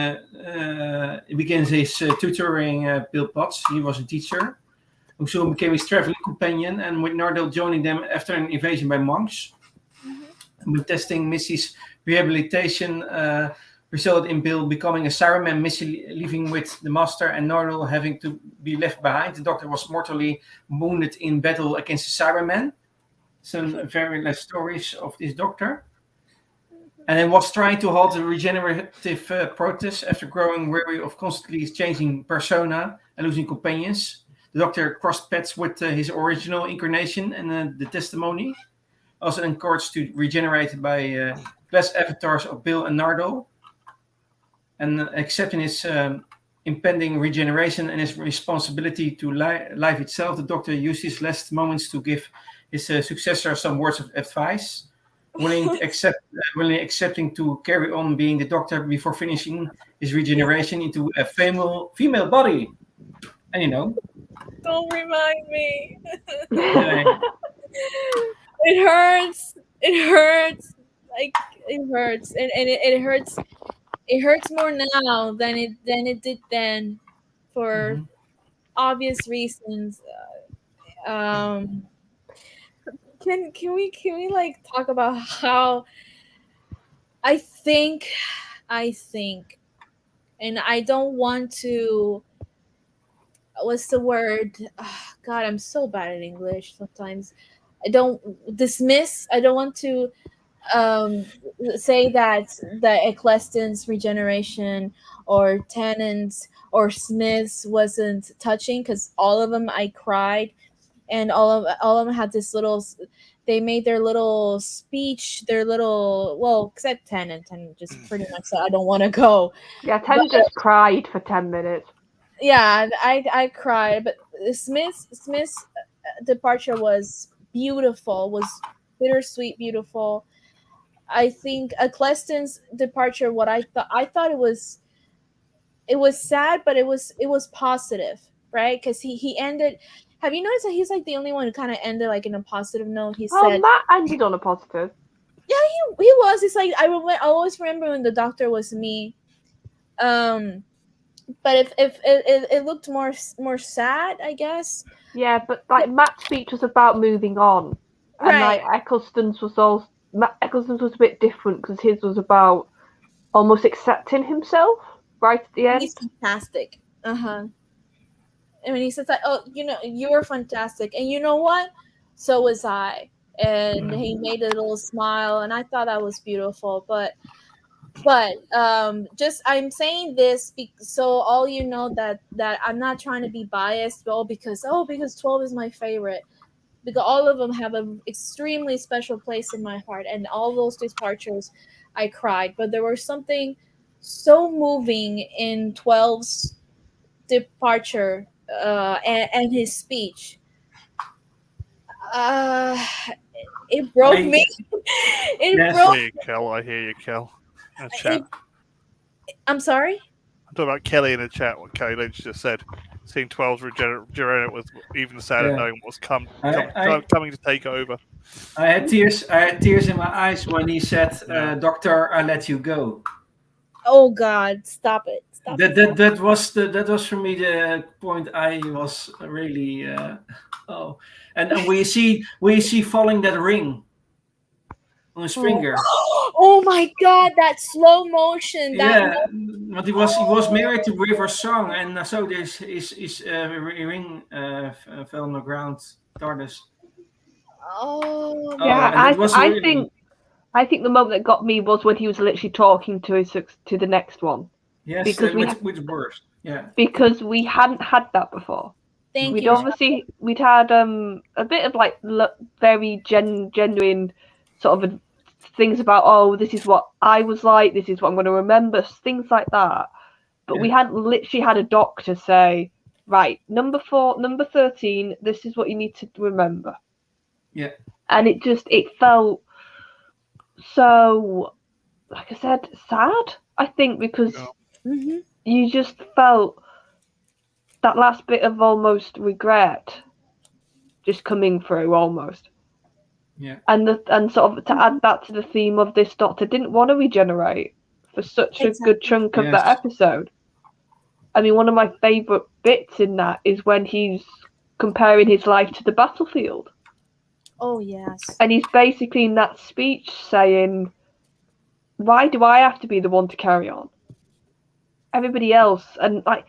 his tutoring Bill Potts. He was a teacher who soon became his traveling companion, and with Nardole joining them after an invasion by monks. And when testing Missy's rehabilitation, resulted in Bill becoming a Cyberman, Missy leaving with the master, and Nardole having to be left behind. The doctor was mortally wounded in battle against the Cybermen. Some very last stories of this doctor. And then was trying to halt the regenerative process after growing weary of constantly changing persona and losing companions. The doctor crossed paths with his original incarnation and the testimony, also encouraged to regenerate by glass avatars of Bill and Nardole. And accepting his impending regeneration and his responsibility to life itself, the doctor used his last moments to give his successor some words of advice. Willingly accepting to carry on being the doctor before finishing his regeneration into a female body. And you know, Don't remind me. yeah, It hurts. It hurts. Like it hurts, and it hurts. It hurts more now than it did then, for mhm. obvious reasons. Um, can we like talk about how I think, and I don't want to. What's the word? God, I'm so bad at English sometimes. I don't dismiss. I don't want to um, say that Eccleston's regeneration or Tennant's or Smith's wasn't touching, because all of them I cried, and all of them had this little. They made their little speech, their little except Tennant just pretty much said, "I don't want to go." Yeah, Ten just cried for 10 minutes. Yeah, I cried, but Smith's departure was beautiful, was bittersweet, beautiful. I think Eccleston's departure, what I thought it was sad, but it was positive, right? Because he ended. Have you noticed that he's like the only one who kind of ended like in a positive note? He Oh, said, Matt ended on a positive. "Yeah, he was." It's like I always remember when the doctor was me. But if it looked more sad, I guess. Yeah, but like Matt's speech was about moving on, and Right. like Eccleston's was all Matt Eccleston's was a bit different because his was about almost accepting himself right at the end. He's fantastic. Uh-huh. And when he says that, oh, you were fantastic. And you know what? So was I. And he made a little smile, and I thought that was beautiful. But just I'm saying this so all you know that I'm not trying to be biased, but because 12 is my favorite. Because all of them have an extremely special place in my heart, and all those departures I cried. But there was something so moving in 12's departure and his speech. It broke me. It Yes. I broke. hear you, Kel. I hear you, Kel. In the chat. I'm sorry? I'm talking about Kelly in the chat, what Kelly Lynch just said. Seeing 12's regenerate was even sadder knowing what's coming to take over. I had tears in my eyes when he said, "Doctor, I let you go." Oh God! Stop it! Stop it! That was for me the point. I was really and we see falling that ring on his finger. Oh my God! That slow motion. But he was married to River Song, and so this his ring fell on the ground. TARDIS. Oh Yeah, I think the moment that got me was when he was literally talking to the next one. Yes, because which worst. Yeah. Because we hadn't had that before. We'd had a bit of like very genuine sort of things about this is what I was like, this is what I'm going to remember, things like that. But we hadn't literally had a doctor say, right, number 13, this is what you need to remember. Yeah. And it felt so, like I said, sad, I think, because you just felt that last bit of almost regret just coming through almost. Yeah. And sort of to add that to the theme of this doctor didn't want to regenerate for such a good chunk of that episode. I mean, one of my favourite bits in that is when he's comparing his life to the battlefield. Oh, yes. And he's basically in that speech saying, why do I have to be the one to carry on? Everybody else, and like,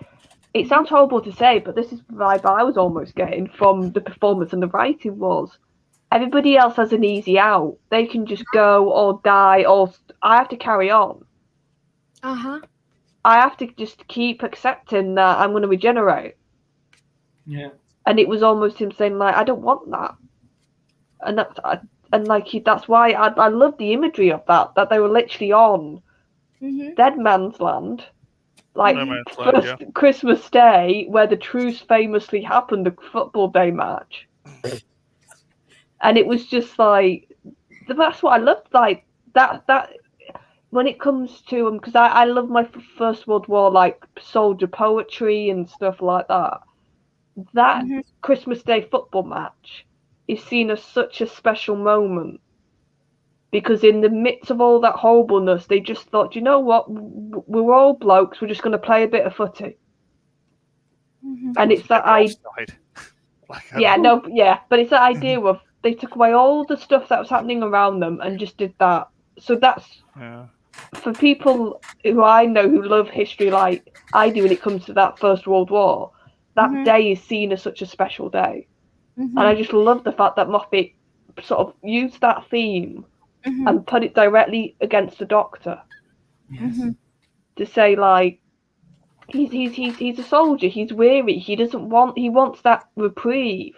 it sounds horrible to say, but this is the vibe I was almost getting from the performance and the writing was, everybody else has an easy out. They can just go or die, or I have to carry on. Uh-huh. I have to just keep accepting that I'm going to regenerate. Yeah. And it was almost him saying, like, I don't want that. And that's why I love the imagery of that they were literally on Dead Man's Land. Like, Christmas Day, where the truce famously happened, a football day match. And it was just like, that's what I loved, like, that when it comes to, because I love my First World War, like, soldier poetry and stuff like that. That Christmas Day football match is seen as such a special moment. Because in the midst of all that horribleness, they just thought, you know what, we're all blokes, we're just going to play a bit of footy. And it's that but it's that idea of they took away all the stuff that was happening around them and just did that. So that's, for people who I know who love history like I do when it comes to that First World War, that day is seen as such a special day. And I just love the fact that Moffat sort of used that theme and put it directly against the Doctor. To say, like, he's a soldier, he's weary, he wants that reprieve.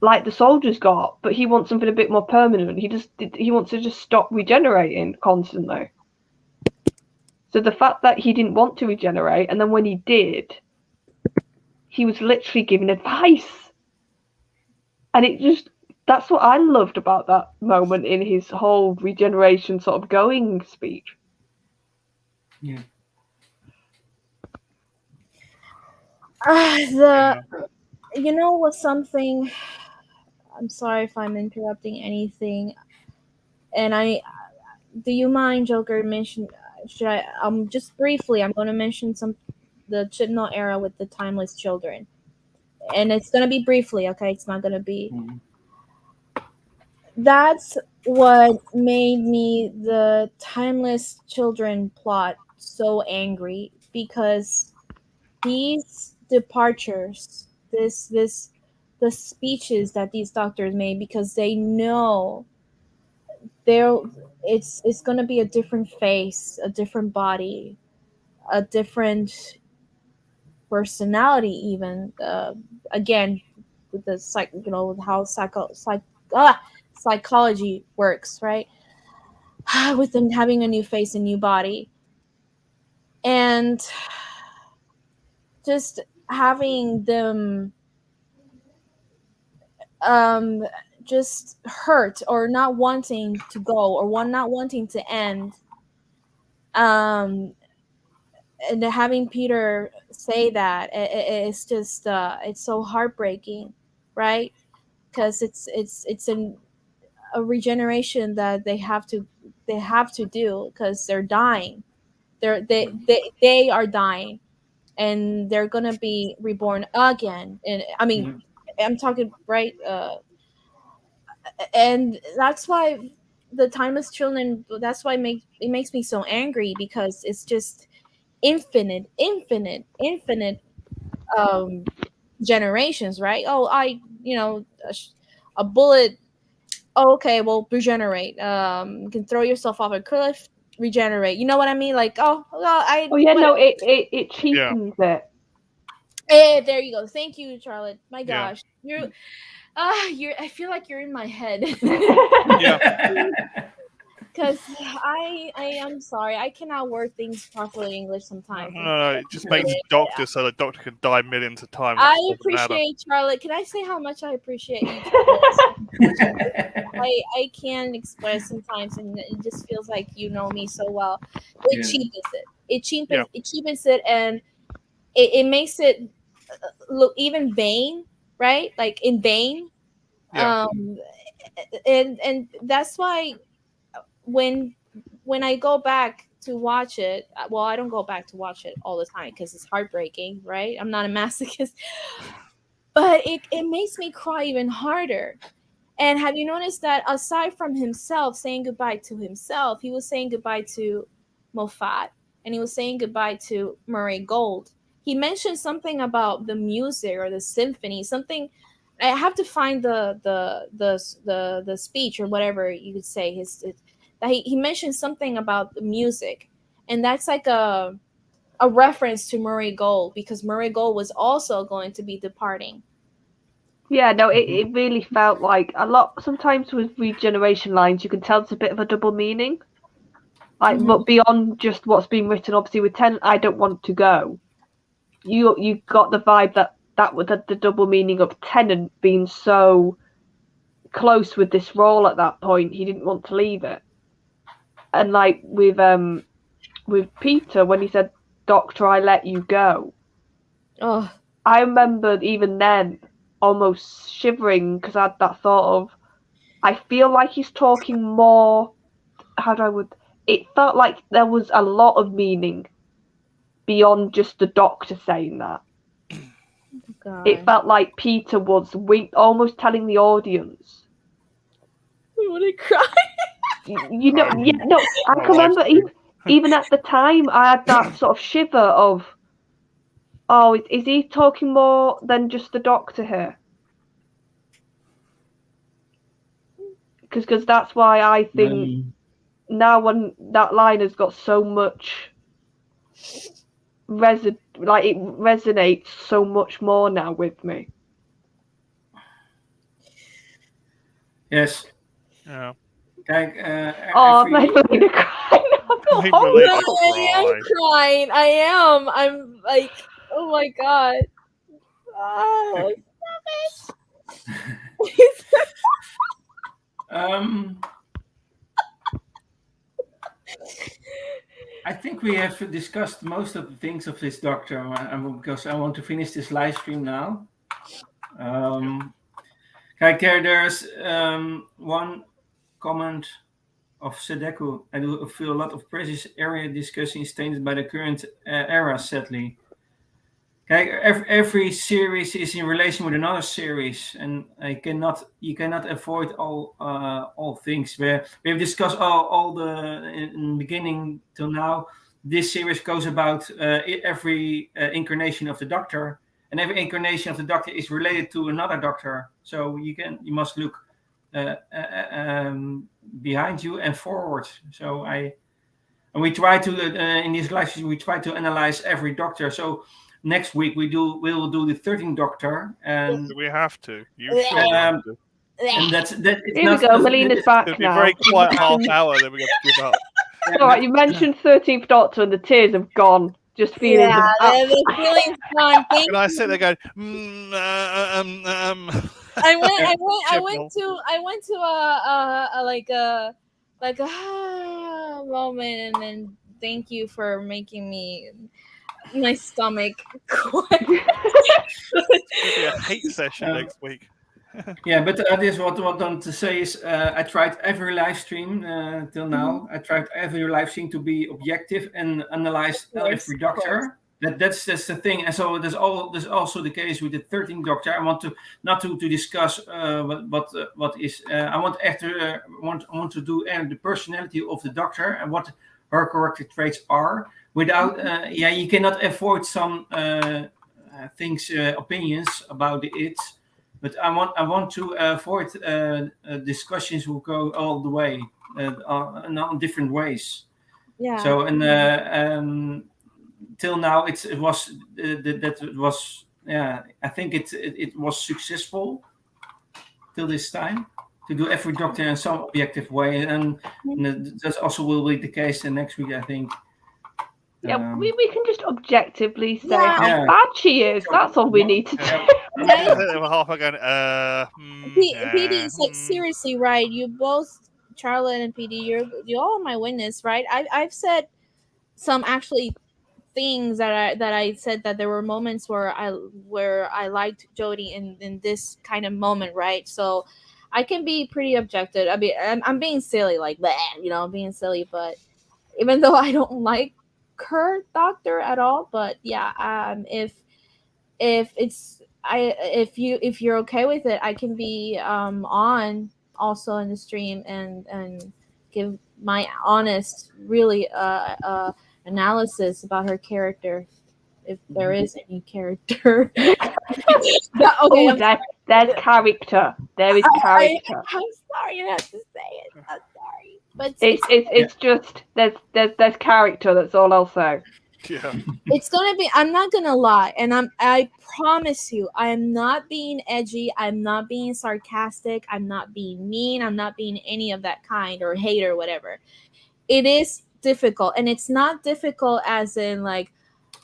Like the soldiers got, but he wants something a bit more permanent. He wants to just stop regenerating constantly. So the fact that he didn't want to regenerate, and then when he did, he was literally giving advice. And that's what I loved about that moment in his whole regeneration sort of going speech. Yeah. You know what, something, I'm sorry if I'm interrupting anything, and do you mind, Joker, mention, should I, just briefly, I'm going to mention the Chibnall era with the timeless children. And it's going to be briefly, okay? It's not going to be. that's what made me the timeless children plot so angry, because these departures, this the speeches that these doctors made, because they know they're it's going to be a different face, a different body, a different personality, even again, with the how psychology works, right? With them having a new face, a new body, and just having them um just hurt, or not wanting to go, or one not wanting to end, um and having Peter say that, it's just it's so heartbreaking, right? Because it's a regeneration that they have to do, because they're dying. They are dying, and they're gonna be reborn again. And I mean, Mhm. I'm talking, right, and that's why the timeless children, that's why it makes me so angry, because it's just infinite generations, right? Oh, a bullet. Oh, okay, well, regenerate. You can throw yourself off a cliff, regenerate. You know what I mean? Like, oh, well, Oh yeah, what? no, it Yeah. cheapens it. There you go. Thank you, Charlotte. My Yeah. gosh, you're I feel like you're in my head. Yeah. Because I'm sorry, I cannot word things properly in English sometimes. No, it just makes doctor so the doctor can die millions of times. I It doesn't matter. appreciate Charlotte. Can I say how much I appreciate you, Charlotte? I can express sometimes, and it just feels like you know me so well. It Yeah. cheapens it. It Yeah. cheapens it, and it makes it look even vain, right? Like in vain. Yeah. And that's why when I go back to watch it, well, I don't go back to watch it all the time because it's heartbreaking, right? I'm not a masochist, but it makes me cry even harder. And have you noticed that aside from himself saying goodbye to himself, he was saying goodbye to Moffat, and he was saying goodbye to Murray Gold. He mentioned something about the music or the symphony, something. I have to find the speech or whatever you could say. That he mentioned something about the music, and that's like a reference to Murray Gold, because Murray Gold was also going to be departing. Yeah, no, it really felt like a lot. Sometimes with regeneration lines, you can tell it's a bit of a double meaning. Like, but beyond just what's been written, obviously with Ten, I don't want to go. You got the vibe that was the double meaning of Tennant being so close with this role at that point, he didn't want to leave it. And like with Peter, when he said, "Doctor, I let you go," Oh, I remembered even then almost shivering because I had that thought of, I feel like he's talking more. How do I would? It felt like there was a lot of meaning beyond just the doctor saying that. God. It felt like Peter was almost telling the audience. I want to cry. You know, yeah, no, I My can wife's remember even at the time I had that sort of shiver of, oh, is he talking more than just the doctor here? Because that's why I think now when that line has got so much it resonates so much more now with me. Yes. Yeah. Kijk, Oh, I've made Melina cry. Made Melina I am cry. crying. I am. I'm like, oh my god. Oh, stop it. I think we have discussed most of the things of this doctor, because I want to finish this live stream now. Kijk, there's one comment of Sedeku. I do feel a lot of precious area discussing is tainted by the current era, sadly. Every series is in relation with another series, and you cannot avoid all things. We have discussed all the in the beginning till now. This series goes about every incarnation of the Doctor, and every incarnation of the Doctor is related to another Doctor. So you must look behind you and forward. So we try to in these live streams we try to analyze every Doctor. So next week we will do the 13th Doctor, and we have to. You sure have to. and that's that. It's Here we not, go. Melina's back It'll be a now. very quiet half hour, then we got to give up. All right, you mentioned 13th Doctor and the tears have gone. Just feeling Yeah, the feeling's gone. Thank And I you. sit there going, I went to a moment, and then thank you for making me my stomach quit. It'll be a hate session next week. Yeah, but this what I want to say is I tried every live stream till now. I tried every live stream to be objective and analyze every Doctor. That's the thing, and so there's also the case with the 13th Doctor. I want to not to discuss what is. I want to do the personality of the Doctor and what her character traits are. Without you cannot avoid some things, opinions about it. But I want to avoid discussions will go all the way on different ways. Yeah. So till now it was I think it was successful till this time to do every Doctor in some objective way, and that also will be the case the next week, I think. Yeah, we can just objectively say Yeah. how bad she is. That's all we need to do. Half again. PD, it's like seriously, right? You both, Charlotte and PD, you're all my witness, right? I've said some actually things that I said that there were moments where I liked Jodie in this kind of moment, right? So I can be pretty objective. I mean, I'm being silly, like bleh, I'm being silly, but even though I don't like her Doctor at all, but yeah, if you're okay with it, I can be on also in the stream and give my honest, really analysis about her character, if there is any character. There's character. There is character. I'm sorry, I have to say it. I'm sorry, but it's just there's character. That's all I'll say. Yeah. It's gonna be. I'm not gonna lie, and I promise you, I am not being edgy. I'm not being sarcastic. I'm not being mean. I'm not being any of that kind or hate or whatever. It is difficult, and it's not difficult as in like,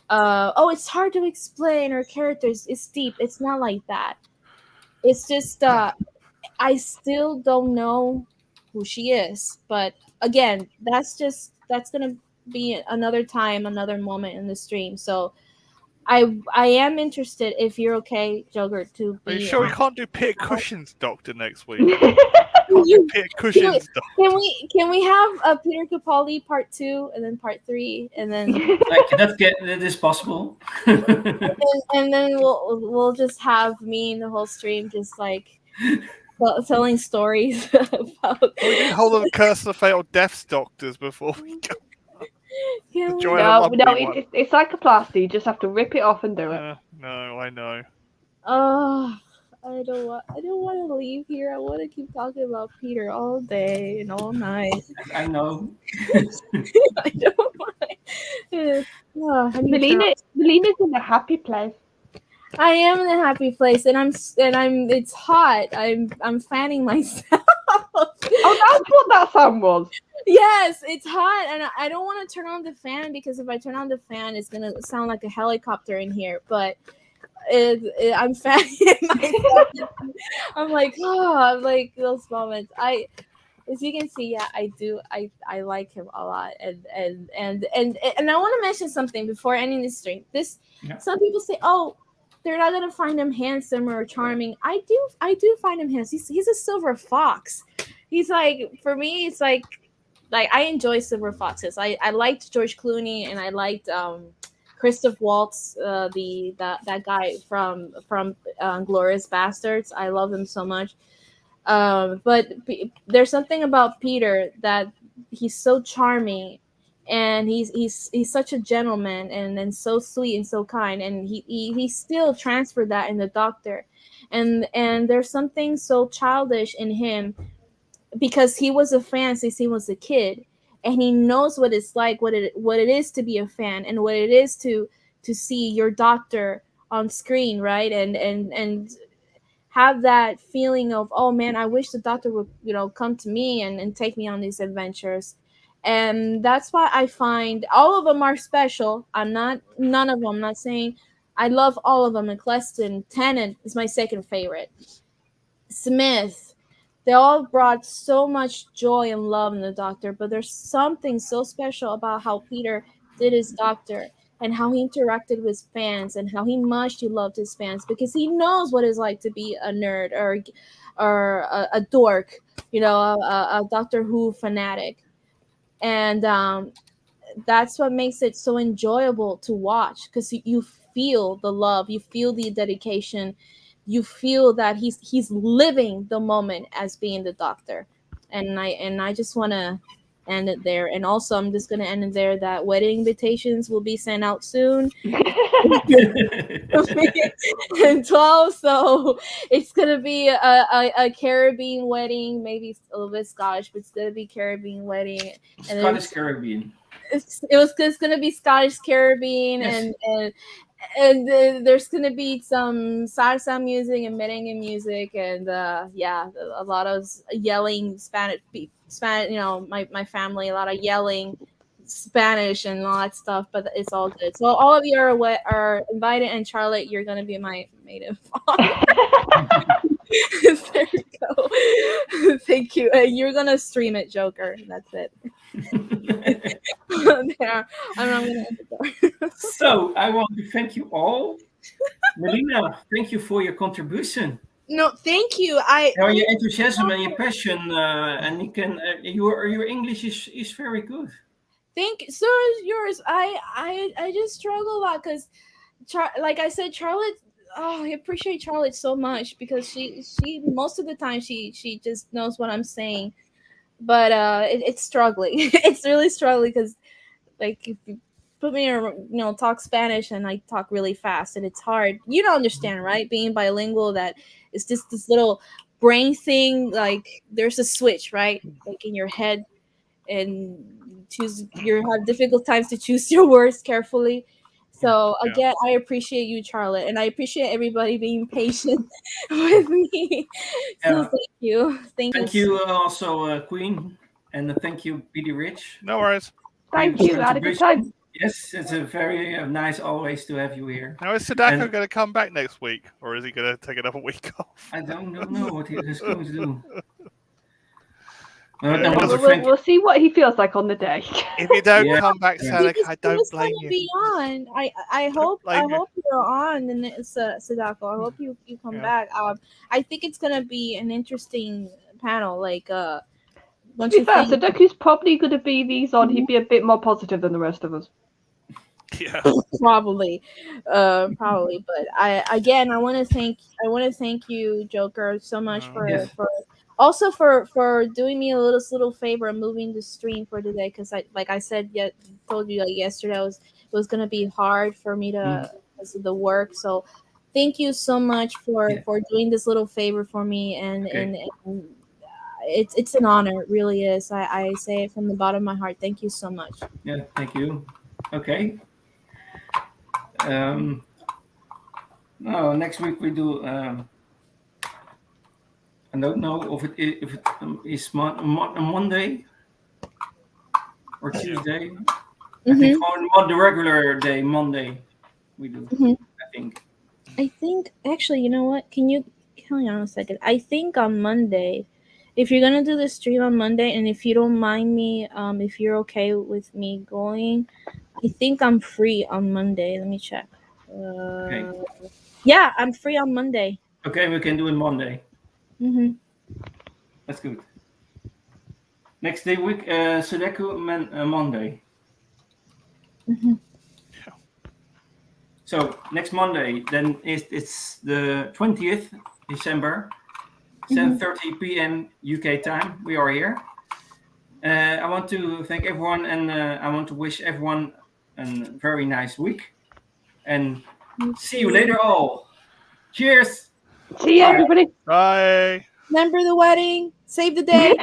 it's hard to explain her characters. It's deep. It's not like that. It's just I still don't know who she is, but again, that's gonna be another time, another moment in the stream. So I am interested, if you're okay, Joker, to be. Are you sure we can't do Peter Cushing's Doctor next week? Peter Cushing's Doctor. Can we have a Peter Capaldi part 2 and then part 3 and then that is possible. and then we'll just have me and the whole stream just like telling stories about. We can hold on the Curse of the Fatal Deaths Doctors before we go. It's like a plaster. You just have to rip it off and do it. No, I know. I don't want to leave here. I want to keep talking about Peter all day and all night. I know. I don't want. Melina's in a happy place. I am in a happy place, and I'm. It's hot. I'm fanning myself. Oh, that's what that sound was. Yes, it's hot, and I don't want to turn on the fan because if I turn on the fan, it's gonna sound like a helicopter in here. But I'm fanning myself. I'm like those moments. As you can see, yeah, I do. I like him a lot, and I want to mention something before ending this stream. Some people say, oh, they're not gonna find him handsome or charming. I do find him handsome. He's a silver fox. He's like, for me, it's like I enjoy silver foxes. I liked George Clooney and I liked Christoph Waltz, that guy from Glorious Bastards. I love him so much. But there's something about Peter that he's so charming, and he's such a gentleman, and so sweet and so kind, and he still transferred that in the Doctor, and there's something so childish in him because he was a fan since he was a kid, and he knows what it's like, what it is to be a fan, and what it is to see your Doctor on screen, right? And have that feeling of, oh man, I wish the Doctor would, come to me and take me on these adventures. And that's why I find all of them are special. None of them, I'm not saying I love all of them. Eccleston, Tennant is my second favorite. Smith, they all brought so much joy and love in the Doctor, but there's something so special about how Peter did his Doctor, and how he interacted with fans, and how much he loved his fans, because he knows what it's like to be a nerd or a dork, a Doctor Who fanatic. And that's what makes it so enjoyable to watch, because you feel the love, you feel the dedication, you feel that he's living the moment as being the Doctor. And I just want to end it there. And also, I'm just going to end it there that wedding invitations will be sent out soon. And 12, so it's going to be a Caribbean wedding, maybe a little bit Scottish, but it's going to be Caribbean wedding. And Scottish Caribbean. It's going to be Scottish Caribbean, yes. and there's going to be some salsa music and merengue music, and a lot of yelling Spanish, my family, a lot of yelling Spanish and all that stuff, but it's all good. So all of you are invited, and Charlotte, you're going to be my maid of honor. There you go. Thank you. You're going to stream it, Joker. That's it. There. I'm going to end it there. So I want to thank you all. Melina, thank you for your contribution. No, thank you. Your enthusiasm and your passion, and you can your English is very good. So is yours. I just struggle a lot because, like I said, Charlotte. Oh, I appreciate Charlotte so much, because she most of the time she just knows what I'm saying, but it's struggling. It's really struggling because, like, if you put me in talk Spanish and I talk really fast, and it's hard. You don't understand, right? Being bilingual, that it's just this little brain thing. Like, there's a switch, right? Like in your head, and you have difficult times to choose your words carefully. So again, I appreciate you, Charlotte, and I appreciate everybody being patient with me. So thank you. Thank you also, Queen, and thank you, Petey Rich. No worries. Thank you. I had a good time. Yes, it's a very nice always to have you here. Now, is Sadako going to come back next week, or is he going to take another week off? I don't know what he's going to do. We'll see what he feels like on the day. If you don't come back, Sadako, I don't blame you. Be on. I hope you're on, and it's Sadako. I hope you come back. I think it's gonna be an interesting panel. Like, to be fair, Sadako's probably going to be these on. He'd be a bit more positive than the rest of us. Yeah, probably. But I want to thank you, Joker, so much for doing me a little favor and moving the stream for today, because I said told you yesterday it was gonna be hard for me to because of the work. So thank you so much for doing this little favor for me, and it's an honor, it really is. I say it from the bottom of my heart. Thank you so much. Yeah, thank you. Okay. Next week we do. I don't know if it is Monday or Tuesday. I think on the regular day, Monday, we do. I think actually, you know what? Can you hang on a second? I think on Monday, if you're gonna do the stream on Monday, and if you don't mind me, if you're okay with me going, I think I'm free on Monday. Let me check. Yeah, I'm free on Monday. Okay, we can do it Monday. That's good. Next day week, Sadako Monday. So next Monday, then it's the 20th December, 7:30 p.m. UK time. We are here. I want to thank everyone, and I want to wish everyone a very nice week. And see you later, all. Cheers. See you, everybody. Bye. Remember the wedding. Save the day.